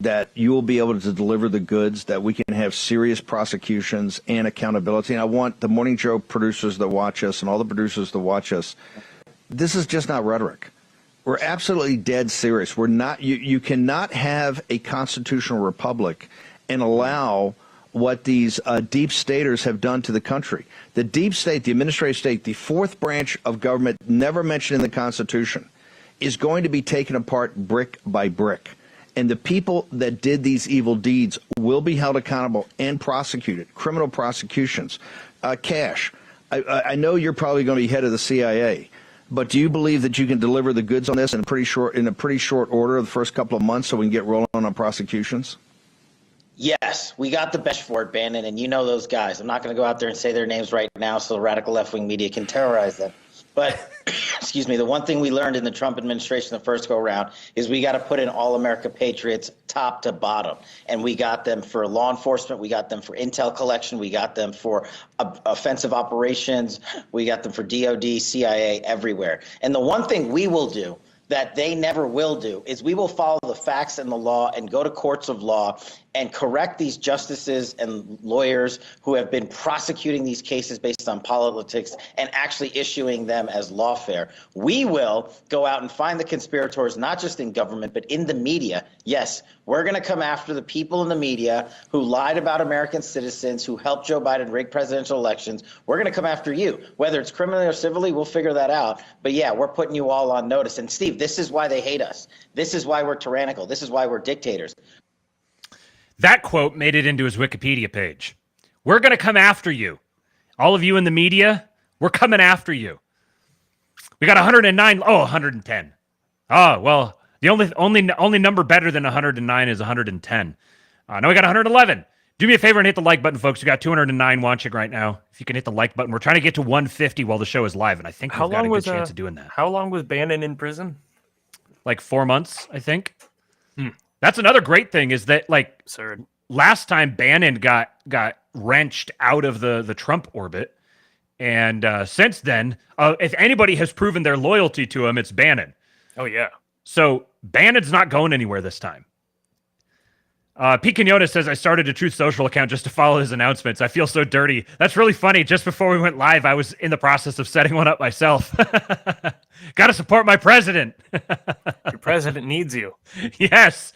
that you will be able to deliver the goods, that we can have serious prosecutions and accountability? And I want the Morning Joe producers that watch us and all the producers that watch us, this is just not rhetoric. We're absolutely dead serious. We're not. You cannot have a constitutional republic and allow what these deep staters have done to the country. The deep state, the administrative state, the fourth branch of government, never mentioned in the Constitution, is going to be taken apart brick by brick. And the people that did these evil deeds will be held accountable and prosecuted, criminal prosecutions. Cash, I know you're probably going to be head of the CIA, but do you believe that you can deliver the goods on this in a pretty short order of the first couple of months so we can get rolling on prosecutions? Yes, we got the bench for it, Bannon, and you know those guys. I'm not going to go out there and say their names right now so the radical left-wing media can terrorize them. But, excuse me, the one thing we learned in the Trump administration the first go-around is we got to put in all America Patriots top to bottom. And we got them for law enforcement. We got them for intel collection. We got them for offensive operations. We got them for DOD, CIA, everywhere. And the one thing we will do that they never will do is we will follow the facts and the law and go to courts of law and correct these justices and lawyers who have been prosecuting these cases based on politics and actually issuing them as lawfare. We will go out and find the conspirators, not just in government, but in the media. Yes, we're going to come after the people in the media who lied about American citizens, who helped Joe Biden rig presidential elections. We're going to come after you. Whether it's criminally or civilly, we'll figure that out. But yeah, we're putting you all on notice. And Steve, this is why they hate us. This is why we're tyrannical. This is why we're dictators. That quote made it into his Wikipedia page. We're going to come after you. All of you in the media, we're coming after you. We got 109. Oh, 110. Oh, well, the only number better than 109 is 110. Now we got 111. Do me a favor and hit the like button, folks. We got 209 watching right now. If you can hit the like button. We're trying to get to 150 while the show is live, and I think we've got a good chance of doing that. How long was Bannon in prison? Like 4 months, I think. That's another great thing is that, like, absurd. Last time Bannon got wrenched out of the Trump orbit, and since then, if anybody has proven their loyalty to him, it's Bannon. Oh, yeah. So Bannon's not going anywhere this time. Pete Quinones says, I started a Truth Social account just to follow his announcements. I feel so dirty. That's really funny. Just before we went live, I was in the process of setting one up myself. Got to support my president. Your president needs you. Yes.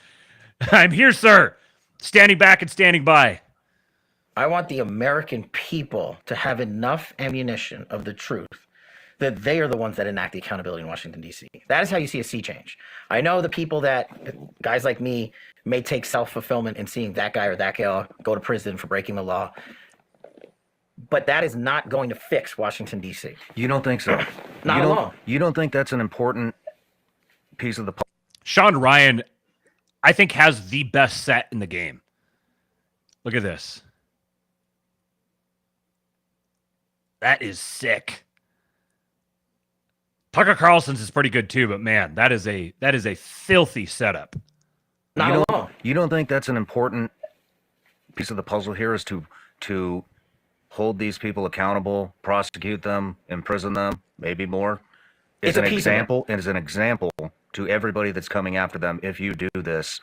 I'm here, sir. Standing back and standing by. I want the American people to have enough ammunition of the truth that they are the ones that enact the accountability in Washington, D.C. That is how you see a sea change. I know the people that, guys like me, may take self-fulfillment in seeing that guy or that gal go to prison for breaking the law. But that is not going to fix Washington, D.C. You don't think so? Not alone. You don't think that's an important piece of the... Sean Ryan, I think, has the best set in the game. Look at this. That is sick. Tucker Carlson's is pretty good too, but man, that is a filthy setup. You don't think that's an important piece of the puzzle here is to hold these people accountable, prosecute them, imprison them, maybe more? It's an example. It is an example to everybody that's coming after them. If you do this,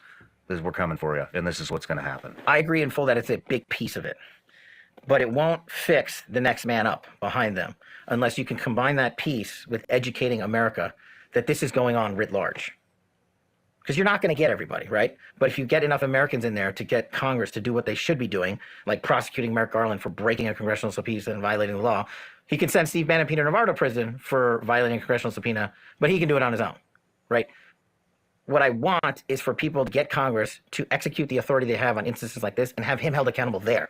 we're coming for you, and this is what's going to happen. I agree in full that it's a big piece of it, but it won't fix the next man up behind them unless you can combine that piece with educating America that this is going on writ large. Because you're not going to get everybody, right? But if you get enough Americans in there to get Congress to do what they should be doing, like prosecuting Merrick Garland for breaking a congressional subpoena and violating the law, he can send Steve Bannon, Peter Navarro to prison for violating a congressional subpoena, but he can do it on his own, right? What I want is for people to get Congress to execute the authority they have on instances like this and have him held accountable there.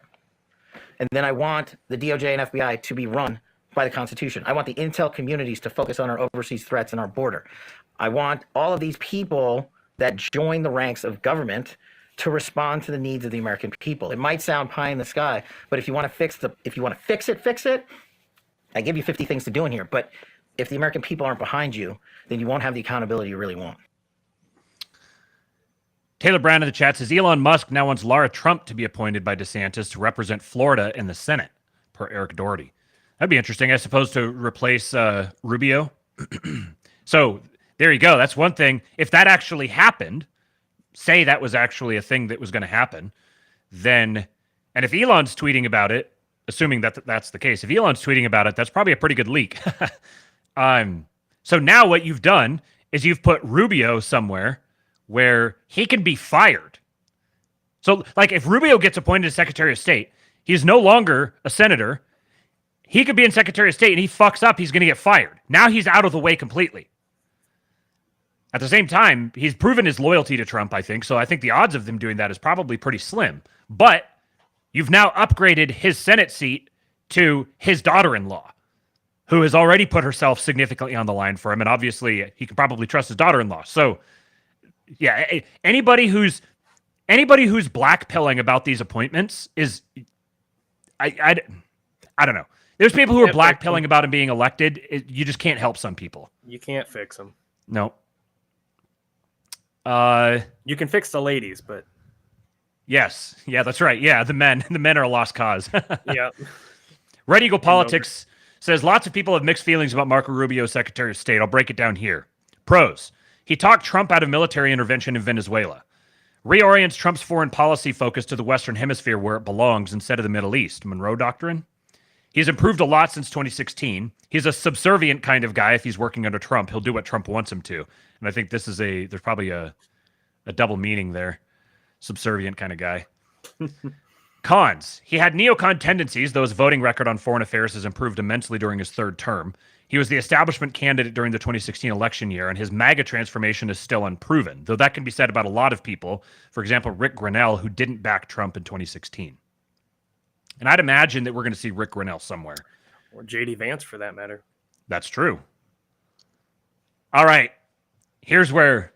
And then I want the DOJ and FBI to be run by the Constitution. I want the intel communities to focus on our overseas threats and our border. I want all of these people that join the ranks of government to respond to the needs of the American people. It might sound pie in the sky, but if you want to fix it, fix it. I give you 50 things to do in here, but if the American people aren't behind you, then you won't have the accountability you really want. Taylor Brown in the chat says, Elon Musk now wants Lara Trump to be appointed by DeSantis to represent Florida in the Senate, per Eric Doherty. That'd be interesting, I suppose, to replace Rubio. So there you go. That's one thing. If that actually happened, say that was actually a thing that was going to happen, then, and if Elon's tweeting about it, assuming that that's the case, if Elon's tweeting about it, that's probably a pretty good leak. So now what you've done is you've put Rubio somewhere where he can be fired. So, like, if Rubio gets appointed as Secretary of State, he's no longer a senator. He could be in Secretary of State and he fucks up, he's going to get fired. Now he's out of the way completely. At the same time, he's proven his loyalty to Trump, I think. So I think the odds of them doing that is probably pretty slim. But you've now upgraded his Senate seat to his daughter-in-law, who has already put herself significantly on the line for him. And obviously he can probably trust his daughter-in-law. So yeah, anybody who's blackpilling about these appointments is, I don't know. There's people who are blackpilling about him being elected. You just can't help some people. You can't fix them. No. You can fix the ladies, but yes, yeah, that's right. Yeah, the men are a lost cause. Yeah. Red Eagle Politics says lots of people have mixed feelings about Marco Rubio, Secretary of State. I'll break it down here. Pros: he talked Trump out of military intervention in Venezuela. reorients Trump's foreign policy focus to the Western Hemisphere where it belongs instead of the Middle East. Monroe Doctrine. He's improved a lot since 2016. He's a subservient kind of guy. If he's working under Trump, he'll do what Trump wants him to. And I think this is there's probably a double meaning there. Subservient kind of guy. Cons. He had neocon tendencies, though his voting record on foreign affairs has improved immensely during his third term. He was the establishment candidate during the 2016 election year, and his MAGA transformation is still unproven, though that can be said about a lot of people. For example, Rick Grinnell, who didn't back Trump in 2016. And I'd imagine that we're going to see Rick Grinnell somewhere. Or J.D. Vance, for that matter. That's true. All right. Here's where...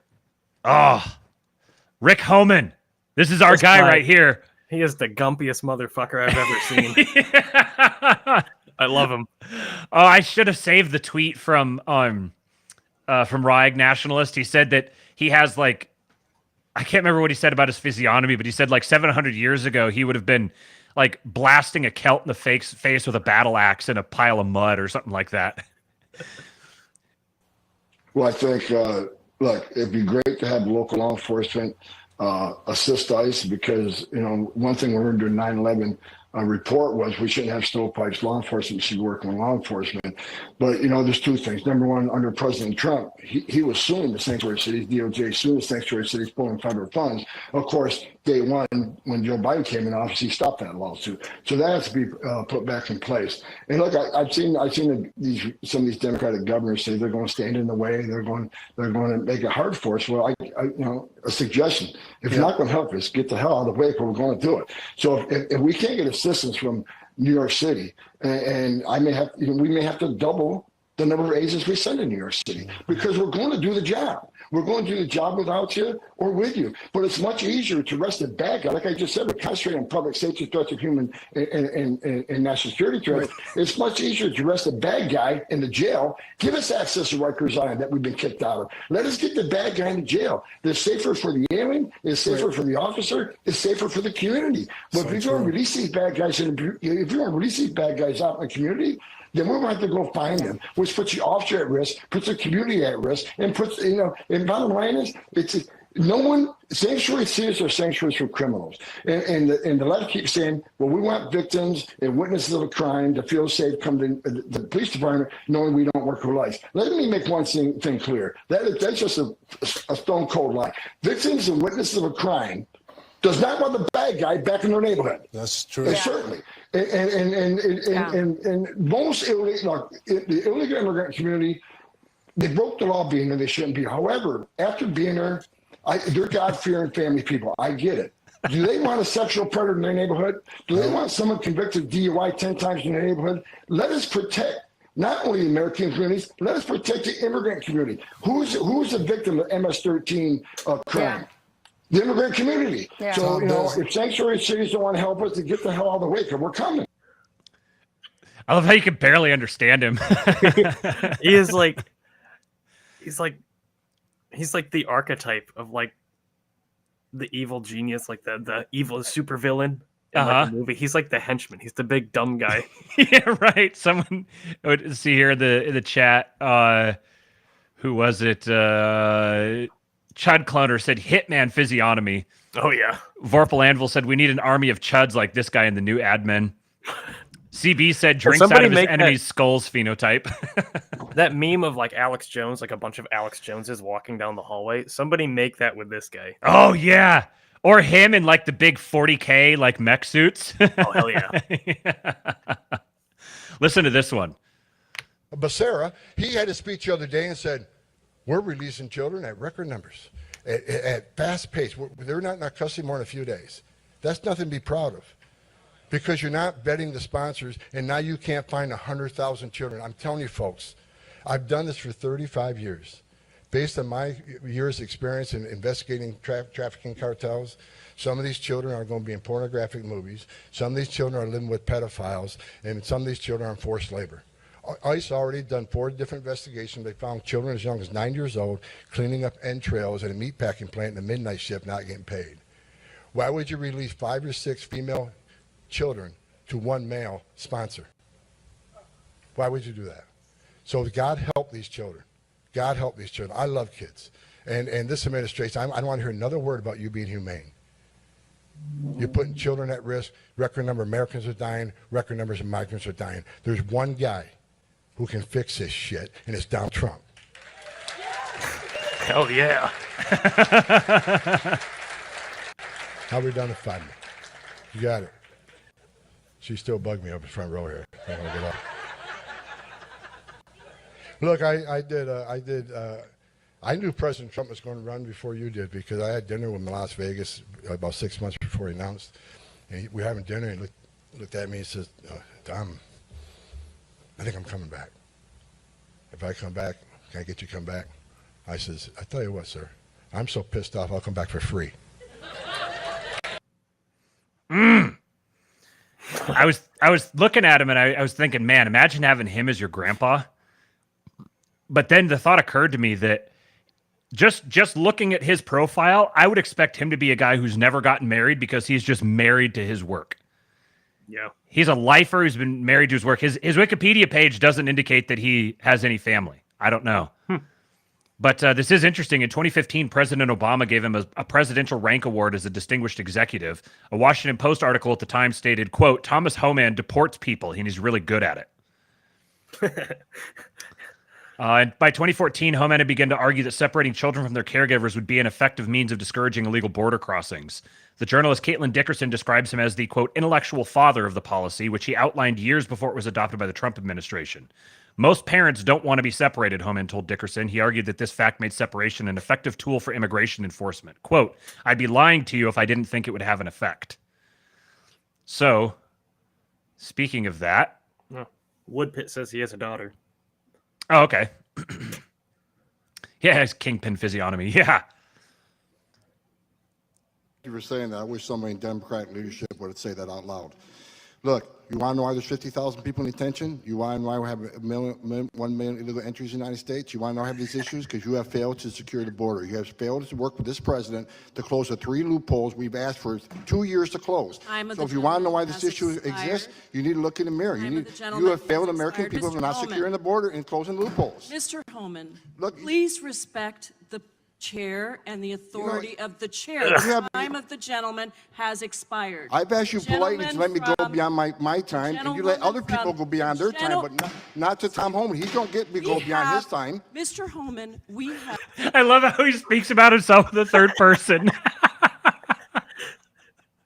Rick Homan. This is our guy right here. He is the gumpiest motherfucker I've ever seen. I love him. Oh, I should have saved the tweet from Ryeg Nationalist. He said that he has like... I can't remember what he said about his physiognomy, but he said like 700 years ago he would have been like blasting a Celt in the face with a battle axe in a pile of mud or something like that. Well, I think, look, it'd be great to have local law enforcement assist ICE because, one thing we learned during 9/11 report was we shouldn't have stovepipes. Law enforcement should work with law enforcement. But, there's two things. Number one, under President Trump, he was suing the sanctuary cities, DOJ suing the sanctuary cities, pulling federal funds. Of course, day one, when Joe Biden came in office, he stopped that lawsuit. So that has to be put back in place. And look, I've seen some of these Democratic governors say they're going to stand in the way. They're going to make it hard for us. Well, a suggestion. If you're not going to help us, get the hell out of the way because we're going to do it. So if we can't get assistance from New York City, and we may have to double the number of agents we send to New York City because we're going to do the job. We're going to do the job without you or with you. But it's much easier to arrest a bad guy. Like I just said, we're concentrating on public safety threats of human and national security threats. Right. It's much easier to arrest a bad guy in the jail. Give us access to Rikers Island that we've been kicked out of. Let us get the bad guy in the jail. It's safer for the alien. It's safer for the officer. It's safer for the community. But if you're going to release these bad guys, out in the community, then we're going to have to go find them, which puts the officer at risk, puts the community at risk, and puts, and bottom line is, sanctuary cities are sanctuaries for criminals. And the left keeps saying, well, we want victims and witnesses of a crime to feel safe, come to the police department knowing we don't work for life. Let me make one thing clear. That's just a stone cold lie. Victims and witnesses of a crime does not want the bad guy back in their neighborhood. That's true. Yeah. Certainly. And most the illegal immigrant community, they broke the law being there, they shouldn't be. However, after being there, they're God-fearing family people. I get it. Do they want a sexual predator in their neighborhood? Do they want someone convicted of DUI 10 times in their neighborhood? Let us protect not only the American communities, let us protect the immigrant community. Who's a victim of MS-13 crime? Yeah. The immigrant community. Yeah. So, if sanctuary cities don't want to help us, to get the hell out of the way, because we're coming. I love how you can barely understand him. He's like the archetype of like the evil genius, like the evil supervillain in like a movie. He's like the henchman. He's the big dumb guy. Yeah, right. Someone would see here in the chat. Who was it? Chud Cloner said Hitman physiognomy. Oh, yeah. Vorpal Anvil said we need an army of chuds like this guy in the new admin. CB said drinks out of his enemy's skulls phenotype. That meme of like Alex Jones, like a bunch of Alex Joneses walking down the hallway. Somebody make that with this guy. Oh, yeah. Or him in like the big 40K like mech suits. Oh, hell yeah. Yeah. Listen to this one. Becerra, he had a speech the other day and said, we're releasing children at record numbers, at fast pace. They're not in our custody more than a few days. That's nothing to be proud of because you're not vetting the sponsors, and now you can't find 100,000 children. I'm telling you, folks, I've done this for 35 years. Based on my years' experience in investigating trafficking cartels, some of these children are going to be in pornographic movies. Some of these children are living with pedophiles, and some of these children are in forced labor. ICE already done 4 different investigations. They found children as young as 9 years old cleaning up entrails at a meatpacking plant in the midnight shift, not getting paid. Why would you release 5 or 6 female children to one male sponsor? Why would you do that? So God help these children. God help these children. I love kids. And this administration, I don't want to hear another word about you being humane. You're putting children at risk. Record number of Americans are dying. Record numbers of migrants are dying. There's one guy who can fix this shit, and it's Donald Trump. Hell yeah. How are we done in 5 minutes? You got it. She still bugged me up in the front row here. I don't wanna get up. Look, I knew President Trump was going to run before you did because I had dinner with him in Las Vegas about 6 months before he announced. And we're having dinner, and he looked at me and says, Dom, I think I'm coming back. If I come back, can I get you to come back? I says, I tell you what, sir, I'm so pissed off, I'll come back for free. I was looking at him and I was thinking, man, imagine having him as your grandpa. But then the thought occurred to me that just looking at his profile, I would expect him to be a guy who's never gotten married because he's just married to his work. Yeah. He's a lifer who's been married to his work. His Wikipedia page doesn't indicate that he has any family. I don't know. But this is interesting. In 2015, President Obama gave him a presidential rank award as a distinguished executive. A Washington Post article at the time stated, quote, Thomas Homan deports people, and he's really good at it. And by 2014, Homan had begun to argue that separating children from their caregivers would be an effective means of discouraging illegal border crossings. The journalist Caitlin Dickerson describes him as the, quote, intellectual father of the policy, which he outlined years before it was adopted by the Trump administration. Most parents don't want to be separated, Homan told Dickerson. He argued that this fact made separation an effective tool for immigration enforcement. Quote, I'd be lying to you if I didn't think it would have an effect. So, speaking of that. Woodpit says he has a daughter. Oh, okay. Yeah, it's kingpin physiognomy. Yeah. Thank you for saying that. I wish somebody in Democratic leadership would say that out loud. Look, you want to know why there's 50,000 people in detention? You want to know why we have 1 million illegal entries in the United States? You want to know why we have these issues? Because you have failed to secure the border. You have failed to work with this president to close the 3 loopholes we've asked for 2 years to close. So if you want to know why this issue exists, you need to look in the mirror. You have failed American people for not securing the border and closing loopholes. Mr. Homan, Look, please respect the chair and the authority of the chair. The time of the gentleman has expired. I've asked you politely to let me go beyond my time, and you let other people go beyond their time, but not to Tom Homan. He don't get to go beyond his time. Mr. Homan, we have... I love how he speaks about himself in the third person.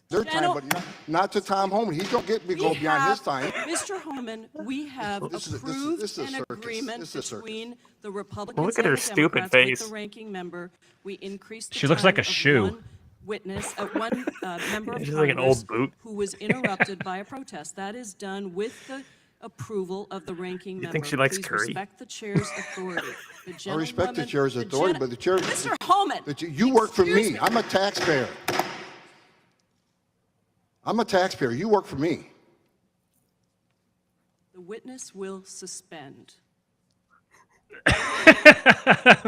Their time, but not to Tom Homan. He don't get to go beyond his time. Mr. Homan, we have approved an agreement between the Republicans Look at her and the stupid Democrats face. with the ranking member. We increased the She looks like time a of shoe. one witness, one member of She's like an old Congress boot. who was interrupted by a protest. That is done with the approval of the ranking member. think she likes Please curry? respect the chair's authority. I respect the chair's authority, but the chair... Mr. Homan! You work for me. I'm a taxpayer. I'm a taxpayer. You work for me. The witness will suspend.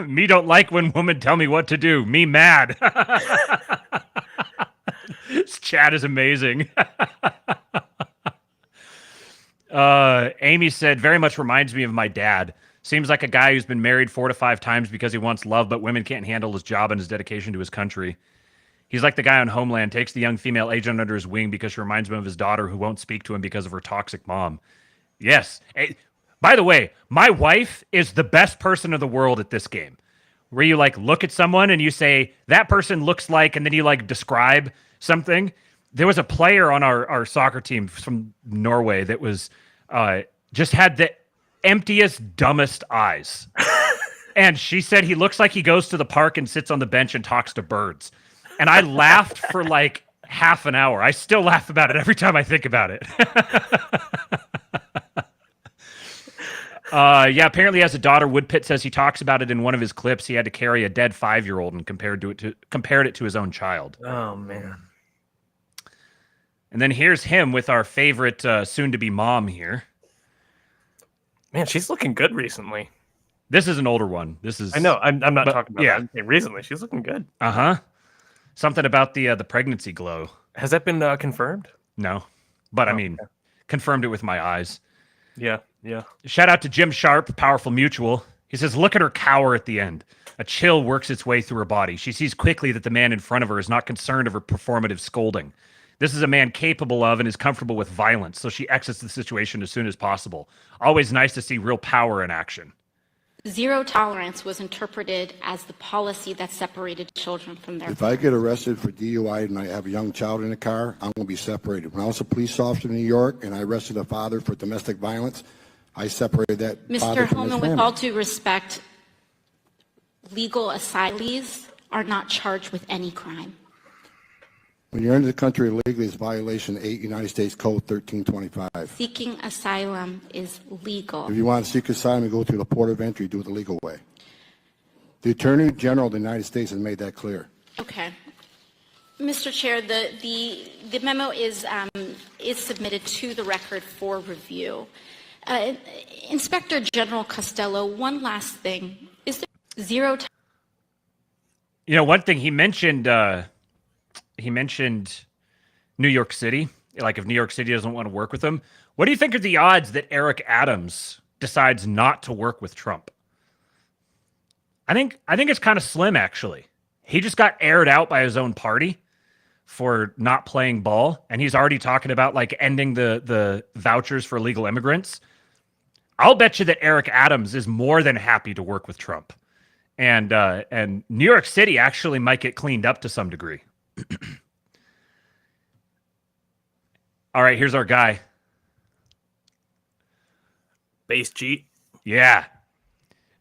Me don't like when women tell me what to do. Me mad. This chat is amazing. Amy said, very much reminds me of my dad. Seems like a guy who's been married 4 to 5 times because he wants love, but women can't handle his job and his dedication to his country. He's like the guy on Homeland, takes the young female agent under his wing because she reminds him of his daughter who won't speak to him because of her toxic mom. Yes. Hey, by the way, my wife is the best person in the world at this game. Where you like look at someone and you say, that person looks like, and then you like describe something. There was a player on our soccer team from Norway that was just had the emptiest, dumbest eyes. And she said he looks like he goes to the park and sits on the bench and talks to birds. And I laughed for like half an hour. I still laugh about it every time I think about it. Yeah, apparently as a daughter, Woodpit says he talks about it in one of his clips. He had to carry a dead 5-year-old and compared it to his own child. Oh, man. And then here's him with our favorite soon-to-be mom here. Man, she's looking good recently. This is an older one. This is. I know. I'm not talking about yeah. that. I'm saying recently, she's looking good. Uh-huh. Something about the pregnancy glow. Has that been confirmed? No. But I mean, confirmed it with my eyes. Yeah, yeah. Shout out to Jim Sharp, Powerful Mutual. He says, look at her cower at the end. A chill works its way through her body. She sees quickly that the man in front of her is not concerned of her performative scolding. This is a man capable of and is comfortable with violence, so she exits the situation as soon as possible. Always nice to see real power in action. Zero tolerance was interpreted as the policy that separated children from their... If I get arrested for DUI and I have a young child in the car, I'm going to be separated. When I was a police officer in New York and I arrested a father for domestic violence, I separated that father Mr. from his Holman, with family. all due respect, legal asylees are not charged with any crime. When you're into the country illegally, it's violation 8 United States Code 1325. Seeking asylum is legal. If you want to seek asylum, you go through the port of entry, do it the legal way. The Attorney General of the United States has made that clear. Okay. Mr. Chair, the memo is submitted to the record for review. Inspector General Costello, one last thing. Is there zero... One thing he mentioned New York City. Like if New York City doesn't want to work with him, what do you think are the odds that Eric Adams decides not to work with Trump? I think it's kind of slim, actually. He just got aired out by his own party for not playing ball, and he's already talking about like ending the vouchers for illegal immigrants. I'll bet you that Eric Adams is more than happy to work with Trump, and New York City actually might get cleaned up to some degree. All right, here's our guy. Base cheat. Yeah.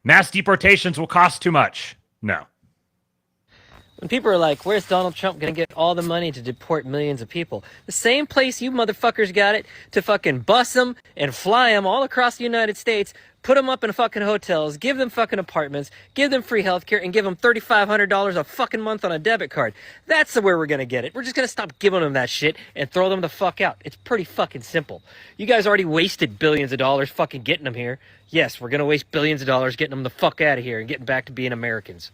Mass deportations will cost too much. No. When people are like, where's Donald Trump going to get all the money to deport millions of people? The same place you motherfuckers got it to fucking bus them and fly them all across the United States, put them up in fucking hotels, give them fucking apartments, give them free healthcare, and give them $3,500 a fucking month on a debit card. That's where we're going to get it. We're just going to stop giving them that shit and throw them the fuck out. It's pretty fucking simple. You guys already wasted billions of dollars fucking getting them here. Yes, we're going to waste billions of dollars getting them the fuck out of here and getting back to being Americans.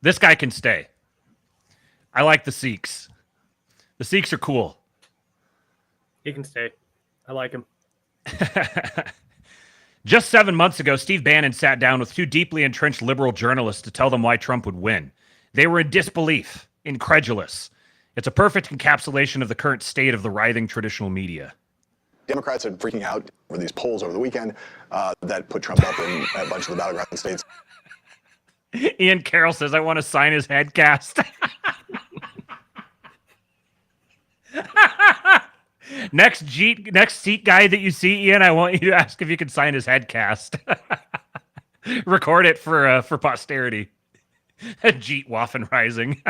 This guy can stay. I like the Sikhs. The Sikhs are cool. He can stay. I like him. Just 7 months ago, Steve Bannon sat down with two deeply entrenched liberal journalists to tell them why Trump would win. They were in disbelief, incredulous. It's a perfect encapsulation of the current state of the writhing traditional media. Democrats are freaking out over these polls over the weekend that put Trump up in a bunch of the battleground states. Ian Carroll says, I want to sign his head cast. Next seat guy that you see, Ian, I want you to ask if you can sign his head cast. Record it for posterity. Jeet Waffen Rising.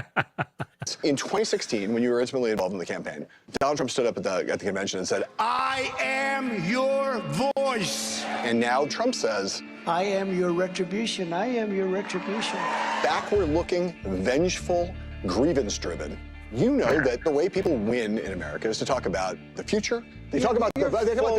In 2016, when you were intimately involved in the campaign, Donald Trump stood up at the convention and said, I am your voice. And now Trump says, I am your retribution. I am your retribution. Backward-looking, vengeful, grievance-driven. You know that the way people win in America is to talk about the future. They talk about the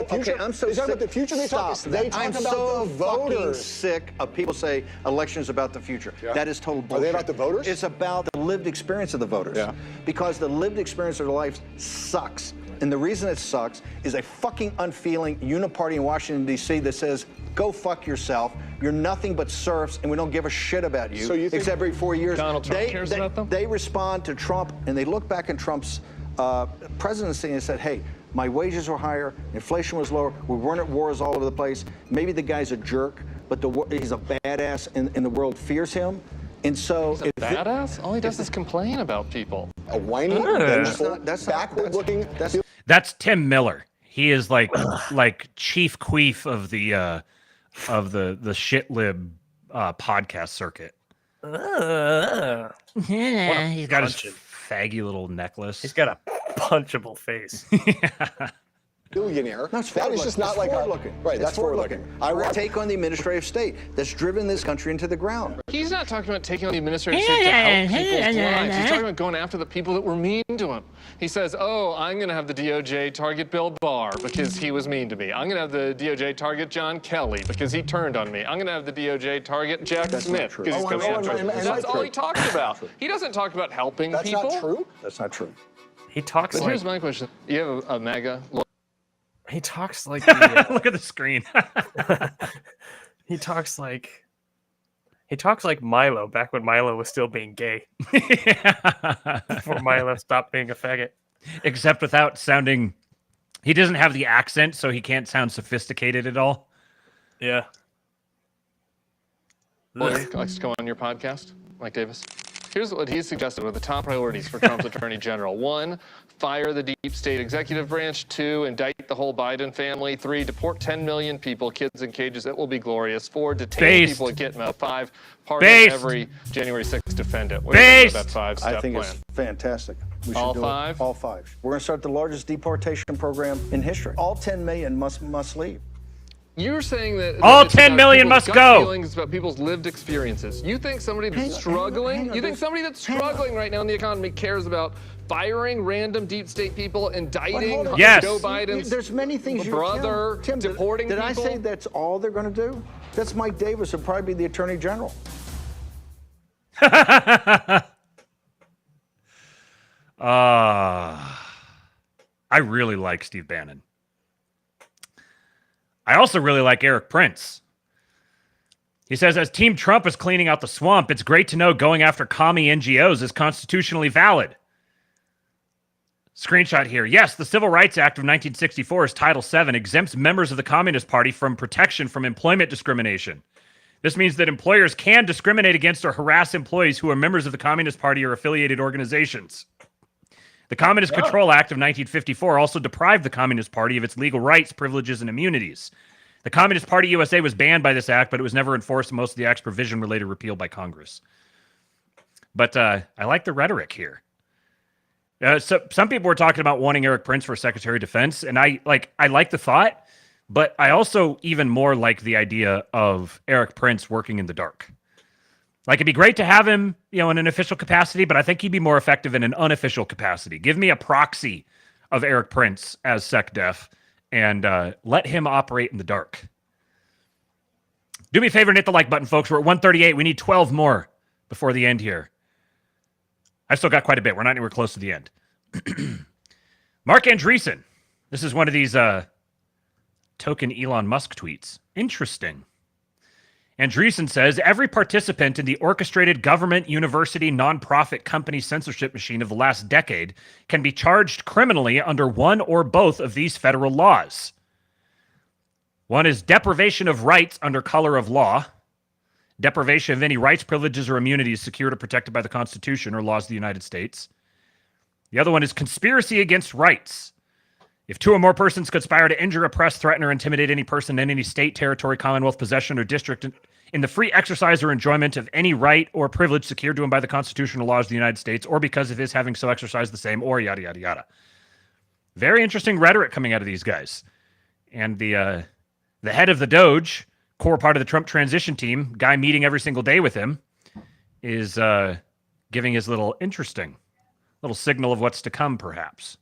future. Okay, I'm so they talk sick. about the future. They talk I'm about so the fucking voters. sick of people say elections about the future. Yeah. That is total bullshit. Are they about the voters? It's about the lived experience of the voters. Yeah. Because the lived experience of their lives sucks. And the reason it sucks is a fucking unfeeling uniparty in Washington, D.C. that says, go fuck yourself. You're nothing but serfs, and we don't give a shit about you. So you think except every 4 years. Donald Trump cares about them? They respond to Trump, and they look back in Trump's presidency and said, hey, my wages were higher, inflation was lower, we weren't at wars all over the place. Maybe the guy's a jerk, but he's a badass, and the world fears him. And so... He's a badass? All he does is complain about people. A whiny, vengeful, backward-looking... That's Tim Miller. He is like chief queef of the shitlib podcast circuit. He's got his faggy little necklace. He's got a punchable face. Billionaire. No, it's that is just not like forward-looking. Right, that's forward-looking. I will take on the administrative state that's driven this country into the ground. He's not talking about taking on the administrative state to help people's lives. He's talking about going after the people that were mean to him. He says, oh, I'm going to have the DOJ target Bill Barr because he was mean to me. I'm going to have the DOJ target John Kelly because he turned on me. I'm going to have the DOJ target Jack Smith because he's coming after me. That's all he talks about. He doesn't talk about helping people. That's not true? That's not true. He talks But like... here's my question. You have a MAGA... He talks like the, Look at the screen. He talks like Milo back when Milo was still being gay. Before Milo stopped being a faggot. Except without sounding, he doesn't have the accent, so he can't sound sophisticated at all. Yeah. Likes to go on your podcast, Mike Davis. Here's what he suggested were the top priorities for Trump's attorney general. 1, fire the deep state executive branch. 2, indict the whole Biden family. 3, deport 10 million people, kids in cages. It will be glorious. 4, detain people at Gitmo. 5, pardon every January 6th defendant. What do you think about that 5-step I think plan? it's fantastic. We All should do 5? It. All 5. We're going to start the largest deportation program in history. All 10 million must leave. You're saying that all it's 10 about million people's must gut go. Feelings about people's lived experiences. You think somebody that's struggling? You think somebody that's struggling right now in the economy cares about firing random deep state people, indicting Joe Biden's There's many things brother, Tim, deporting did people? I say that's all they're going to do? That's Mike Davis would probably be the attorney general. I really like Steve Bannon. I also really like Eric Prince. He says, as Team Trump is cleaning out the swamp, it's great to know going after commie NGOs is constitutionally valid. Screenshot here. Yes, the Civil Rights Act of 1964's Title VII exempts members of the Communist Party from protection from employment discrimination. This means that employers can discriminate against or harass employees who are members of the Communist Party or affiliated organizations. The Communist Control Act of 1954 also deprived the Communist Party of its legal rights, privileges, and immunities. The Communist Party USA was banned by this act, but it was never enforced, and most of the act's provision were later repealed by Congress. But I like the rhetoric here. So some people were talking about wanting Eric Prince for Secretary of Defense, and I like the thought, but I also even more like the idea of Eric Prince working in the dark. Like, it'd be great to have him, in an official capacity, but I think he'd be more effective in an unofficial capacity. Give me a proxy of Eric Prince as SecDef and let him operate in the dark. Do me a favor and hit the like button, folks. We're at 138. We need 12 more before the end here. I've still got quite a bit. We're not anywhere close to the end. Mark Andreessen. This is one of these token Elon Musk tweets. Interesting. Andreessen says, every participant in the orchestrated government, university, nonprofit company censorship machine of the last decade can be charged criminally under one or both of these federal laws. One is deprivation of rights under color of law, deprivation of any rights, privileges, or immunities secured or protected by the Constitution or laws of the United States. The other one is conspiracy against rights. If 2 or more persons conspire to injure, oppress, threaten, or intimidate any person in any state, territory, commonwealth, possession, or district in the free exercise or enjoyment of any right or privilege secured to him by the constitutional laws of the United States, or because of his having so exercised the same, or yada, yada, yada. Very interesting rhetoric coming out of these guys. And the head of the Doge, core part of the Trump transition team, guy meeting every single day with him, is giving his little signal of what's to come, perhaps.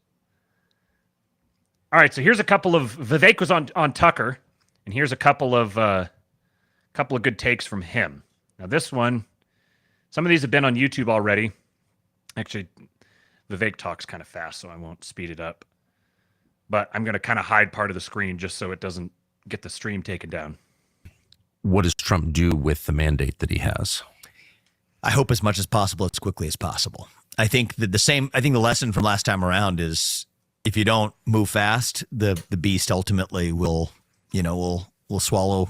All right, so here's a couple of Vivek was on Tucker, and here's a couple of good takes from him. Now this one, some of these have been on YouTube already. Actually, Vivek talks kind of fast, so I won't speed it up. But I'm going to kind of hide part of the screen just so it doesn't get the stream taken down. What does Trump do with the mandate that he has? I hope as much as possible, as quickly as possible. I think that the lesson from last time around is, if you don't move fast, the beast ultimately will swallow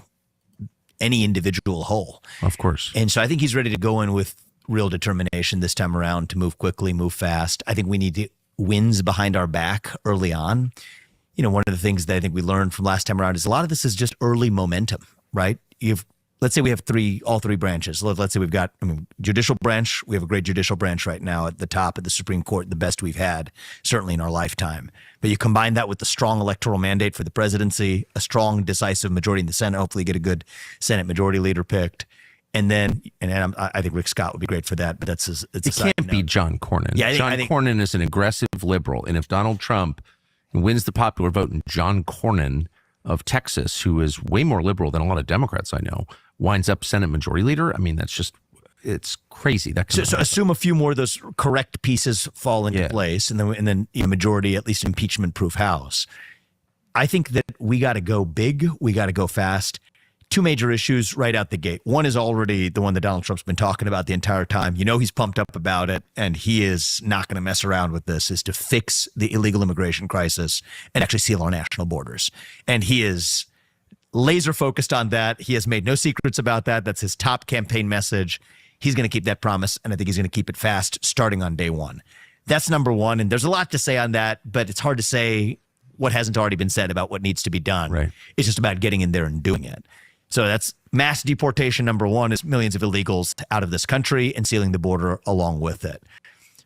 any individual whole. Of course. And so I think he's ready to go in with real determination this time around to move quickly, move fast. I think we need wins behind our back early on. One of the things that I think we learned from last time around is a lot of this is just early momentum, right? Let's say we have all three branches. Let's say we've got, judicial branch. We have a great judicial branch right now at the top of the Supreme Court, the best we've had, certainly in our lifetime. But you combine that with the strong electoral mandate for the presidency, a strong, decisive majority in the Senate, hopefully get a good Senate majority leader picked. And then, I think Rick Scott would be great for that, but it can't be John Cornyn. Yeah, John Cornyn is an aggressive liberal. And if Donald Trump wins the popular vote and John Cornyn of Texas, who is way more liberal than a lot of Democrats I know, winds up Senate majority leader, it's crazy. So assume a few more of those correct pieces fall into place, and then majority, at least impeachment-proof House. I think that we got to go big, we got to go fast two major issues right out the gate. One is already the one that Donald Trump's been talking about the entire time. He's pumped up about it, and he is not going to mess around with this, is to fix the illegal immigration crisis and actually seal our national borders. And he is laser focused on that. He has made no secrets about that. That's his top campaign message. He's going to keep that promise, and I think he's going to keep it fast starting on day one. That's number one, and there's a lot to say on that, but it's hard to say what hasn't already been said about what needs to be done. Right. It's just about getting in there and doing it. So that's mass deportation. Number one is millions of illegals out of this country and sealing the border along with it.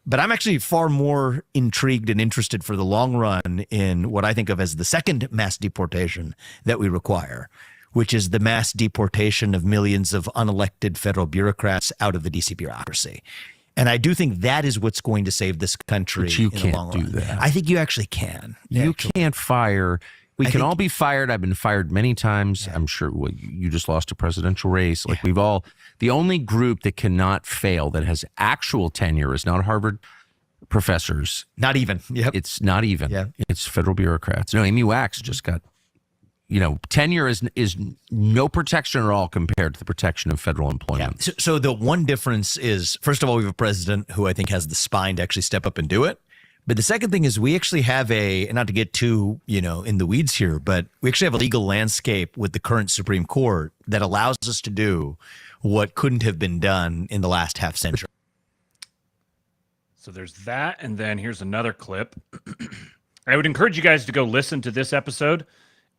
But I'm actually far more intrigued and interested for the long run in what I think of as the second mass deportation that we require, which is the mass deportation of millions of unelected federal bureaucrats out of the DC bureaucracy. And I do think that is what's going to save this country. But you in the long can't do run. that. I think you actually can. You can't fire. We can all be fired. I've been fired many times. I'm sure you just lost a presidential race. Like we've all, the only group that cannot fail that has actual tenure is not Harvard professors. Not even. Yep. It's not even. Yeah. It's federal bureaucrats. No, Amy Wax just got, tenure is no protection at all compared to the protection of federal employment. Yeah. So the one difference is, first of all, we have a president who I think has the spine to actually step up and do it. But the second thing is we actually have and not to get too, in the weeds here, but we actually have a legal landscape with the current Supreme Court that allows us to do what couldn't have been done in the last half century. So there's that, and then here's another clip. I would encourage you guys to go listen to this episode,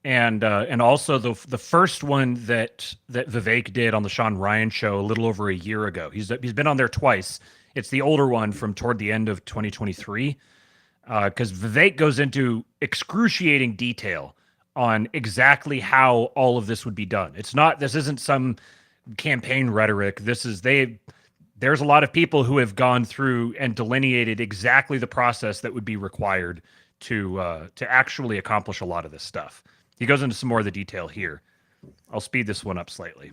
and also the first one that Vivek did on the Sean Ryan show a little over a year ago. He's been on there twice. It's the older one from toward the end of 2023, because Vivek goes into excruciating detail on exactly how all of this would be done. This isn't some campaign rhetoric. There's a lot of people who have gone through and delineated exactly the process that would be required to actually accomplish a lot of this stuff. He goes into some more of the detail here. I'll speed this one up slightly.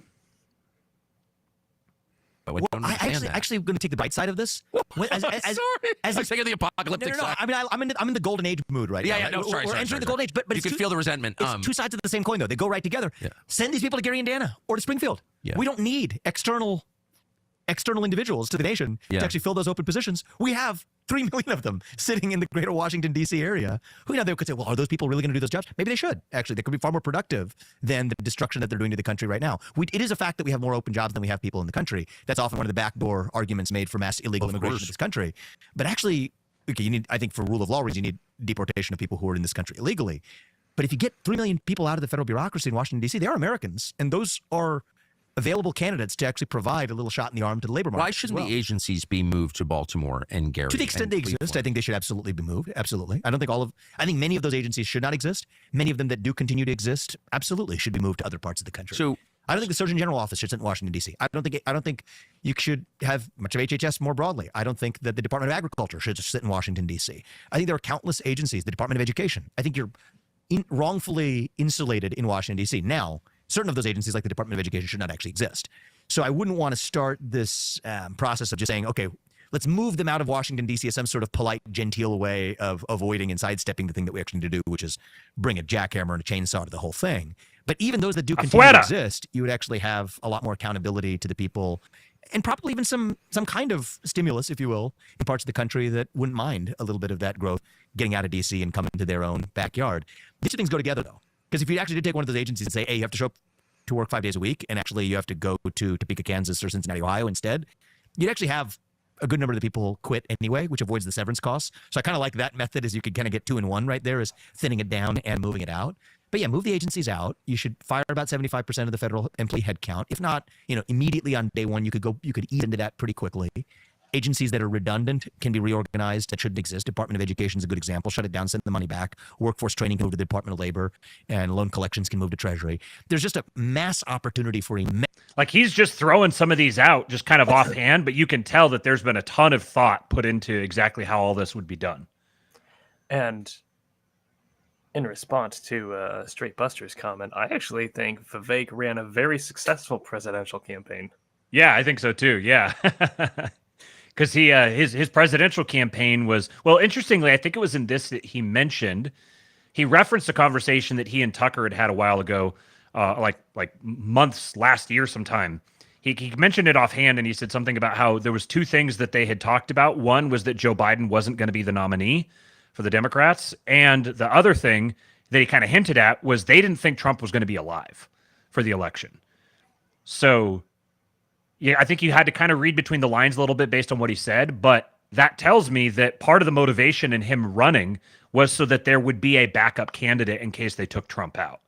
Well, I actually going to take the bright side of this. Sorry, I'm thinking of the apocalyptic side. I mean, I'm in the golden age mood right now. Yeah, no, sorry. We're entering the golden age, but you can feel the resentment. It's two sides of the same coin, though. They go right together. Yeah. Send these people to Gary, Indiana, or to Springfield. Yeah. We don't need external individuals to the nation to actually fill those open positions. We have 3 million of them sitting in the greater Washington, D.C. area. Who they could say, well, are those people really going to do those jobs? Maybe they should. Actually, they could be far more productive than the destruction that they're doing to the country right now. It is a fact that we have more open jobs than we have people in the country. That's often one of the backdoor arguments made for mass illegal immigration to this country. But actually, I think for rule of law reasons, you need deportation of people who are in this country illegally. But if you get 3 million people out of the federal bureaucracy in Washington, D.C., they are Americans. And those are available candidates to actually provide a little shot in the arm to the labor market. Why shouldn't the agencies be moved to Baltimore and Gary? To the extent they exist, I think they should absolutely be moved. Absolutely. I think many of those agencies should not exist. Many of them that do continue to exist absolutely should be moved to other parts of the country. So I don't think the Surgeon General office should sit in Washington, D.C. I don't think you should have much of HHS more broadly. I don't think that the Department of Agriculture should just sit in Washington, D.C. I think there are countless agencies, the Department of Education. I think you're wrongfully insulated in Washington, D.C. Now, certain of those agencies, like the Department of Education, should not actually exist. So I wouldn't want to start this process of just saying, okay, let's move them out of Washington, D.C. as some sort of polite, genteel way of avoiding and sidestepping the thing that we actually need to do, which is bring a jackhammer and a chainsaw to the whole thing. But even those that do continue to exist, you would actually have a lot more accountability to the people and probably even some kind of stimulus, if you will, in parts of the country that wouldn't mind a little bit of that growth getting out of D.C. and coming to their own backyard. These two things go together, though. Because if you actually did take one of those agencies and say, hey, you have to show up to work 5 days a week, and actually you have to go to Topeka, Kansas or Cincinnati, Ohio instead, you'd actually have a good number of the people quit anyway, which avoids the severance costs. So I kind of like that method, is you could kind of get 2 in 1 right there, is thinning it down and moving it out. But yeah, move the agencies out. You should fire about 75% of the federal employee headcount. If not, immediately on day one, you could ease into that pretty quickly. Agencies that are redundant can be reorganized that shouldn't exist. Department of Education is a good example. Shut it down, send the money back. Workforce training can move to the Department of Labor, and loan collections can move to Treasury. There's just a mass opportunity for like he's just throwing some of these out just kind of offhand, but you can tell that there's been a ton of thought put into exactly how all this would be done. And in response to Straight Buster's comment, I actually think Vivek ran a very successful presidential campaign. Yeah, I think so too. Yeah. Because his presidential campaign was, well, interestingly, I think it was in this that he referenced a conversation that he and Tucker had a while ago like months last year sometime. He mentioned it offhand, and he said something about how there was two things that they had talked about. One was that Joe Biden wasn't going to be the nominee for the Democrats, and the other thing that he kind of hinted at was they didn't think Trump was going to be alive for the election. So, yeah, I think you had to kind of read between the lines a little bit based on what he said, but that tells me that part of the motivation in him running was so that there would be a backup candidate in case they took Trump out.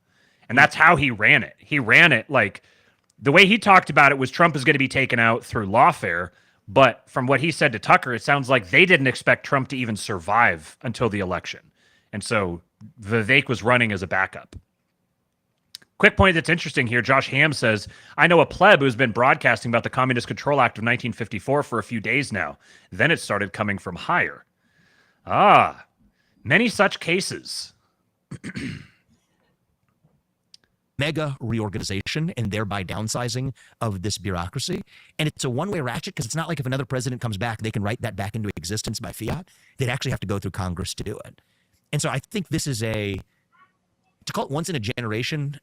And that's how he ran it. He ran it like the way he talked about it was Trump is going to be taken out through lawfare. But from what he said to Tucker, it sounds like they didn't expect Trump to even survive until the election. And so Vivek was running as a backup. Quick point that's interesting here. Josh Ham says, I know a pleb who's been broadcasting about the Communist Control Act of 1954 for a few days now. Then it started coming from higher. Ah, many such cases. Mega reorganization and thereby downsizing of this bureaucracy. And it's a one-way ratchet because it's not like if another president comes back, they can write that back into existence by fiat. They'd actually have to go through Congress to do it. And so I think this is to call it once in a generation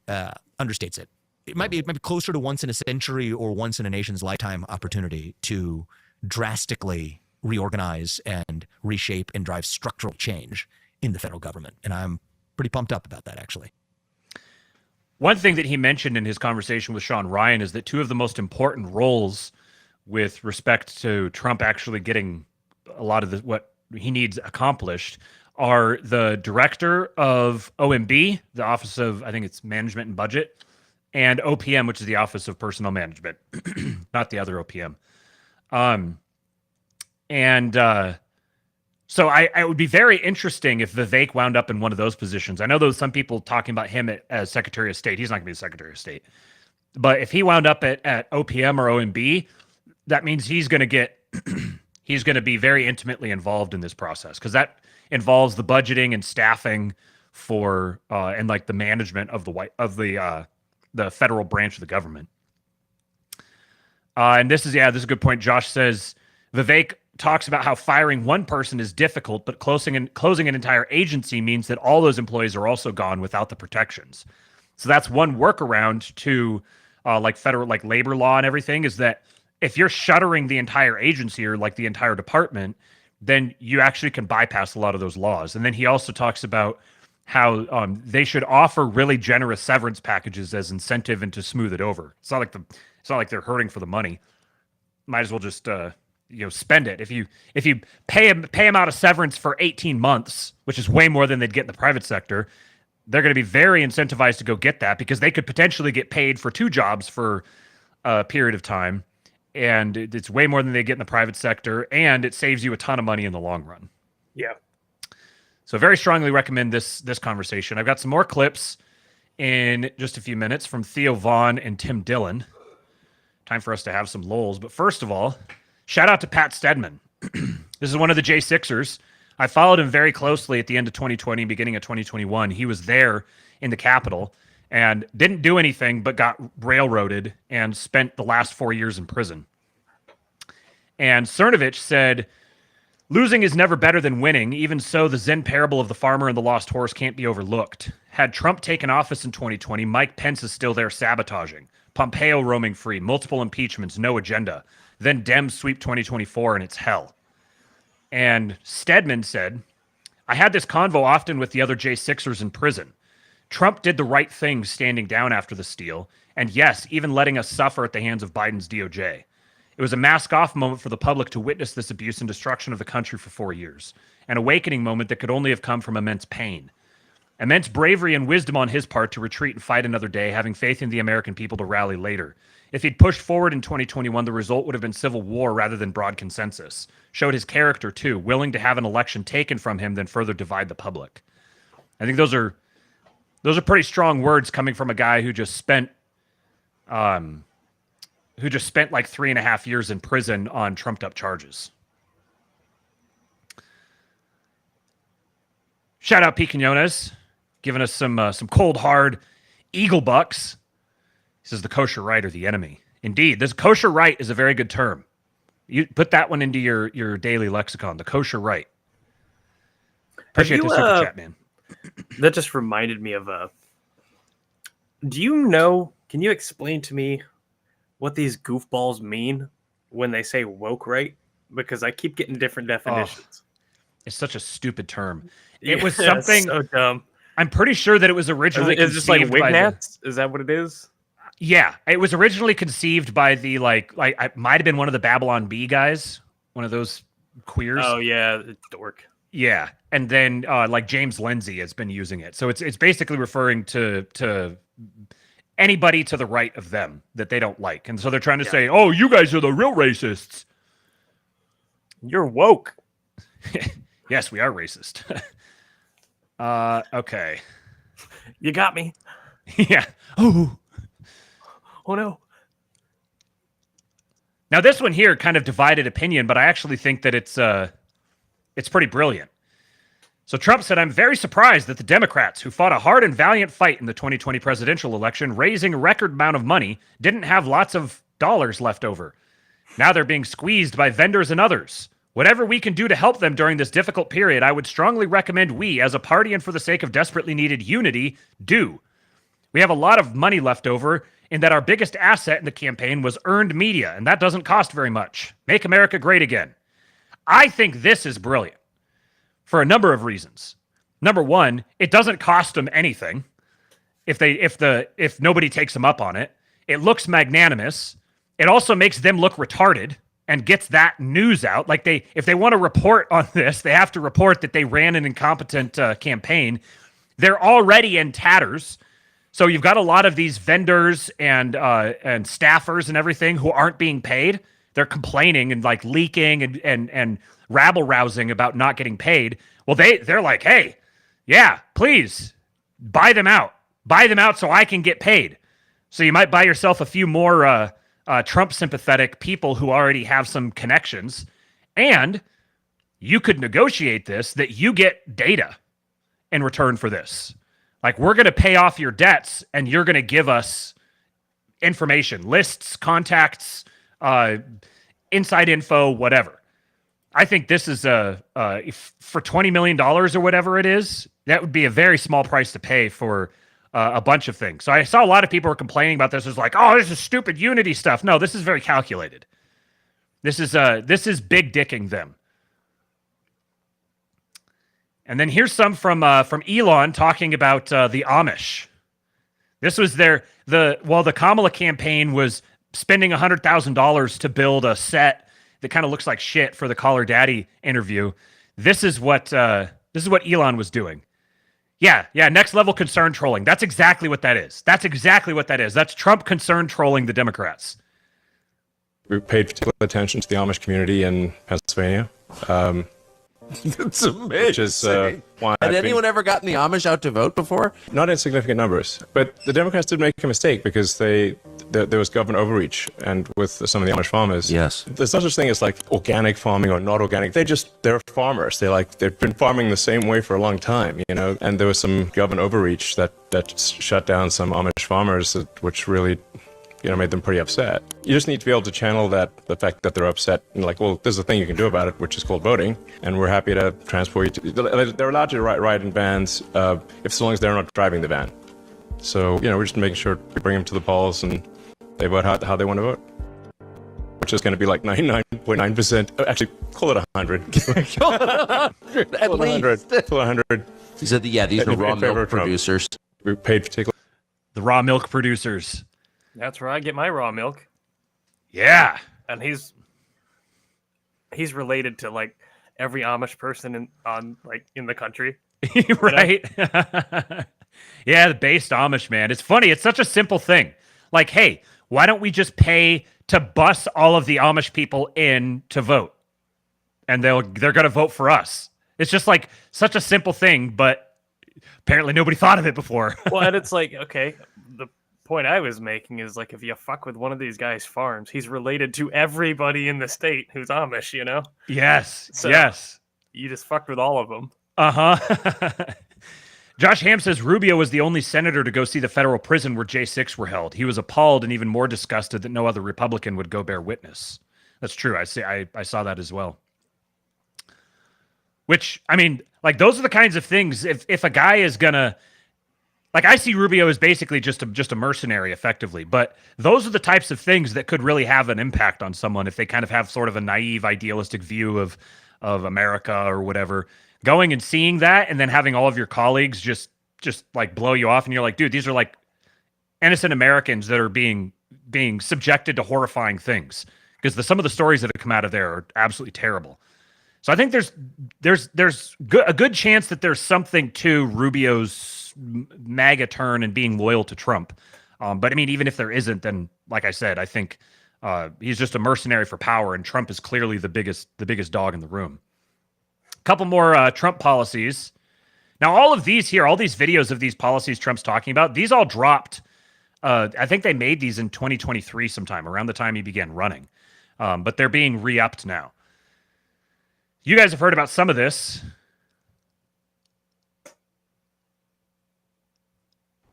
understates it. It might be closer to once in a century or once in a nation's lifetime opportunity to drastically reorganize and reshape and drive structural change in the federal government. And I'm pretty pumped up about that, actually. One thing that he mentioned in his conversation with Sean Ryan is that two of the most important roles with respect to Trump actually getting a lot of what he needs accomplished are the director of OMB, the Office of, I think it's Management and Budget, and OPM, which is the Office of Personnel Management, not the other OPM. So I would be very interesting if Vivek wound up in one of those positions. I know there was some people talking about him as Secretary of State. He's not going to be the Secretary of State. But if he wound up at OPM or OMB, that means he's going to be very intimately involved in this process because that involves the budgeting and staffing for and like the management of the federal branch of the government. And this is a good point. Josh says Vivek talks about how firing one person is difficult, but closing an entire agency means that all those employees are also gone without the protections. So that's one workaround to federal labor law and everything is that if you're shuttering the entire agency or like the entire department, then you actually can bypass a lot of those laws. And then he also talks about how they should offer really generous severance packages as incentive and to smooth it over. It's not like they're hurting for the money. Might as well just spend it. If you pay them out a severance for 18 months, which is way more than they'd get in the private sector, they're going to be very incentivized to go get that because they could potentially get paid for 2 jobs for a period of time. And it's way more than they get in the private sector, and it saves you a ton of money in the long run. Yeah. So very strongly recommend this conversation. I've got some more clips in just a few minutes from Theo Vaughn and Tim Dillon. Time for us to have some lulls. But first of all, shout out to Pat Stedman. This is one of the J6ers. I followed him very closely at the end of 2020, beginning of 2021. He was there in the Capitol and didn't do anything but got railroaded and spent the last 4 years in prison. And Cernovich said, losing is never better than winning. Even so, the Zen parable of the farmer and the lost horse can't be overlooked. Had Trump taken office in 2020, Mike Pence is still there sabotaging. Pompeo roaming free, multiple impeachments, no agenda. Then Dems sweep 2024 and it's hell. And Stedman said, I had this convo often with the other J6ers in prison. Trump did the right thing standing down after the steal. And yes, even letting us suffer at the hands of Biden's DOJ. It was a mask-off moment for the public to witness this abuse and destruction of the country for 4 years. An awakening moment that could only have come from immense pain. Immense bravery and wisdom on his part to retreat and fight another day, having faith in the American people to rally later. If he'd pushed forward in 2021, the result would have been civil war rather than broad consensus. Showed his character, too, willing to have an election taken from him than further divide the public. I think those are pretty strong words coming from a guy who just spent like 3.5 years in prison on trumped-up charges. Shout out Pete Quinones, giving us some cold, hard Eagle Bucks. He says the kosher right are the enemy. Indeed, this kosher right is a very good term. You put that one into your daily lexicon, the kosher right. Appreciate the super chat, man. That just reminded me of Do you know? Can you explain to me what these goofballs mean when they say woke right? Because I keep getting different definitions. It's such a stupid term. Yeah, It was something so dumb. I'm pretty sure that it was originally Is this like conceived by the, Wignats? Is that what it is? yeah, it was originally conceived by the like it might have been one of the Babylon Bee guys, one of those queers. Oh yeah, dork. Yeah, and then like James Lindsay has been using it, so it's basically referring to anybody to the right of them that they don't like, and so they're trying to say, "Oh, you guys are the real racists." You're woke. Yes, we are racist. Okay. You got me. Yeah. Oh no. Now this one here kind of divided opinion, but I actually think that it's pretty brilliant. So Trump said, "I'm very surprised that the Democrats, who fought a hard and valiant fight in the 2020 presidential election, raising a record amount of money, didn't have lots of dollars left over. Now they're being squeezed by vendors and others. Whatever we can do to help them during this difficult period, I would strongly recommend we, as a party and for the sake of desperately needed unity, do. We have a lot of money left over in that our biggest asset in the campaign was earned media, and that doesn't cost very much. Make America great again." I think this is brilliant for a number of reasons. Number one, it doesn't cost them anything if nobody takes them up on it. It looks magnanimous. It also makes them look retarded and gets that news out. Like if they want to report on this, they have to report that they ran an incompetent campaign. They're already in tatters. So you've got a lot of these vendors and staffers and everything who aren't being paid. They're complaining and like leaking and rabble rousing about not getting paid. Well, they're like, "Hey, yeah, please buy them out so I can get paid." So you might buy yourself a few more Trump sympathetic people who already have some connections, and you could negotiate this that you get data in return for this. Like, we're going to pay off your debts and you're going to give us information, lists, contacts, inside info, whatever. I think this is for $20 million or whatever it is, that would be a very small price to pay for a bunch of things. So I saw a lot of people were complaining about this. It's like, "Oh, this is stupid unity stuff." No, this is very calculated. This is big dicking them. And then here's some from Elon talking about the Amish. This was the Kamala campaign was spending $100,000 to build a set that kind of looks like shit for the Call Her Daddy interview. This is what Elon was doing. Yeah, next level concern trolling. That's exactly what that is. That's Trump concern trolling the Democrats. We paid particular attention to the Amish community in Pennsylvania. That's amazing. Which is why Had anyone ever gotten the Amish out to vote before? Not in significant numbers, but the Democrats did make a mistake because there was government overreach, and with some of the Amish farmers. Yes. There's no such thing as like organic farming or not organic. They're farmers. They've been farming the same way for a long time, you know. And there was some government overreach that shut down some Amish farmers, which really, you know, made them pretty upset. You just need to be able to channel the fact that they're upset, and like, well, there's a thing you can do about it, which is called voting, and we're happy to transport you to. They're allowed to ride in vans, so long as they're not driving the van. So, you know, we're just making sure we bring them to the polls and they vote how they want to vote, which is going to be like 99.9%. Actually, call it 100. Call it 100 at least. Call it 100. These are raw milk producers. We paid particularly. The raw milk producers. That's where I get my raw milk. Yeah. And he's related to like every Amish person in the country. Right? Yeah, the based Amish, man. It's funny. It's such a simple thing. Like, hey, why don't we just pay to bus all of the Amish people in to vote? And they're going to vote for us. It's just like such a simple thing, but apparently nobody thought of it before. Well, and it's like, okay, the point I was making is like, if you fuck with one of these guys' farms, he's related to everybody in the state who's Amish, you know? Yes. So yes. You just fucked with all of them. Uh-huh. Josh Ham says Rubio was the only senator to go see the federal prison where J6 were held. He was appalled and even more disgusted that no other Republican would go bear witness. That's true. I saw that as well. Which, I mean, like, those are the kinds of things, if a guy is gonna, like I see Rubio as basically just a mercenary effectively, but those are the types of things that could really have an impact on someone if they kind of have sort of a naive idealistic view of America or whatever. Going and seeing that and then having all of your colleagues just like blow you off and you're like, dude, these are like innocent Americans that are being subjected to horrifying things, because some of the stories that have come out of there are absolutely terrible. So I think there's a good chance that there's something to Rubio's MAGA turn and being loyal to Trump. But I mean, even if there isn't, then like I said, I think he's just a mercenary for power, and Trump is clearly the biggest dog in the room. A couple more Trump policies. Now, all of these here, all these videos of these policies Trump's talking about, these all dropped. I think they made these in 2023 sometime, around the time he began running. But they're being re-upped now. You guys have heard about some of this.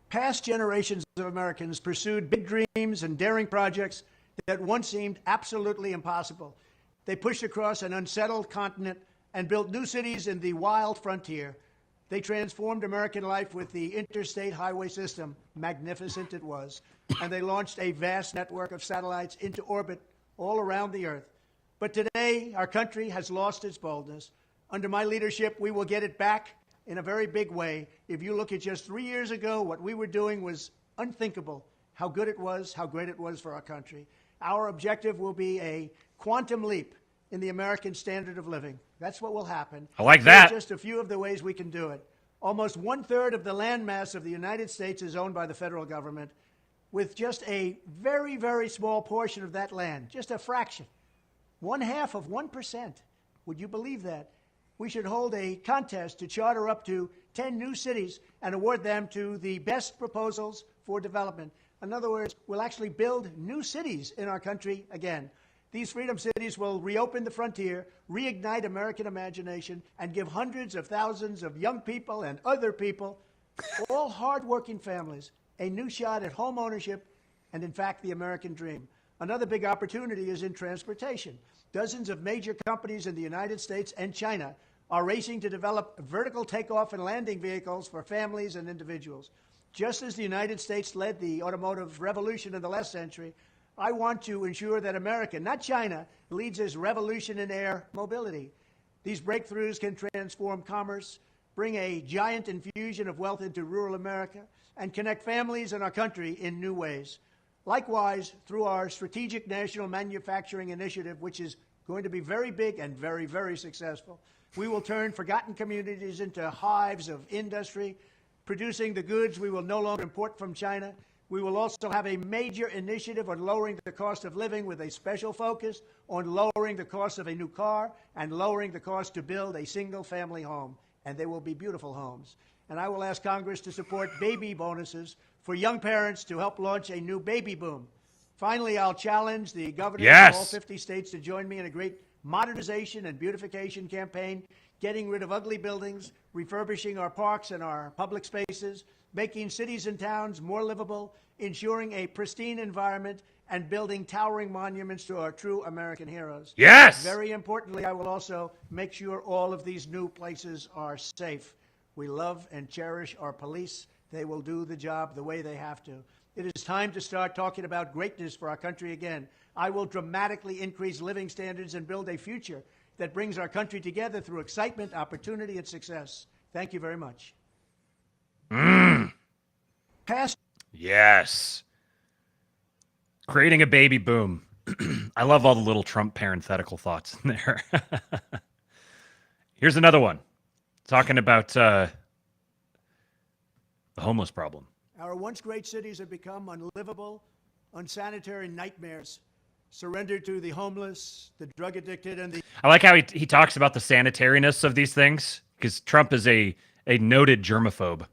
Past generations of Americans pursued big dreams and daring projects that once seemed absolutely impossible. They pushed across an unsettled continent and built new cities in the wild frontier. They transformed American life with the interstate highway system. Magnificent it was. And they launched a vast network of satellites into orbit all around the Earth. But today, our country has lost its boldness. Under my leadership, we will get it back in a very big way. If you look at just 3 years ago, what we were doing was unthinkable. How good it was, how great it was for our country. Our objective will be a quantum leap in the American standard of living. That's what will happen. I like that. Just a few of the ways we can do it. Almost 1/3 of the landmass of the United States is owned by the federal government, with just a very, very small portion of that land, just a fraction, 1/2 of 1%. Would you believe that? We should hold a contest to charter up to 10 new cities and award them to the best proposals for development. In other words, we'll actually build new cities in our country again. These freedom cities will reopen the frontier, reignite American imagination, and give hundreds of thousands of young people and other people, all hardworking families, a new shot at home ownership and, in fact, the American dream. Another big opportunity is in transportation. Dozens of major companies in the United States and China are racing to develop vertical takeoff and landing vehicles for families and individuals. Just as the United States led the automotive revolution in the last century, I want to ensure that America, not China, leads this revolution in air mobility. These breakthroughs can transform commerce, bring a giant infusion of wealth into rural America, and connect families in our country in new ways. Likewise, through our Strategic National Manufacturing Initiative, which is going to be very big and very, very successful, we will turn forgotten communities into hives of industry, producing the goods we will no longer import from China. We will also have a major initiative on lowering the cost of living, with a special focus on lowering the cost of a new car and lowering the cost to build a single-family home. And they will be beautiful homes. And I will ask Congress to support baby bonuses for young parents to help launch a new baby boom. Finally, I'll challenge the governors of all 50 states to join me in a great modernization and beautification campaign, getting rid of ugly buildings, refurbishing our parks and our public spaces, making cities and towns more livable, ensuring a pristine environment, and building towering monuments to our true American heroes. Yes! Very importantly, I will also make sure all of these new places are safe. We love and cherish our police. They will do the job the way they have to. It is time to start talking about greatness for our country again. I will dramatically increase living standards and build a future that brings our country together through excitement, opportunity, and success. Thank you very much. Yes. Creating a baby boom. I love all the little Trump parenthetical thoughts in there. Here's another one. Talking about the homeless problem. Our once great cities have become unlivable, unsanitary nightmares, surrendered to the homeless, the drug addicted, and the... I like how he talks about the sanitariness of these things, because Trump is a noted germaphobe.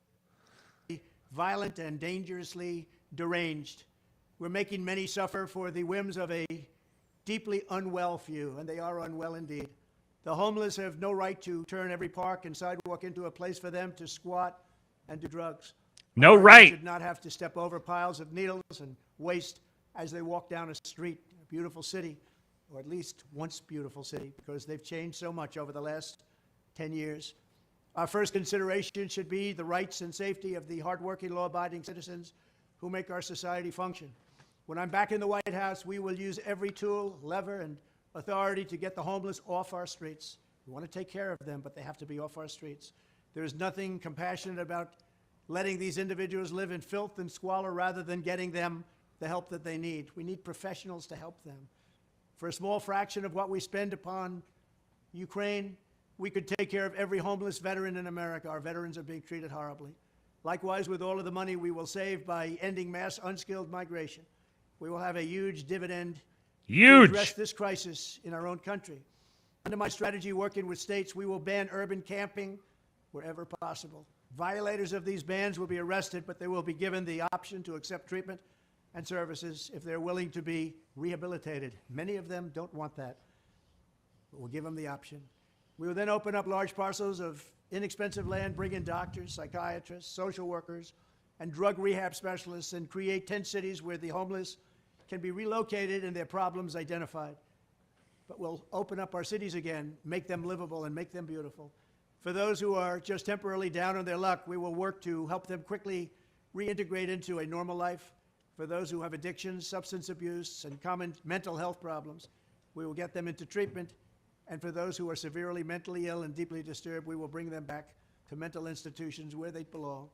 Violent and dangerously deranged. We're making many suffer for the whims of a deeply unwell few, and they are unwell indeed. The homeless have no right to turn every park and sidewalk into a place for them to squat and do drugs. No Americans right. should not have to step over piles of needles and waste as they walk down a street, a beautiful city, or at least once beautiful city, because they've changed so much over the last 10 years. Our first consideration should be the rights and safety of the hardworking, law-abiding citizens who make our society function. When I'm back in the White House, we will use every tool, lever, and authority to get the homeless off our streets. We want to take care of them, but they have to be off our streets. There's nothing compassionate about letting these individuals live in filth and squalor rather than getting them the help that they need. We need professionals to help them. For a small fraction of what we spend upon Ukraine, we could take care of every homeless veteran in America. Our veterans are being treated horribly. Likewise, with all of the money we will save by ending mass unskilled migration, we will have a huge dividend to address this crisis in our own country. Under my strategy, working with states, we will ban urban camping wherever possible. Violators of these bans will be arrested, but they will be given the option to accept treatment and services if they're willing to be rehabilitated. Many of them don't want that, but we'll give them the option. We will then open up large parcels of inexpensive land, bring in doctors, psychiatrists, social workers, and drug rehab specialists, and create 10 cities where the homeless can be relocated and their problems identified. But we'll open up our cities again, make them livable and make them beautiful. For those who are just temporarily down on their luck, we will work to help them quickly reintegrate into a normal life. For those who have addictions, substance abuse, and common mental health problems, we will get them into treatment. And for those who are severely mentally ill and deeply disturbed, we will bring them back to mental institutions where they belong,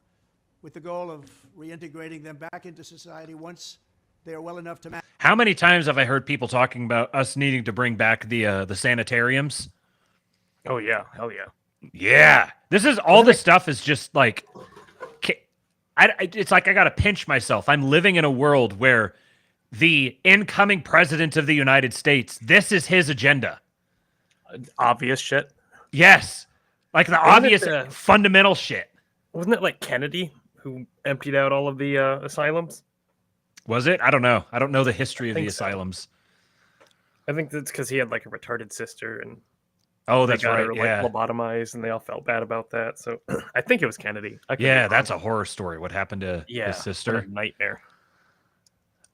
with the goal of reintegrating them back into society once they are well enough to. How many times have I heard people talking about us needing to bring back the sanitariums? Oh yeah, hell yeah. Yeah, this is all this stuff is just like, it's like I gotta pinch myself. I'm living in a world where the incoming president of the United States, this is his agenda. Obvious shit. Yes, like the obvious fundamental shit. Wasn't it like Kennedy who emptied out all of the asylums? Was it? I don't know. I don't know the history of the asylums. I think that's because he had like a retarded sister, and that's right. Her, yeah, like, lobotomized, and they all felt bad about that. So I think it was Kennedy. Yeah, that's a horror story. What happened to his sister? What a nightmare.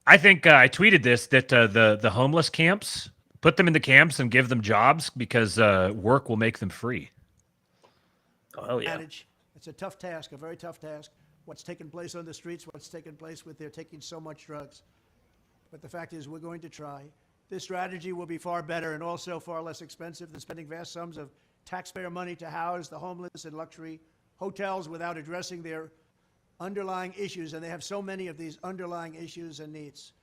I think I tweeted this that the homeless camps, put them in the camps and give them jobs because work will make them free. Oh hell yeah! It's a tough task, a very tough task. What's taken place on the streets, what's taken place with they're taking so much drugs. But the fact is, we're going to try. This strategy will be far better and also far less expensive than spending vast sums of taxpayer money to house the homeless in luxury hotels without addressing their underlying issues. And they have so many of these underlying issues and needs.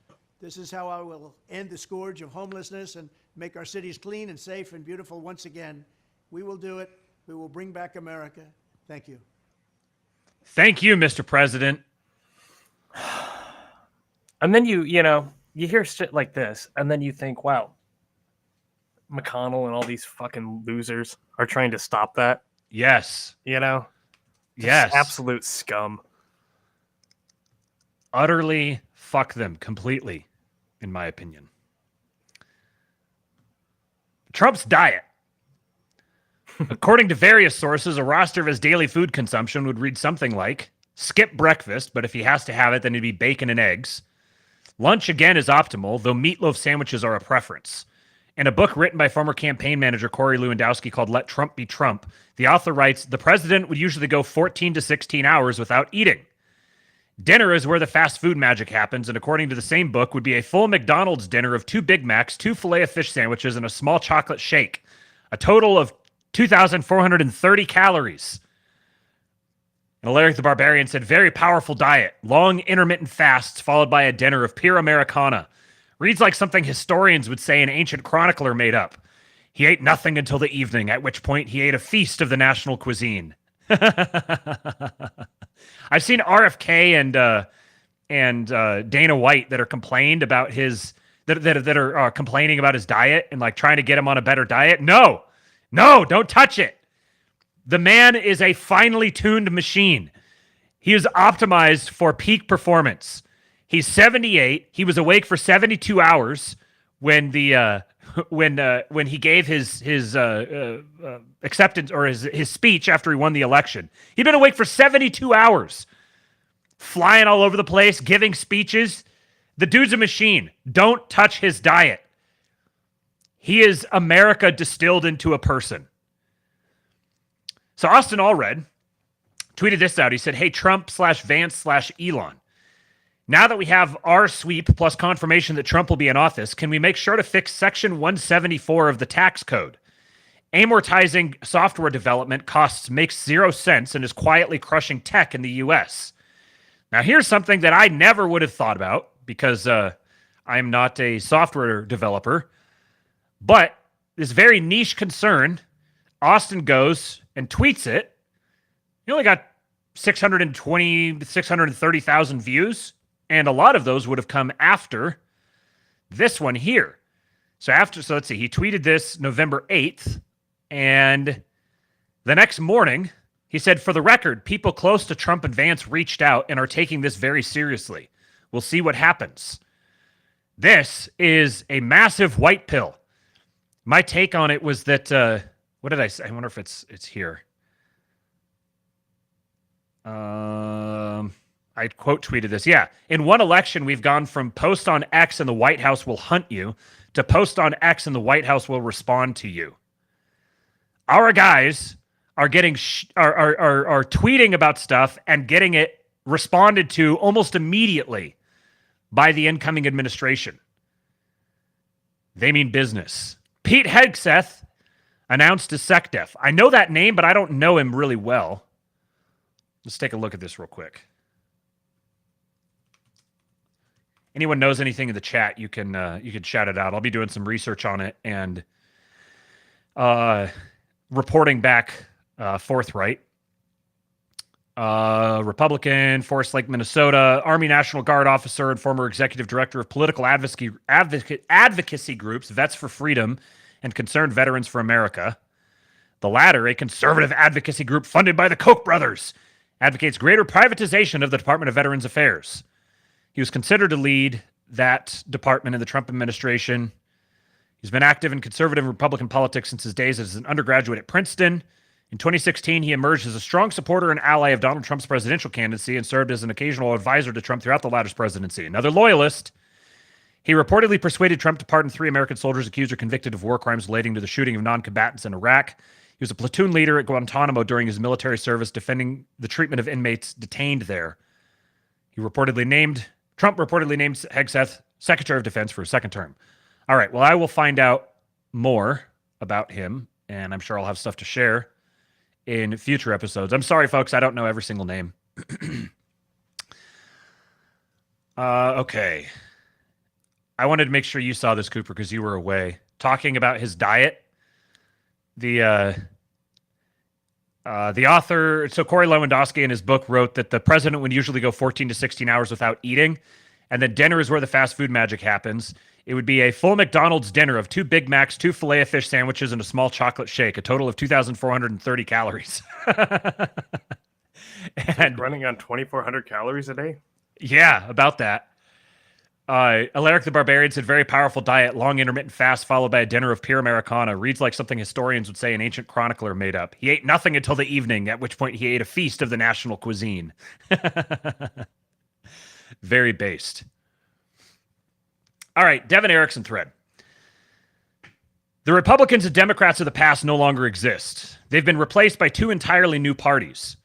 This is how I will end the scourge of homelessness and make our cities clean and safe and beautiful once again. We will do it. We will bring back America. Thank you. Thank you, Mr. President. And then you hear shit like this, and then you think, wow, McConnell and all these fucking losers are trying to stop that. Yes. Yes. Just absolute scum. Utterly fuck them completely, in my opinion. Trump's diet. According to various sources, a roster of his daily food consumption would read something like, skip breakfast, but if he has to have it, then it'd be bacon and eggs. Lunch, again, is optimal, though meatloaf sandwiches are a preference. In a book written by former campaign manager Corey Lewandowski called Let Trump Be Trump, the author writes, the president would usually go 14 to 16 hours without eating. Dinner is where the fast food magic happens, and according to the same book, would be a full McDonald's dinner of 2 Big Macs, 2 Filet-O-Fish sandwiches, and a small chocolate shake. A total of 2,430 calories. And Alaric the Barbarian said, very powerful diet, long intermittent fasts followed by a dinner of pure Americana. Reads like something historians would say an ancient chronicler made up. He ate nothing until the evening, at which point he ate a feast of the national cuisine. I've seen RFK and Dana White that are complained about that are complaining about his diet and like trying to get him on a better diet. No, don't touch it. The man is a finely tuned machine. He is optimized for peak performance. He's 78. He was awake for 72 hours when he gave his acceptance or his speech after he won the election. He'd been awake for 72 hours, flying all over the place, giving speeches. The dude's a machine. Don't touch his diet. He is America distilled into a person. So Austin Allred tweeted this out. He said, hey, Trump/Vance/Elon. Now that we have our sweep plus confirmation that Trump will be in office, can we make sure to fix Section 174 of the tax code? Amortizing software development costs makes 0 sense and is quietly crushing tech in the U.S. Now, here's something that I never would have thought about because I'm not a software developer. But this very niche concern, Austin goes and tweets it. He only got 630,000 views. And a lot of those would have come after this one here. So let's see, he tweeted this November 8th. And the next morning, he said, for the record, people close to Trump and Vance reached out and are taking this very seriously. We'll see what happens. This is a massive white pill. My take on it was that, what did I say? I wonder if it's here. I quote tweeted this. Yeah. In one election, we've gone from post on X and the White House will hunt you to post on X and the White House will respond to you. Our guys are getting are tweeting about stuff and getting it responded to almost immediately by the incoming administration. They mean business. Pete Hegseth announced his SecDef. I know that name, but I don't know him really well. Let's take a look at this real quick. Anyone knows anything in the chat, you can shout it out. I'll be doing some research on it and reporting back forthright. Republican, Forest Lake, Minnesota, Army National Guard officer and former executive director of political advocacy groups, Vets for Freedom and Concerned Veterans for America. The latter, a conservative advocacy group funded by the Koch brothers, advocates greater privatization of the Department of Veterans Affairs. He was considered to lead that department in the Trump administration. He's been active in conservative Republican politics since his days as an undergraduate at Princeton. In 2016, he emerged as a strong supporter and ally of Donald Trump's presidential candidacy and served as an occasional advisor to Trump throughout the latter's presidency. Another loyalist, he reportedly persuaded Trump to pardon 3 American soldiers accused or convicted of war crimes relating to the shooting of non-combatants in Iraq. He was a platoon leader at Guantanamo during his military service, defending the treatment of inmates detained there. Trump reportedly named Hegseth Secretary of Defense for a second term. All right, well, I will find out more about him, and I'm sure I'll have stuff to share in future episodes. I'm sorry, folks, I don't know every single name. Okay. I wanted to make sure you saw this, Cooper, because you were away. Talking about his diet, the author, so Corey Lewandowski in his book wrote that the president would usually go 14 to 16 hours without eating, and then dinner is where the fast food magic happens. It would be a full McDonald's dinner of 2 Big Macs, 2 Filet-O-Fish sandwiches, and a small chocolate shake, a total of 2,430 calories. And running on 2,400 calories a day? Yeah, about that. Alaric the Barbarian said, very powerful diet, long intermittent fast, followed by a dinner of pure Americana. Reads like something historians would say an ancient chronicler made up. He ate nothing until the evening, at which point he ate a feast of the national cuisine. Very based. All right, Devin Erickson thread. The Republicans and Democrats of the past no longer exist. They've been replaced by 2 entirely new parties.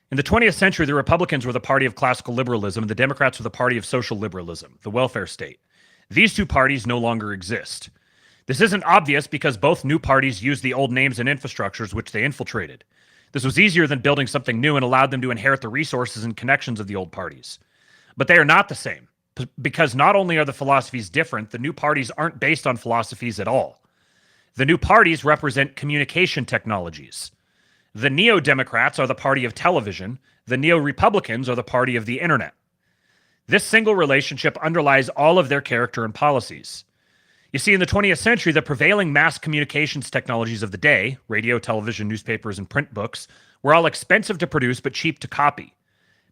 In the 20th century, the Republicans were the party of classical liberalism, and the Democrats were the party of social liberalism, the welfare state. These 2 parties no longer exist. This isn't obvious because both new parties used the old names and infrastructures which they infiltrated. This was easier than building something new and allowed them to inherit the resources and connections of the old parties. But they are not the same, because not only are the philosophies different, the new parties aren't based on philosophies at all. The new parties represent communication technologies. The Neo-Democrats are the party of television. The Neo-Republicans are the party of the internet. This single relationship underlies all of their character and policies. You see, in the 20th century, the prevailing mass communications technologies of the day, radio, television, newspapers, and print books, were all expensive to produce but cheap to copy.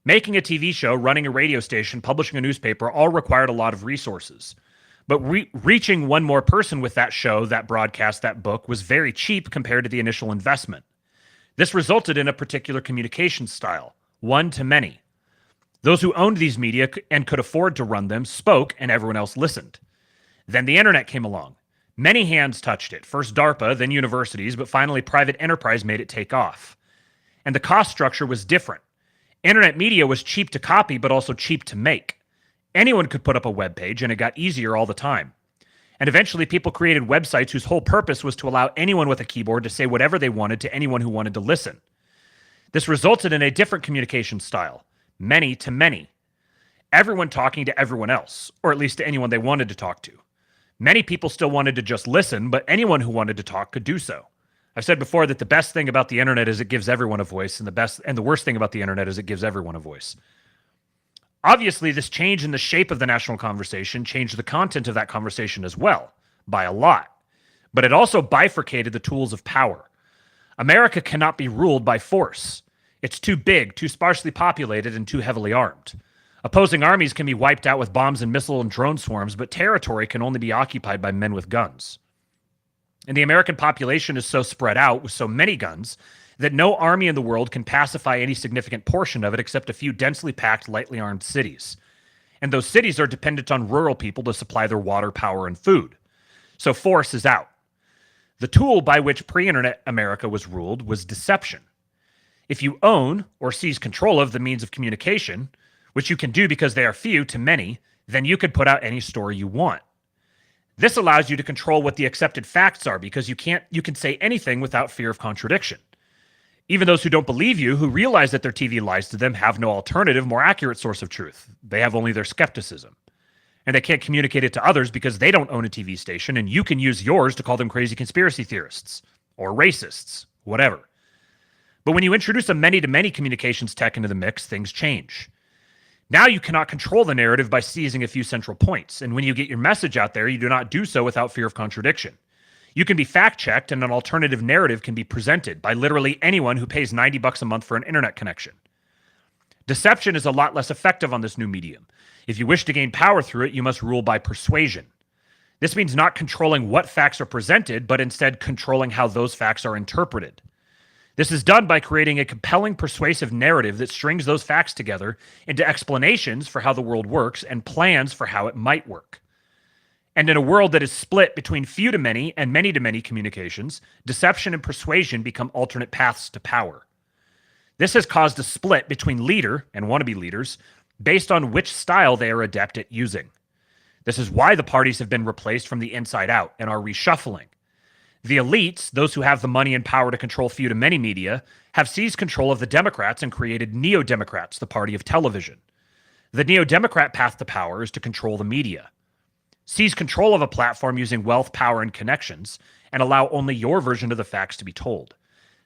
Making a TV show, running a radio station, publishing a newspaper all required a lot of resources. But reaching one more person with that show, that broadcast, that book was very cheap compared to the initial investment. This resulted in a particular communication style, one to many. Those who owned these media and could afford to run them spoke and everyone else listened. Then the internet came along. Many hands touched it, first DARPA, then universities, but finally private enterprise made it take off. and the cost structure was different. Internet media was cheap to copy, but also cheap to make. Anyone could put up a web page, and it got easier all the time. And eventually people created websites whose whole purpose was to allow anyone with a keyboard to say whatever they wanted to anyone who wanted to listen. This resulted in a different communication style, many to many. Everyone talking to everyone else, or at least to anyone they wanted to talk to. Many people still wanted to just listen, but anyone who wanted to talk could do so. I've said before that the best thing about the internet is it gives everyone a voice, and the worst thing about the internet is it gives everyone a voice. Obviously, this change in the shape of the national conversation changed the content of that conversation as well, by a lot. But it also bifurcated the tools of power. America cannot be ruled by force. It's too big, too sparsely populated, and too heavily armed. Opposing armies can be wiped out with bombs and missile and drone swarms, but territory can only be occupied by men with guns. And the American population is so spread out with so many guns that no army in the world can pacify any significant portion of it except a few densely packed, lightly armed cities. And those cities are dependent on rural people to supply their water, power, and food. So force is out. The tool by which pre-internet America was ruled was deception. If you own or seize control of the means of communication, which you can do because they are few to many, then you can put out any story you want. This allows you to control what the accepted facts are because you can say anything without fear of contradiction. Even those who don't believe you, who realize that their TV lies to them, have no alternative, more accurate source of truth. They have only their skepticism. And they can't communicate it to others because they don't own a TV station, and you can use yours to call them crazy conspiracy theorists or racists, whatever. But when you introduce a many-to-many communications tech into the mix, things change. Now you cannot control the narrative by seizing a few central points, and when you get your message out there, you do not do so without fear of contradiction. You can be fact-checked, and an alternative narrative can be presented by literally anyone who pays $90 a month for an internet connection. Deception is a lot less effective on this new medium. If you wish to gain power through it, you must rule by persuasion. This means not controlling what facts are presented, but instead controlling how those facts are interpreted. This is done by creating a compelling, persuasive narrative that strings those facts together into explanations for how the world works and plans for how it might work. And in a world that is split between few to many and many to many communications, deception and persuasion become alternate paths to power. This has caused a split between leader and wannabe leaders based on which style they are adept at using. This is why the parties have been replaced from the inside out and are reshuffling. The elites, those who have the money and power to control few to many media, have seized control of the Democrats and created Neo-Democrats, the party of television. The Neo-Democrat path to power is to control the media. Seize control of a platform using wealth, power, and connections, and allow only your version of the facts to be told.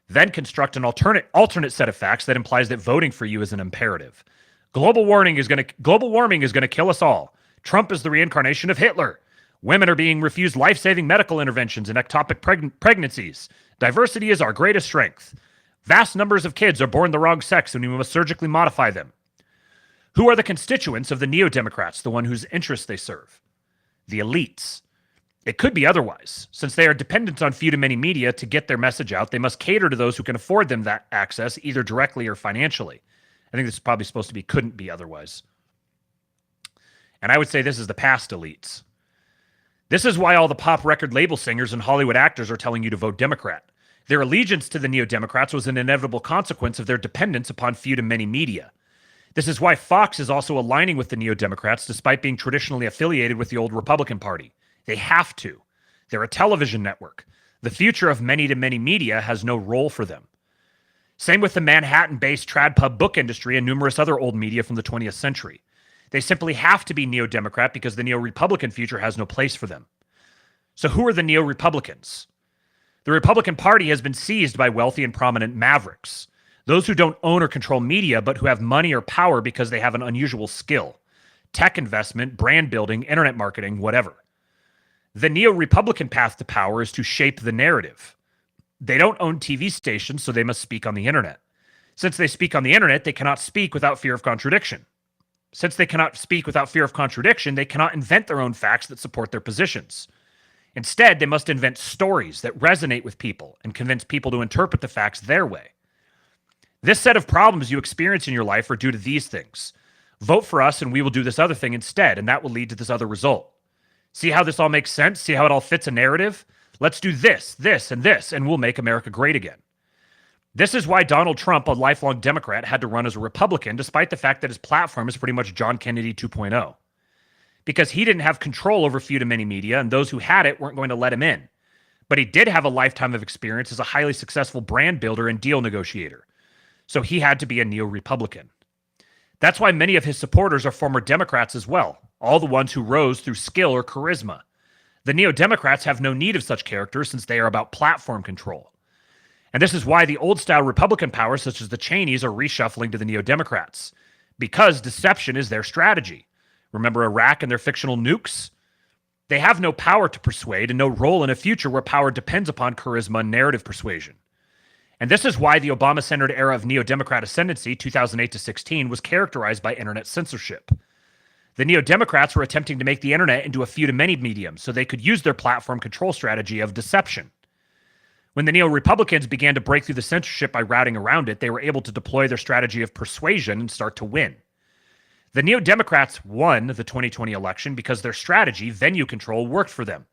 Then construct an alternate set of facts that implies that voting for you is an imperative. Global warming is going to kill us all. Trump is the reincarnation of Hitler. Women are being refused life-saving medical interventions in ectopic pregnancies. Diversity is our greatest strength. Vast numbers of kids are born the wrong sex and we must surgically modify them. Who are the constituents of the Neo-Democrats, the one whose interests they serve? The elites. It could be otherwise. Since they are dependent on few to many media to get their message out, they must cater to those who can afford them that access, either directly or financially. I think this is probably supposed to be couldn't be otherwise. And I would say this is the past elites. This is why all the pop record label singers and Hollywood actors are telling you to vote Democrat. Their allegiance to the Neo-Democrats was an inevitable consequence of their dependence upon few to many media. This is why Fox is also aligning with the Neo-Democrats despite being traditionally affiliated with the old Republican Party. They have to. They're a television network. The future of many-to-many media has no role for them. Same with the Manhattan-based trad pub book industry and numerous other old media from the 20th century. They simply have to be Neo-Democrat because the Neo-Republican future has no place for them. So who are the Neo-Republicans? The Republican Party has been seized by wealthy and prominent mavericks. Those who don't own or control media, but who have money or power because they have an unusual skill. Tech investment, brand building, internet marketing, whatever. The Neo-Republican path to power is to shape the narrative. They don't own TV stations, so they must speak on the internet. Since they speak on the internet, they cannot speak without fear of contradiction. Since they cannot speak without fear of contradiction, they cannot invent their own facts that support their positions. Instead, they must invent stories that resonate with people and convince people to interpret the facts their way. This set of problems you experience in your life are due to these things. Vote for us and we will do this other thing instead, and that will lead to this other result. See how this all makes sense? See how it all fits a narrative? Let's do this, this, and this, and we'll make America great again. This is why Donald Trump, a lifelong Democrat, had to run as a Republican, despite the fact that his platform is pretty much John Kennedy 2.0. Because he didn't have control over few to many media, and those who had it weren't going to let him in. But he did have a lifetime of experience as a highly successful brand builder and deal negotiator. So he had to be a neo-Republican. That's why many of his supporters are former Democrats as well, all the ones who rose through skill or charisma. The neo-Democrats have no need of such characters since they are about platform control. And this is why the old-style Republican powers, such as the Cheneys, are reshuffling to the neo-Democrats, because deception is their strategy. Remember Iraq and their fictional nukes? They have no power to persuade and no role in a future where power depends upon charisma and narrative persuasion. And this is why the Obama-centered era of neo-Democrat ascendancy, 2008 to 16, was characterized by internet censorship. The neo-Democrats were attempting to make the internet into a few-to-many medium so they could use their platform control strategy of deception. When the neo-Republicans began to break through the censorship by routing around it, they were able to deploy their strategy of persuasion and start to win. The neo-Democrats won the 2020 election because their strategy, venue control, worked for them.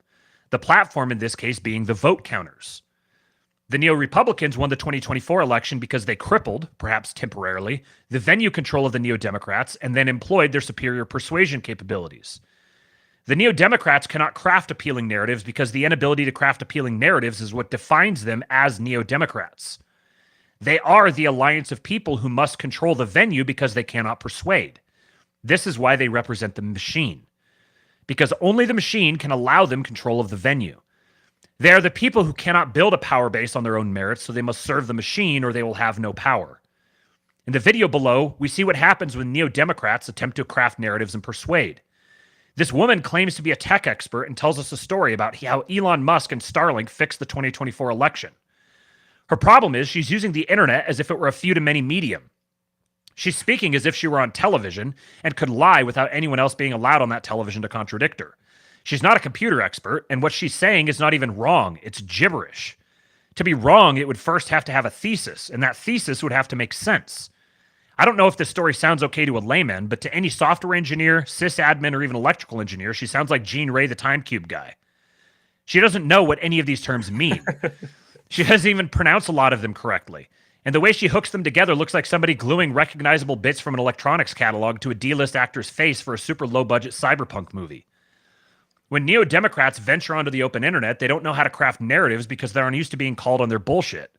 The platform in this case being the vote counters. The neo-Republicans won the 2024 election because they crippled, perhaps temporarily, the venue control of the neo-Democrats and then employed their superior persuasion capabilities. The neo-Democrats cannot craft appealing narratives because the inability to craft appealing narratives is what defines them as neo-Democrats. They are the alliance of people who must control the venue because they cannot persuade. This is why they represent the machine, because only the machine can allow them control of the venue. They are the people who cannot build a power base on their own merits, so they must serve the machine or they will have no power. In the video below, we see what happens when neo-Democrats attempt to craft narratives and persuade. This woman claims to be a tech expert and tells us a story about how Elon Musk and Starlink fixed the 2024 election. Her problem is she's using the internet as if it were a few-to-many medium. She's speaking as if she were on television and could lie without anyone else being allowed on that television to contradict her. She's not a computer expert, and what she's saying is not even wrong. It's gibberish. To be wrong, it would first have to have a thesis, and that thesis would have to make sense. I don't know if this story sounds okay to a layman, but to any software engineer, sysadmin, or even electrical engineer, she sounds like Gene Ray, the Time Cube guy. She doesn't know what any of these terms mean. She doesn't even pronounce a lot of them correctly. And the way she hooks them together looks like somebody gluing recognizable bits from an electronics catalog to a D-list actor's face for a super low-budget cyberpunk movie. When neo-Democrats venture onto the open internet, they don't know how to craft narratives because they're unused to being called on their bullshit.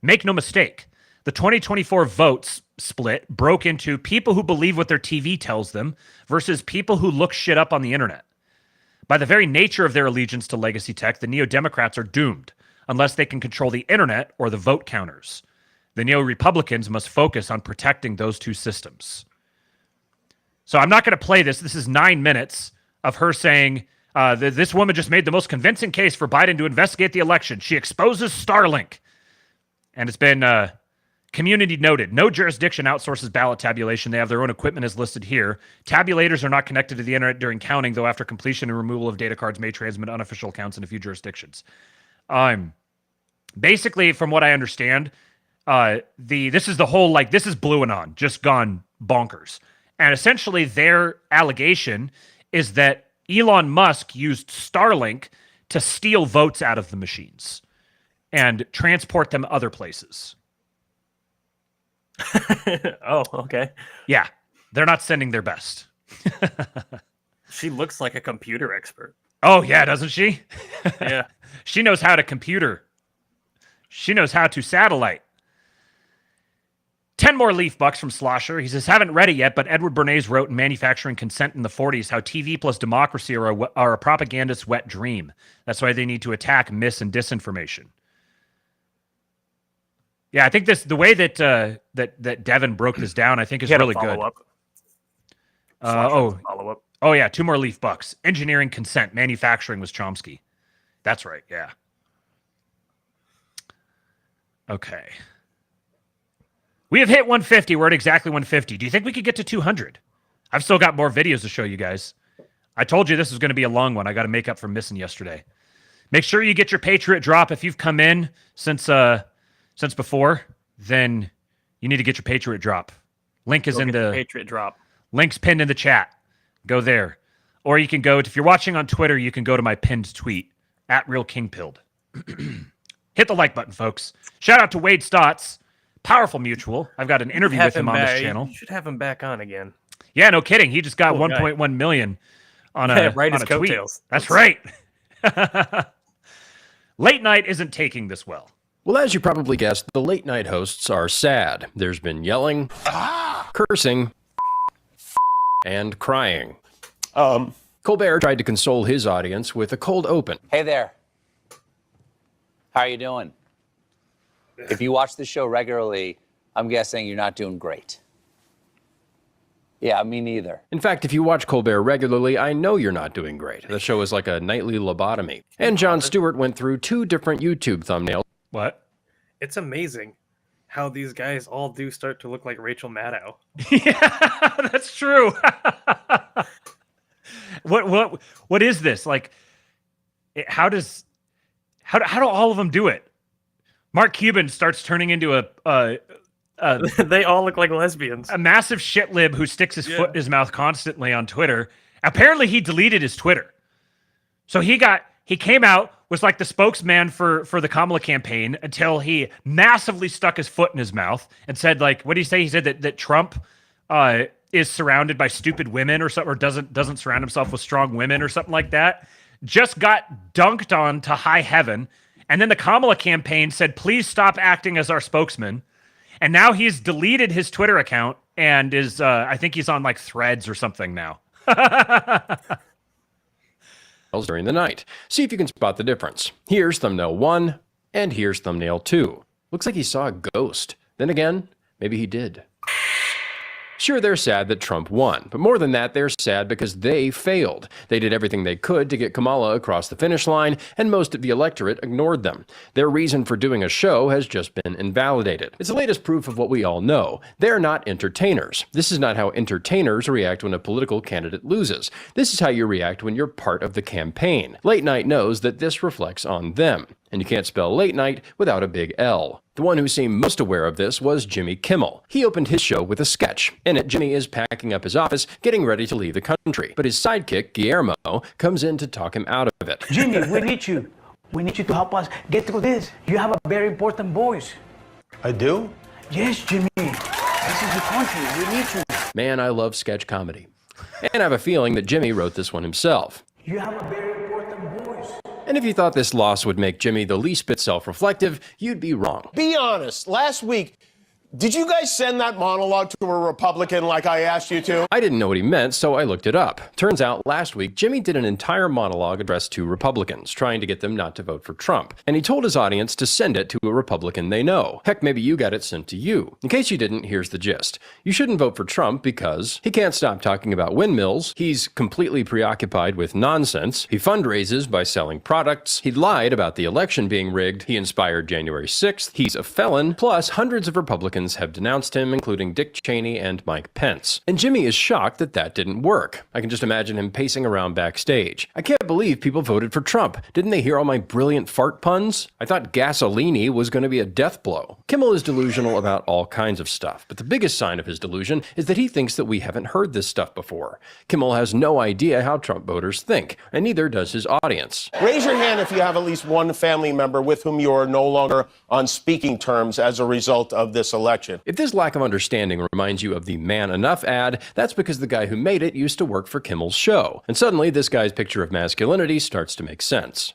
Make no mistake, the 2024 votes split broke into people who believe what their TV tells them versus people who look shit up on the internet. By the very nature of their allegiance to legacy tech, the neo-Democrats are doomed unless they can control the internet or the vote counters. The neo-Republicans must focus on protecting those two systems. So I'm not going to play this. This is 9 minutes of her saying, this woman just made the most convincing case for Biden to investigate the election. She exposes Starlink. And it's been community noted. No jurisdiction outsources ballot tabulation. They have their own equipment as listed here. Tabulators are not connected to the internet during counting, though after completion and removal of data cards may transmit unofficial counts in a few jurisdictions. Basically, from what I understand, this is the whole, like, this is Blue Anon, just gone bonkers. And essentially their allegation is that Elon Musk used Starlink to steal votes out of the machines and transport them other places. Oh, okay. Yeah, they're not sending their best. She looks like a computer expert. Oh, yeah, doesn't she? Yeah. She knows how to computer. She knows how to satellite. 10 more leaf bucks from Slosher. He says, haven't read it yet, but Edward Bernays wrote in Manufacturing Consent in the 40s how TV plus democracy are a propagandist's wet dream. That's why they need to attack mis and disinformation. Yeah, I think the way that that Devin broke this down, I think is really good. Oh yeah, 2 more leaf bucks. Engineering Consent, Manufacturing was Chomsky. That's right, yeah. Okay. We have hit 150. We're at exactly 150. Do you think we could get to 200? I've still got more videos to show you guys. I told you this was going to be a long one. I got to make up for missing yesterday. Make sure you get your Patriot drop. If you've come in since before, then you need to get your Patriot drop. Link is in the Patriot drop. Link's pinned in the chat. Go there. Or you can go, if you're watching on Twitter, you can go to my pinned tweet, @RealKingPilled. Hit the like button, folks. Shout out to Wade Stotts, powerful mutual. I've got an interview with him on this channel. You should have him back on again. Yeah, no kidding. He just got Cool guy. 1.1 million on a, Right, on his a tweet. coattails. That's right. Late night isn't taking this well. Well, as you probably guessed, the late night hosts are sad. There's been yelling, cursing, and crying. Colbert tried to console his audience with a cold open. Hey there. How are you doing? If you watch the show regularly, I'm guessing you're not doing great. Yeah, me neither. In fact, if you watch Colbert regularly, I know you're not doing great. The show is like a nightly lobotomy. And Jon Stewart went through 2 different YouTube thumbnails. What? It's amazing how these guys all do start to look like Rachel Maddow. Yeah, that's true. What is this? Like, how do all of them do it? Mark Cuban starts turning into a they all look like lesbians. A massive shitlib who sticks his foot in his mouth constantly on Twitter. Apparently he deleted his Twitter. So he came out, was like the spokesman for the Kamala campaign until he massively stuck his foot in his mouth and said, like, what did he say? He said that Trump is surrounded by stupid women or something, or doesn't surround himself with strong women or something like that. Just got dunked on to high heaven. And then the Kamala campaign said, please stop acting as our spokesman. And now he's deleted his Twitter account and is, I think he's on like Threads or something now. During the night. See if you can spot the difference. Here's thumbnail 1, and here's thumbnail 2. Looks like he saw a ghost. Then again, maybe he did. Sure, they're sad that Trump won, but more than that, they're sad because they failed. They did everything they could to get Kamala across the finish line, and most of the electorate ignored them. Their reason for doing a show has just been invalidated. It's the latest proof of what we all know. They're not entertainers. This is not how entertainers react when a political candidate loses. This is how you react when you're part of the campaign. Late Night knows that this reflects on them. And you can't spell late night without a big L. The one who seemed most aware of this was Jimmy Kimmel. He opened his show with a sketch. In it, Jimmy is packing up his office, getting ready to leave the country. But his sidekick, Guillermo, comes in to talk him out of it. Jimmy, we need you. We need you to help us get through this. You have a very important voice. I do? Yes, Jimmy. This is the country. We need you. Man, I love sketch comedy. And I have a feeling that Jimmy wrote this one himself. You have a very important voice. And if you thought this loss would make Jimmy the least bit self-reflective, you'd be wrong. Be honest. Last week, did you guys send that monologue to a Republican like I asked you to? I didn't know what he meant, so I looked it up. Turns out last week, Jimmy did an entire monologue addressed to Republicans, trying to get them not to vote for Trump. And he told his audience to send it to a Republican they know. Heck, maybe you got it sent to you. In case you didn't, here's the gist. You shouldn't vote for Trump because he can't stop talking about windmills, he's completely preoccupied with nonsense, he fundraises by selling products, he lied about the election being rigged, he inspired January 6th, he's a felon, plus hundreds of Republicans have denounced him, including Dick Cheney and Mike Pence. And Jimmy is shocked that that didn't work. I can just imagine him pacing around backstage. I can't believe people voted for Trump. Didn't they hear all my brilliant fart puns? I thought gasolini was going to be a death blow. Kimmel is delusional about all kinds of stuff, but the biggest sign of his delusion is that he thinks that we haven't heard this stuff before. Kimmel has no idea how Trump voters think, and neither does his audience. Raise your hand if you have at least one family member with whom you are no longer on speaking terms as a result of this election. If this lack of understanding reminds you of the Man Enough ad, that's because the guy who made it used to work for Kimmel's show. And suddenly this guy's picture of masculinity starts to make sense.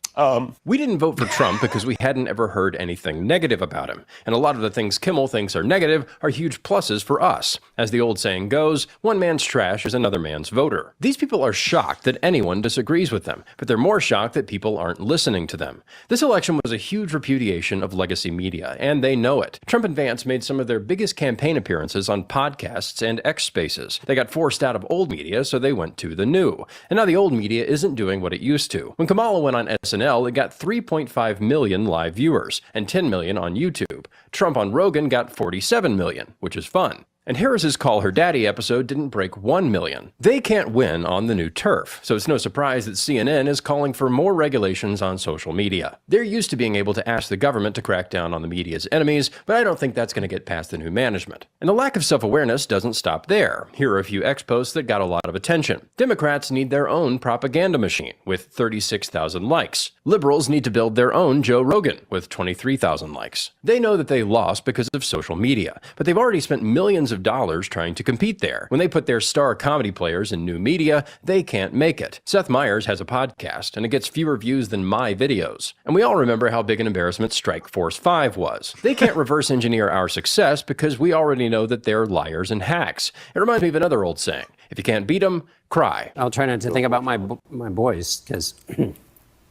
We didn't vote for Trump because we hadn't ever heard anything negative about him. And a lot of the things Kimmel thinks are negative are huge pluses for us. As the old saying goes, one man's trash is another man's voter. These people are shocked that anyone disagrees with them, but they're more shocked that people aren't listening to them. This election was a huge repudiation of legacy media, and they know it. Trump and Vance made some of their biggest campaign appearances on podcasts and X Spaces. They got forced out of old media, so they went to the new. And now the old media isn't doing what it used to. When Kamala went on SNL, it got 3.5 million live viewers and 10 million on YouTube. Trump on Rogan got 47 million, which is fun. And Harris's Call Her Daddy episode didn't break 1 million. They can't win on the new turf, so it's no surprise that CNN is calling for more regulations on social media. They're used to being able to ask the government to crack down on the media's enemies, but I don't think that's going to get past the new management. And the lack of self-awareness doesn't stop there. Here are a few X-posts that got a lot of attention. Democrats need their own propaganda machine, with 36,000 likes. Liberals need to build their own Joe Rogan, with 23,000 likes. They know that they lost because of social media, but they've already spent millions of dollars trying to compete there. When they put their star comedy players in new media, they can't make it. Seth Meyers has a podcast, and it gets fewer views than my videos. And we all remember how big an embarrassment Strike Force 5 was. They can't reverse engineer our success because we already know that they're liars and hacks. It reminds me of another old saying, if you can't beat them, cry. I'll try not to think about my boys, because...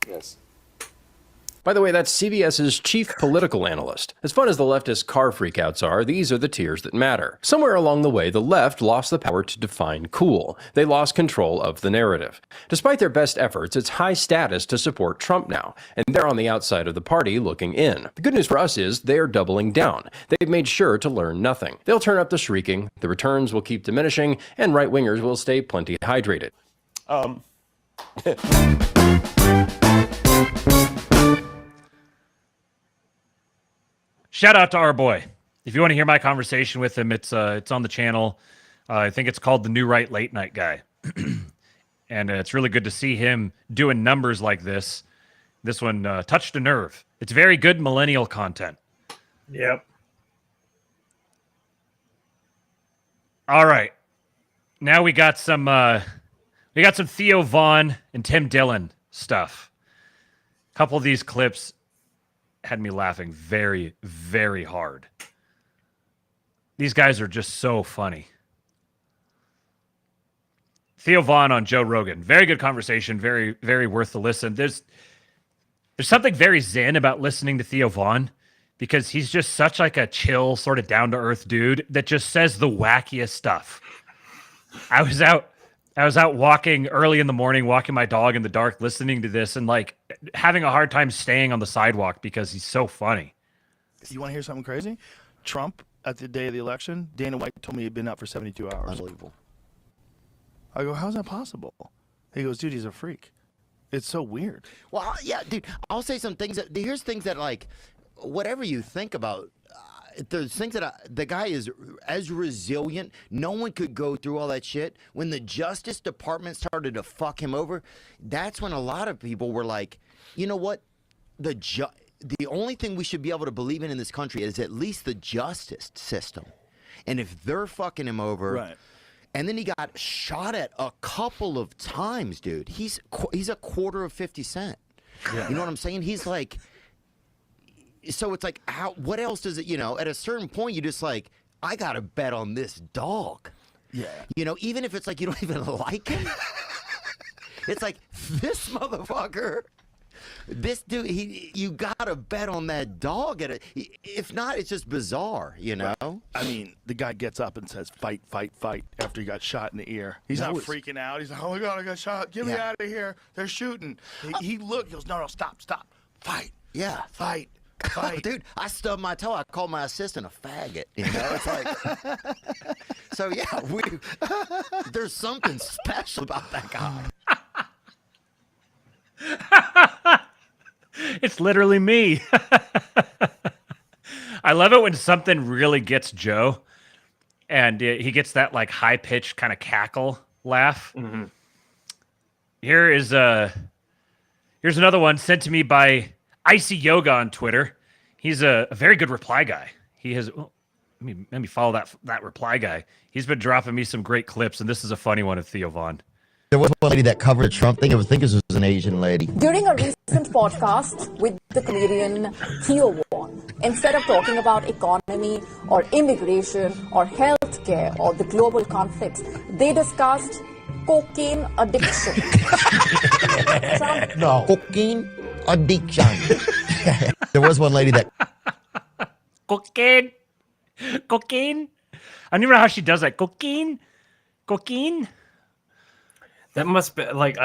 Yes. By the way, that's CBS's chief political analyst. As fun as the leftist car freakouts are, these are the tiers that matter. Somewhere along the way, the left lost the power to define cool. They lost control of the narrative. Despite their best efforts, it's high status to support Trump now, and they're on the outside of the party looking in. The good news for us is they're doubling down. They've made sure to learn nothing. They'll turn up the shrieking, the returns will keep diminishing, and right-wingers will stay plenty hydrated. Shout out to our boy. If you want to hear my conversation with him, it's on the channel. I think it's called The New Right Late Night Guy. And it's really good to see him doing numbers like this. This one touched a nerve. It's very good millennial content. Yep. All right. Now we got some Theo Vaughn and Tim Dillon stuff. A couple of these clips had me laughing very, very hard. These guys are just so funny. Theo Vaughn on Joe Rogan. Very good conversation. Very, very worth the listen. There's something very zen about listening to Theo Vaughn because he's just such like a chill, sort of down-to-earth dude that just says the wackiest stuff. I was out walking early in the morning, walking my dog in the dark, listening to this and like having a hard time staying on the sidewalk because he's so funny. You want to hear something crazy? Trump, at the day of the election, Dana White told me he'd been up for 72 hours. Unbelievable. I go, how's that possible? He goes, dude, he's a freak. It's so weird. Well, yeah, dude, I'll say some things. Here's things that, like, whatever you think about, there's things that the guy is as resilient. No one could go through all that shit. When the Justice Department started to fuck him over, that's when a lot of people were like, you know what? The only thing we should be able to believe in this country is at least the justice system. And if they're fucking him over, right. And then he got shot at a couple of times, dude. He's a quarter of 50 Cent. Yeah. You know what I'm saying? He's like, so it's like, what else does it, at a certain point, you just like, I got to bet on this dog. Yeah. Even if it's like you don't even like him. It's like, this motherfucker, this dude, you got to bet on that dog. If not, it's just bizarre, Right. I mean, the guy gets up and says, fight, fight, fight, after he got shot in the ear. He's not freaking out. He's like, oh my God, I got shot. Get me out of here. They're shooting. He goes, no, stop. Fight. Yeah. Fight. Dude, I stubbed my toe. I called my assistant a faggot. It's like, so yeah, there's something special about that guy. It's literally me. I love it when something really gets Joe and he gets that like high pitched kind of cackle laugh. Mm-hmm. Here's another one sent to me by Icy Yoga on Twitter. He's a very good reply guy. He has, let me follow that reply guy. He's been dropping me some great clips, and this is a funny one of Theo Vaughn. There was one lady that covered the Trump thing. I think this was an Asian lady. During a recent podcast with the comedian Theo Vaughn, instead of talking about economy or immigration or healthcare or the global conflicts, they discussed cocaine addiction. No, cocaine addiction. There was one lady that cocaine. I don't even know how she does that. Cocaine. That must be like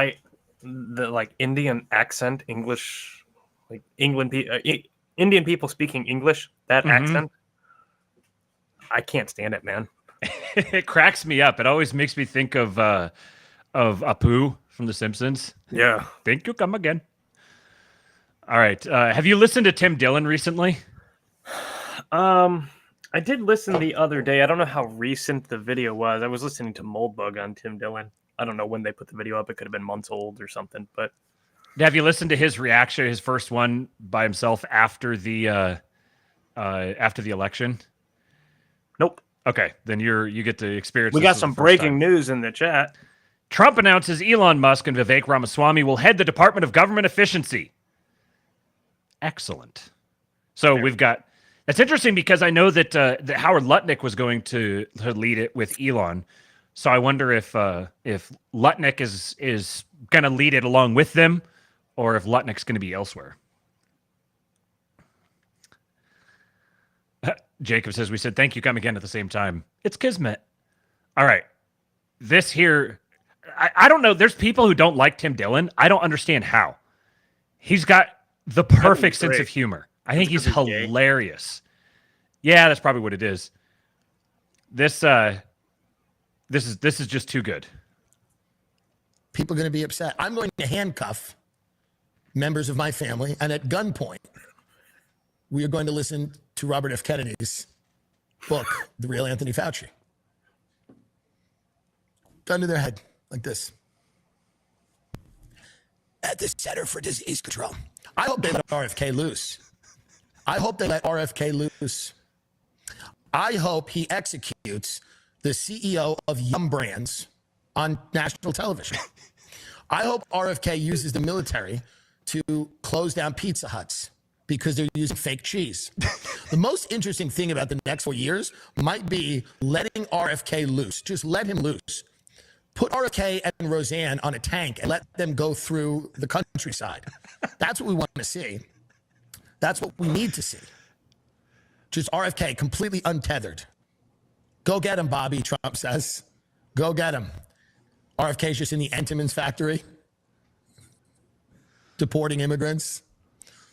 the Indian accent, English, like Indian people speaking English. That accent, I can't stand it, man. It cracks me up. It always makes me think of Apu from The Simpsons. Yeah. Think you come again. All right. Have you listened to Tim Dillon recently? I did listen the other day. I don't know how recent the video was. I was listening to Moldbug on Tim Dillon. I don't know when they put the video up. It could have been months old or something. But have you listened to his reaction, his first one by himself after the election? Nope. Okay, then you get to experience. We got some breaking news in the chat. Trump announces Elon Musk and Vivek Ramaswamy will head the Department of Government Efficiency. Excellent. So we've got. That's interesting because I know that Howard Lutnick was going to lead it with Elon. So I wonder if Lutnick is going to lead it along with them, or if Lutnick's going to be elsewhere. Jacob says, we said, thank you, come again at the same time. It's Kismet. All right. This here, I don't know. There's people who don't like Tim Dillon. I don't understand how. He's got the perfect sense of humor. I think he's hilarious. Yeah, that's probably what it is. This is just too good. People are going to be upset. I'm going to handcuff members of my family, and at gunpoint, we are going to listen to Robert F. Kennedy's book, The Real Anthony Fauci. Gun to their head, like this. At the Center for Disease Control. I hope they let RFK loose. I hope they let RFK loose. I hope he executes the CEO of Yum Brands on national television. I hope RFK uses the military to close down Pizza Huts because they're using fake cheese. The most interesting thing about the next 4 years might be letting RFK loose. Just let him loose. Put RFK and Roseanne on a tank and let them go through the countryside. That's what we want to see. That's what we need to see. Just RFK completely untethered. Go get him, Bobby, Trump says. Go get him. RFK's just in the Entenmann's factory, deporting immigrants,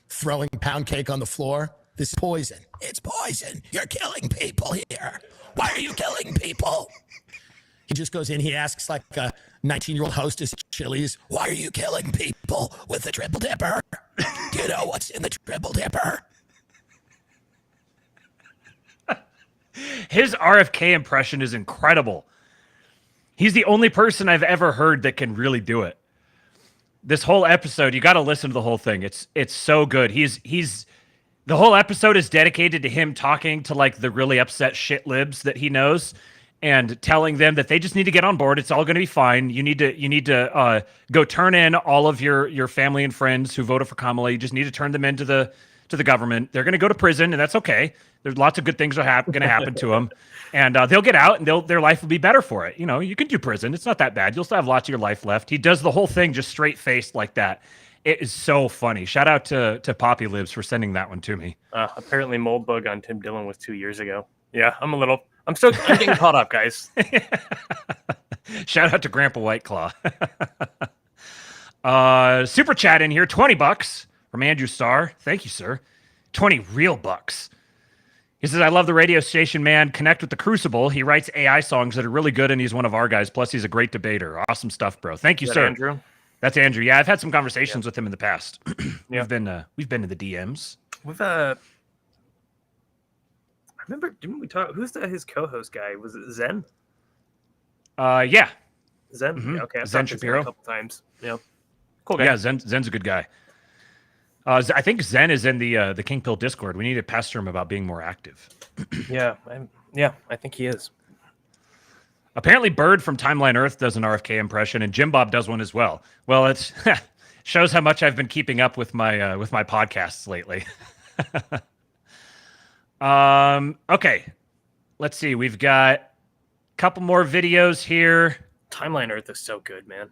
throwing pound cake on the floor. This is poison. It's poison. You're killing people here. Why are you killing people? He just goes in, he asks like a 19-year-old hostess at Chili's, why are you killing people with the triple dipper? Do you know what's in the triple dipper? His RFK impression is incredible. He's the only person I've ever heard that can really do it. This whole episode, you got to listen to the whole thing. It's so good. He's the whole episode is dedicated to him talking to like the really upset shitlibs that he knows and telling them that they just need to get on board. It's all going to be fine. You need to go turn in all of your family and friends who voted for Kamala. You just need to turn them into the government. They're going to go to prison, and that's okay. There's lots of good things are going to happen to them, and they'll get out, and their life will be better for it. You know, you can do prison; it's not that bad. You'll still have lots of your life left. He does the whole thing just straight faced like that. It is so funny. Shout out to Poppy Libs for sending that one to me. Apparently, Moldbug on Tim Dillon was 2 years ago. Yeah, I'm getting caught up, guys. Shout out to Grandpa White Claw. Super chat in here, $20 from Andrew Starr. Thank you, sir. 20 real bucks. He says, I love the radio station, man. Connect with the Crucible. He writes AI songs that are really good, and he's one of our guys. Plus, he's a great debater. Awesome stuff, bro. Thank you, sir. Andrew? That's Andrew. Yeah, I've had some conversations with him in the past. We've been to the DMs. I remember, didn't we talk? Who's his co-host guy? Was it Zen? Yeah. Zen? Mm-hmm. Yeah, okay. I've Zen talked to Zen Shapiro. a couple times. Yeah. Cool guy. Yeah, Zen's a good guy. I think Zen is in the King Pill Discord. We need to pester him about being more active. Yeah, I think he is. Apparently, Bird from Timeline Earth does an RFK impression, and Jim Bob does one as well. Well, it shows how much I've been keeping up with my podcasts lately. Okay, let's see. We've got a couple more videos here. Timeline Earth is so good, man.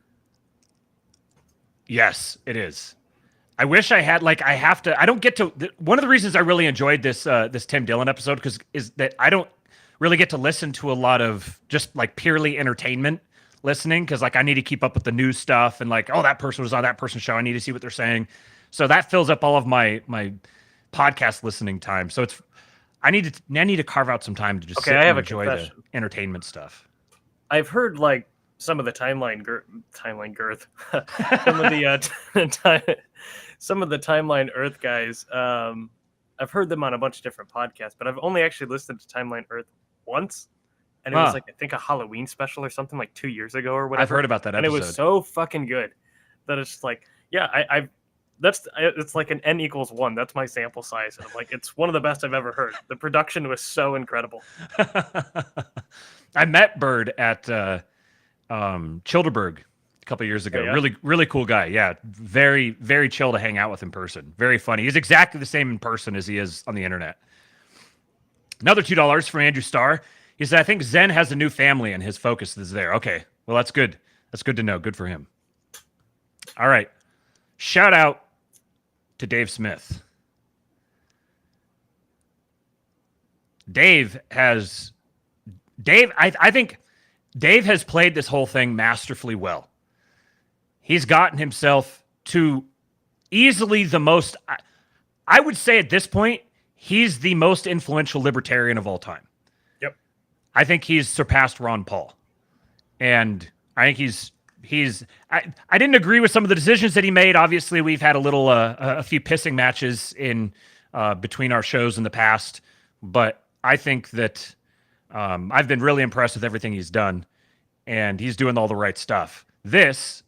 Yes, it is. I wish I had I don't get to. One of the reasons I really enjoyed this Tim Dillon episode is that I don't really get to listen to a lot of just like purely entertainment listening, because like I need to keep up with the news stuff and like, oh, that person was on that person's show. I need to see what they're saying. So that fills up all of my podcast listening time. So I need to carve out some time to just sit and enjoy the entertainment stuff. I've heard like some of the timeline girth, some of the some of the Timeline Earth guys. I've heard them on a bunch of different podcasts, but I've only actually listened to Timeline Earth once, and it was like I think a Halloween special or something like 2 years ago or whatever. I've heard about that episode. And it was so fucking good that it's just like, yeah, it's like an N=1. That's my sample size. And I'm like, it's one of the best I've ever heard. The production was so incredible. I met Bird at Childerberg a couple years ago. Yeah. Really cool guy. Yeah, very, very chill to hang out with in person. Very funny. He's exactly the same in person as he is on the internet. Another $2 from Andrew Starr. He said, I think Zen has a new family and his focus is there. Okay, well, that's good. That's good to know. Good for him. All right. Shout out to Dave Smith. I think Dave has played this whole thing masterfully well. He's gotten himself to easily the most, I would say at this point, he's the most influential libertarian of all time. Yep. I think he's surpassed Ron Paul. And I think I didn't agree with some of the decisions that he made. Obviously, we've had a few pissing matches in between our shows in the past, but I think that I've been really impressed with everything he's done, and he's doing all the right stuff. This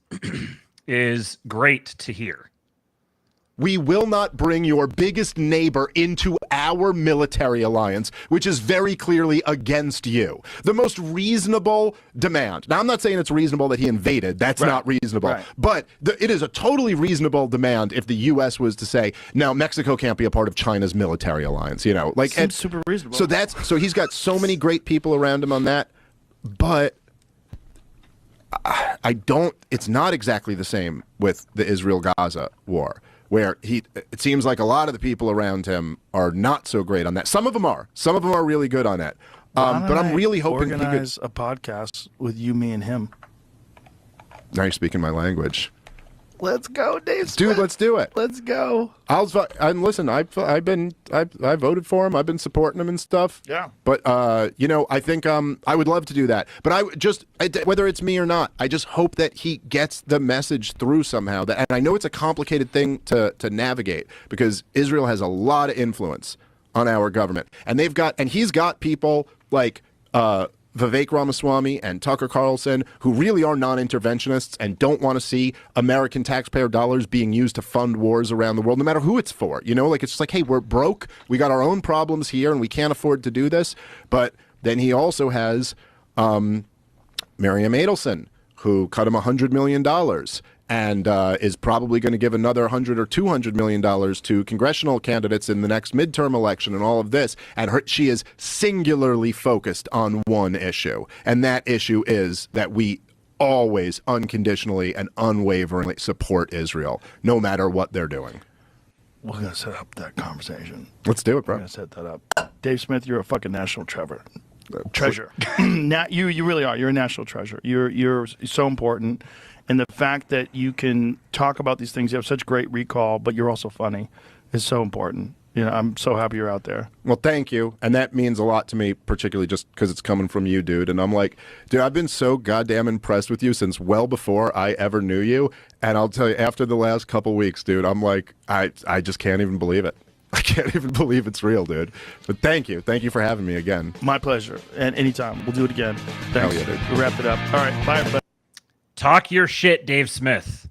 is great to hear. We will not bring your biggest neighbor into our military alliance, which is very clearly against you. The most reasonable demand. Now, I'm not saying it's reasonable that he invaded. That's not reasonable. Right. But it is a totally reasonable demand if the U.S. was to say, no, Mexico can't be a part of China's military alliance. You know, like, Seems super reasonable. So he's got so many great people around him on that, but it's not exactly the same with the Israel-Gaza war, where it seems like a lot of the people around him are not so great on that. Some of them are. Some of them are really good on that. But I'm really hoping organize a podcast with you, me, and him. Now you're speaking my language. Let's go, Dave Smith. Dude, let's do it. Let's go. Listen, I voted for him. I've been supporting him and stuff. Yeah. But I think I would love to do that. But whether it's me or not, I just hope that he gets the message through somehow. And I know it's a complicated thing to navigate because Israel has a lot of influence on our government, and he's got people like Vivek Ramaswamy and Tucker Carlson, who really are non-interventionists and don't want to see American taxpayer dollars being used to fund wars around the world, no matter who it's for. You know, like it's just like, hey, we're broke. We got our own problems here and we can't afford to do this. But then he also has Miriam Adelson, who cut him $100 million and is probably going to give another $100 or $200 million to congressional candidates in the next midterm election and all of this. And she is singularly focused on one issue. And that issue is that we always unconditionally and unwaveringly support Israel, no matter what they're doing. We're going to set up that conversation. Let's do it, bro. We're going to set that up. Dave Smith, you're a fucking national treasure. Now, you really are. You're a national treasure. You're so important. And the fact that you can talk about these things, you have such great recall, but you're also funny, is so important. You know, I'm so happy you're out there. Well, thank you. And that means a lot to me, particularly just because it's coming from you, dude. And I'm like, dude, I've been so goddamn impressed with you since well before I ever knew you. And I'll tell you, after the last couple weeks, dude, I'm like, I just can't even believe it. I can't even believe it's real, dude. But thank you. Thank you for having me again. My pleasure. And anytime. We'll do it again. Thanks. Hell yeah, dude. We wrapped it up. All right. Bye, everybody. Talk your shit, Dave Smith.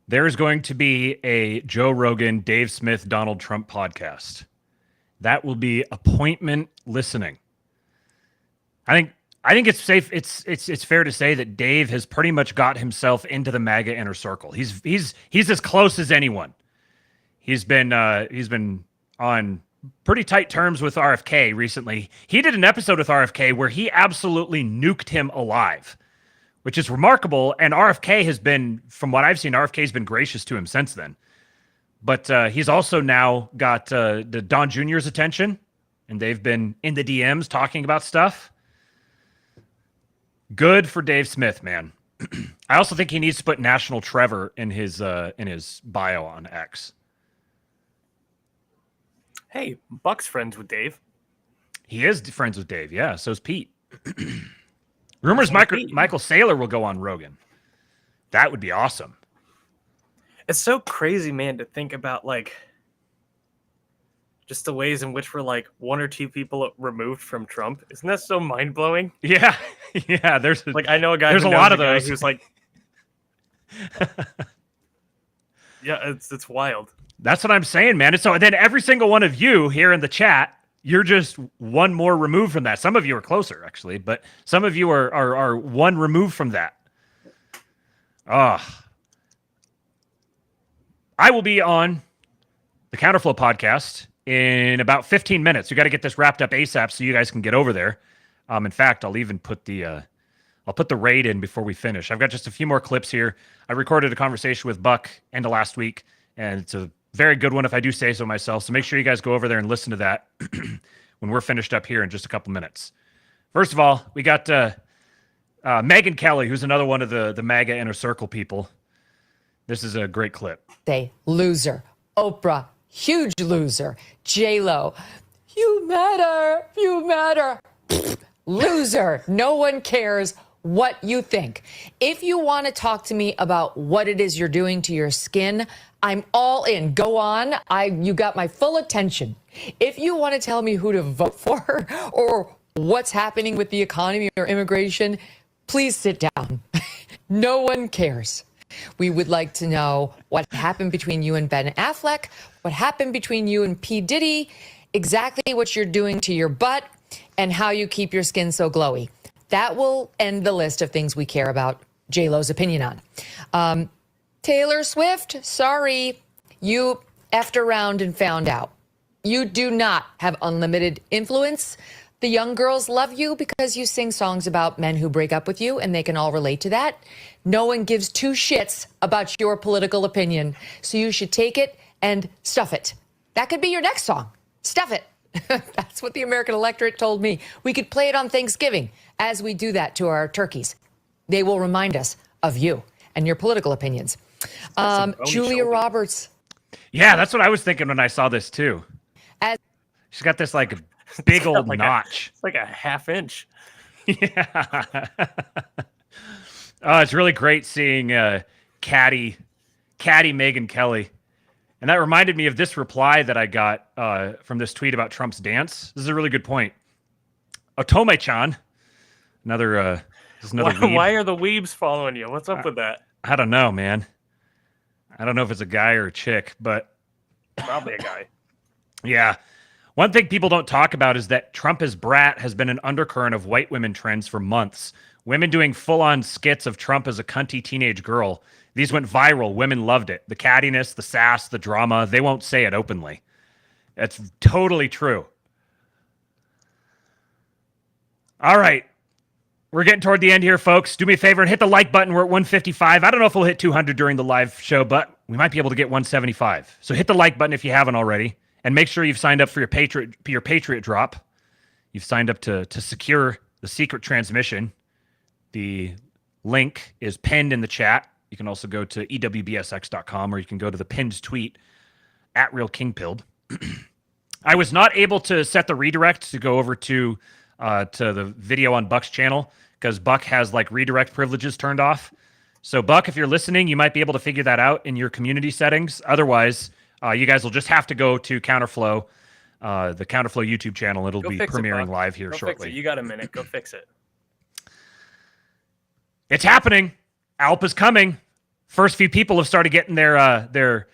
There's going to be a Joe Rogan, Dave Smith, Donald Trump podcast. That will be appointment listening. I think it's safe. It's fair to say that Dave has pretty much got himself into the MAGA inner circle. He's as close as anyone. He's been on pretty tight terms with RFK recently. He did an episode with RFK where he absolutely nuked him alive, which is remarkable. And RFK has been, from what I've seen, RFK's been gracious to him since then. But he's also now got the Don Jr.'s attention, and they've been in the DMs talking about stuff. Good for Dave Smith, man. I also think he needs to put National Trevor in his bio on X. Hey, Buck's friends with Dave. He is friends with Dave. Yeah, so's Pete. Rumors Michael Saylor will go on Rogan. That would be awesome. It's so crazy, man, to think about, like, just the ways in which we're, like, one or two people removed from Trump. Isn't that so mind-blowing? Yeah. Yeah, there's... Like, I know a guy there's who a knows lot of a guy those. who's, like... Yeah, it's wild. That's what I'm saying, man. And so then every single one of you here in the chat, you're just one more removed from that. Some of you are closer, actually, but some of you are one removed from that. I will be on the Counterflow podcast in about 15 minutes. We got to get this wrapped up ASAP so you guys can get over there. In fact, I'll even put the raid in before we finish. I've got just a few more clips here. I recorded a conversation with Buck end of last week, and it's a very good one if I do say so myself. So make sure you guys go over there and listen to that when we're finished up here in just a couple minutes. First of all, we got Megyn Kelly, who's another one of the MAGA Inner Circle people. This is a great clip. Say loser. Oprah, huge loser. J-Lo, you matter. Loser. No one cares what you think. If you want to talk to me about what it is you're doing to your skin, I'm all in. Go on. You got my full attention. If you want to tell me who to vote for or what's happening with the economy or immigration, please sit down. No one cares. We would like to know what happened between you and Ben Affleck, what happened between you and P. Diddy, exactly what you're doing to your butt, and how you keep your skin so glowy. That will end the list of things we care about J-Lo's opinion on. Taylor Swift, sorry, you effed around and found out. You do not have unlimited influence. The young girls love you because you sing songs about men who break up with you, and they can all relate to that. No one gives two shits about your political opinion, so you should take it and stuff it. That could be your next song. Stuff it. That's what the American electorate told me. We could play it on Thanksgiving as we do that to our turkeys. They will remind us of you and your political opinions. Julia Roberts. Yeah, that's what I was thinking when I saw this too. She's got this like big old notch. It's like a half inch. Yeah. It's really great seeing catty Megyn Kelly. And that reminded me of this reply that I got from this tweet about Trump's dance. This is a really good point. Otome-chan, another weeb. Why are the weebs following you? What's up with that? I don't know, man. I don't know if it's a guy or a chick, but probably a guy. Yeah. One thing people don't talk about is that Trump as brat has been an undercurrent of white women trends for months. Women doing full-on skits of Trump as a cunty teenage girl. These went viral. Women loved it. The cattiness, the sass, the drama. They won't say it openly. That's totally true. All right. We're getting toward the end here, folks. Do me a favor and hit the like button. We're at 155. I don't know if we'll hit 200 during the live show, but we might be able to get 175. So hit the like button if you haven't already. And make sure you've signed up for your Patriot drop. You've signed up to secure the secret transmission. The link is pinned in the chat. You can also go to ewbsx.com, or you can go to the pinned tweet at RealKingPilled. I was not able to set the redirect to go over to the video on Buck's channel because Buck has like redirect privileges turned off. So Buck, if you're listening, you might be able to figure that out in your community settings. Otherwise, you guys will just have to go to Counterflow, the Counterflow YouTube channel. It'll be premiering live here shortly. Fix it. You got a minute. Go fix it. It's happening. ALP is coming. First few people have started getting the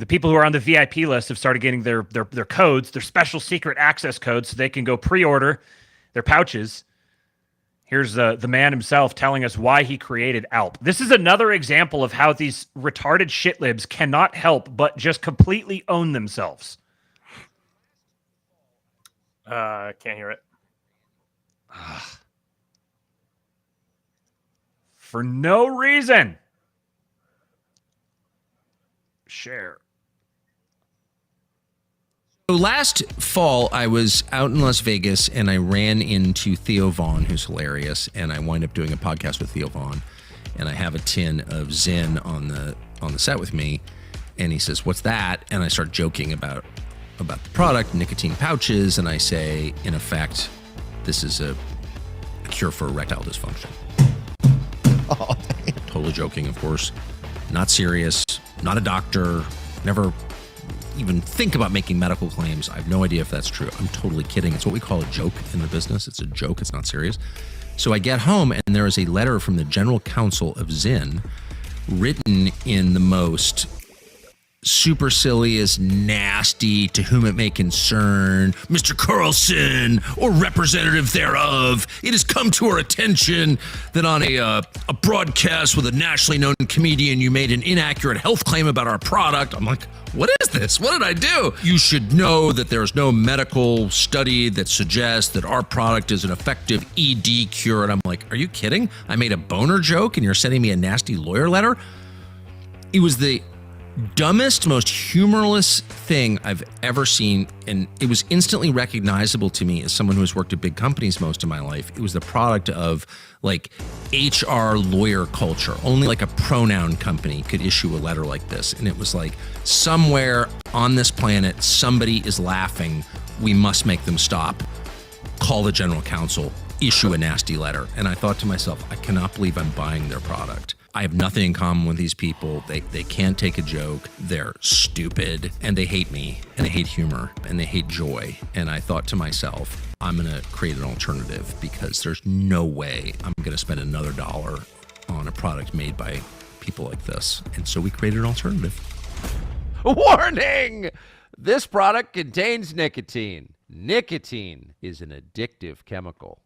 people who are on the VIP list have started getting their codes, their special secret access codes, so they can go pre-order their pouches. Here's the man himself telling us why he created ALP. This is another example of how these retarded shitlibs cannot help but just completely own themselves. Can't hear it. For no reason. Share. So last fall, I was out in Las Vegas and I ran into Theo Vaughn, who's hilarious, and I wind up doing a podcast with Theo Vaughn. And I have a tin of Zin on the set with me, and he says, "What's that?" And I start joking about about the product, nicotine pouches, and I say, in effect, this is a cure for erectile dysfunction. Oh, totally joking, of course. Not serious, not a doctor, never even think about making medical claims. I have no idea if that's true. I'm totally kidding. It's what we call a joke in the business. It's a joke. It's not serious. So I get home and there is a letter from the general counsel of Zyn written in the most supercilious, nasty, to whom it may concern, Mr. Carlson, or representative thereof, it has come to our attention that on a broadcast with a nationally known comedian, you made an inaccurate health claim about our product. I'm like, what is this? What did I do? You should know that there's no medical study that suggests that our product is an effective ED cure. And I'm like, are you kidding? I made a boner joke and you're sending me a nasty lawyer letter? It was the dumbest, most humorless thing I've ever seen, and it was instantly recognizable to me as someone who has worked at big companies most of my life. It was the product of like HR lawyer culture. Only like a pronoun company could issue a letter like this, and it was like, somewhere on this planet somebody is laughing, we must make them stop. Call the general counsel, issue a nasty letter. And I thought to myself, I cannot believe I'm buying their product. I have nothing in common with these people. They can't take a joke. They're stupid, and they hate me, and they hate humor, and they hate joy. And I thought to myself, I'm going to create an alternative because there's no way I'm going to spend another dollar on a product made by people like this. And so we created an alternative. Warning! This product contains nicotine. Nicotine is an addictive chemical.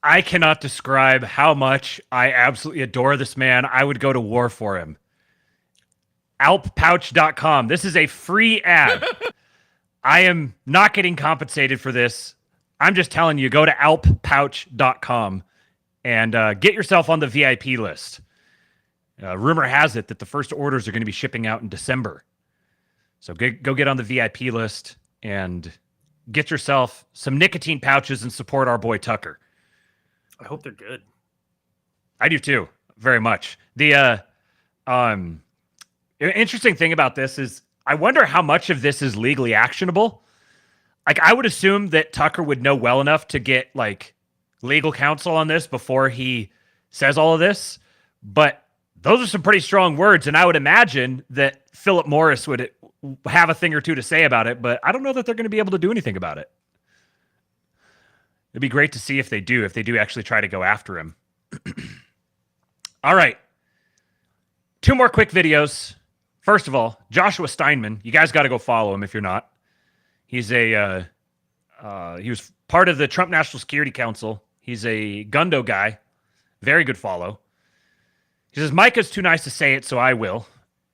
I cannot describe how much I absolutely adore this man. I would go to war for him. Alppouch.com. This is a free ad. I am not getting compensated for this. I'm just telling you, go to alppouch.com and get yourself on the VIP list. Rumor has it that the first orders are going to be shipping out in December. So go get on the VIP list and get yourself some nicotine pouches and support our boy Tucker. I hope they're good. I do too, very much. The interesting thing about this is I wonder how much of this is legally actionable. Like, I would assume that Tucker would know well enough to get like legal counsel on this before he says all of this. But those are some pretty strong words, and I would imagine that Philip Morris would have a thing or two to say about it, but I don't know that they're going to be able to do anything about it. It'd be great to see if they do actually try to go after him. All right. 2 more quick videos. First of all, Joshua Steinman. You guys got to go follow him if you're not. He's he was part of the Trump National Security Council. He's a Gundo guy. Very good follow. He says, Micah's too nice to say it, so I will.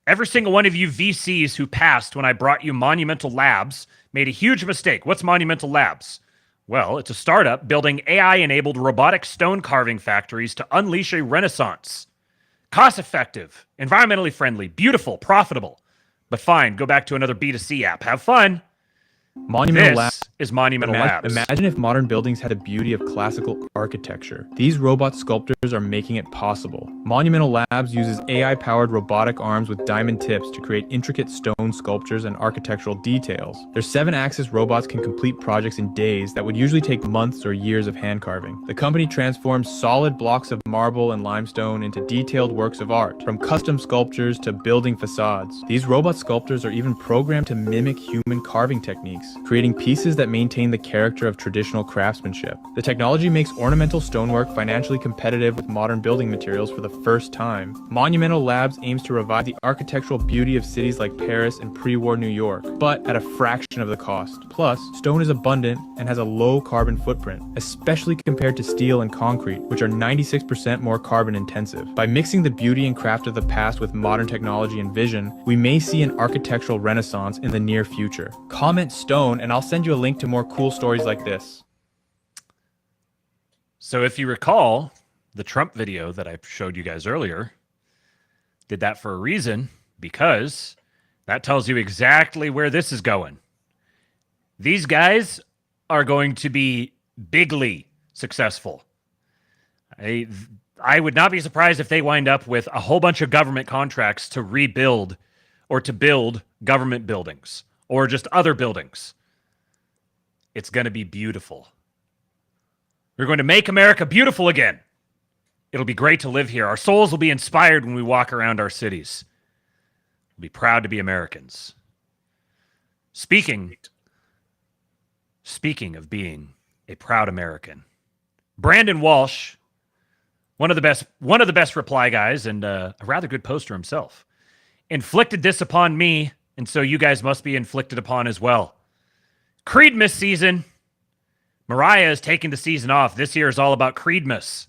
Every single one of you VCs who passed when I brought you Monumental Labs made a huge mistake. What's Monumental Labs? Well, it's a startup building AI-enabled robotic stone carving factories to unleash a renaissance. Cost-effective, environmentally friendly, beautiful, profitable. But fine, go back to another B2C app. Have fun. Monumental This is Monumental Labs. Imagine if modern buildings had the beauty of classical architecture. These robot sculptors are making it possible. Monumental Labs uses AI-powered robotic arms with diamond tips to create intricate stone sculptures and architectural details. Their 7-axis robots can complete projects in days that would usually take months or years of hand carving. The company transforms solid blocks of marble and limestone into detailed works of art, from custom sculptures to building facades. These robot sculptors are even programmed to mimic human carving techniques, creating pieces that maintain the character of traditional craftsmanship. The technology makes ornamental stonework financially competitive with modern building materials for the first time. Monumental Labs aims to revive the architectural beauty of cities like Paris and pre-war New York, but at a fraction of the cost. Plus, stone is abundant and has a low carbon footprint, especially compared to steel and concrete, which are 96% more carbon intensive. By mixing the beauty and craft of the past with modern technology and vision, we may see an architectural renaissance in the near future. Comment stone and I'll send you a link to more cool stories like this. So if you recall, the Trump video that I showed you guys earlier did that for a reason, because that tells you exactly where this is going. These guys are going to be bigly successful. I would not be surprised if they wind up with a whole bunch of government contracts to rebuild or to build government buildings or just other buildings. It's going to be beautiful. We're going to make America beautiful again. It'll be great to live here. Our souls will be inspired when we walk around our cities. We'll be proud to be Americans. Speaking of being a proud American, Brandon Walsh, one of the best reply guys and a rather good poster himself, inflicted this upon me, and so you guys must be inflicted upon as well. Creedmas season. Mariah is taking the season off. This year is all about Creedmas.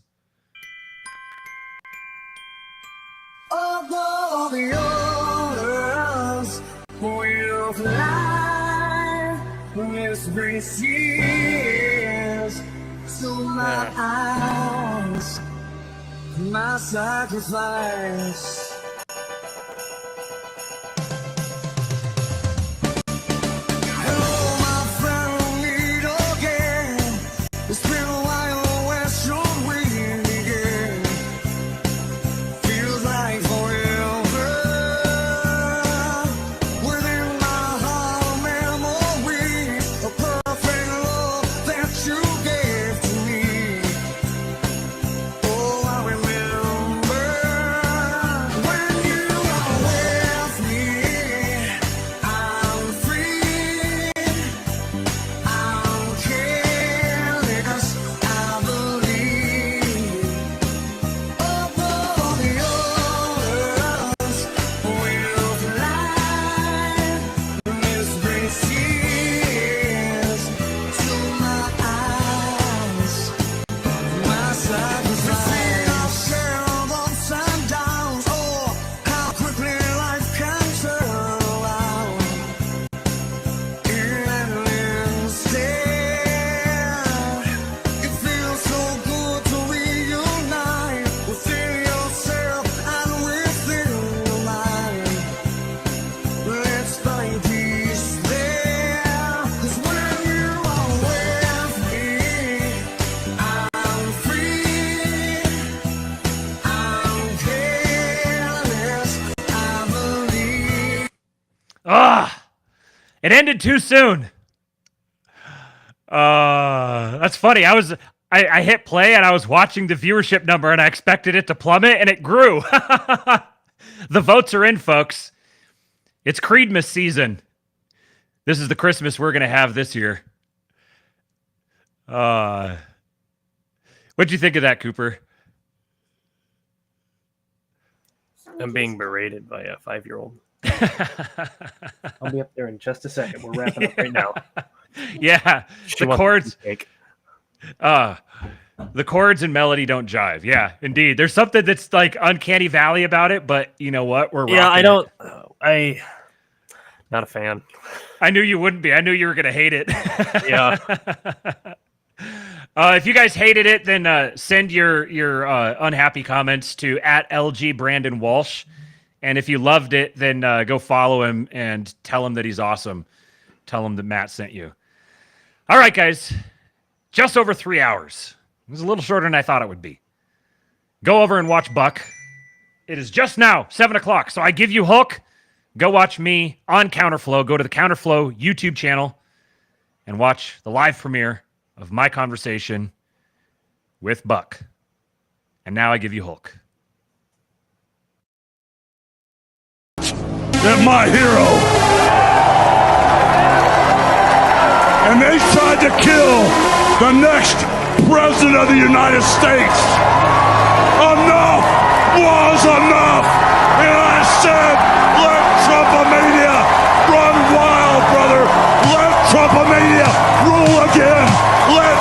All the others will fly. This brings tears to my eyes. My sacrifice. It ended too soon. That's funny. I hit play and I was watching the viewership number and I expected it to plummet and it grew. The votes are in, folks. It's Creedmas season. This is the Christmas we're going to have this year. What'd you think of that, Cooper? I'm being berated by a 5-year-old. I'll be up there in just a second. We're wrapping up right now. Yeah, the chords and melody don't jive. Yeah, indeed. There's something that's like uncanny valley about it, but you know what? We're not a fan. I knew you wouldn't be. I knew you were gonna hate it. Yeah. If you guys hated it, then send your unhappy comments to @LG Brandon Walsh. And if you loved it, then go follow him and tell him that he's awesome. Tell him that Matt sent you. All right, guys. Just over 3 hours. It was a little shorter than I thought it would be. Go over and watch Buck. It is just now, 7 o'clock. So I give you hook. Go watch me on Counterflow. Go to the Counterflow YouTube channel and watch the live premiere of my conversation with Buck. And now I give you hook. They're my hero. And they tried to kill the next president of the United States. Enough was enough. And I said, let Trumpomania run wild, brother. Let Trumpomania rule again. Let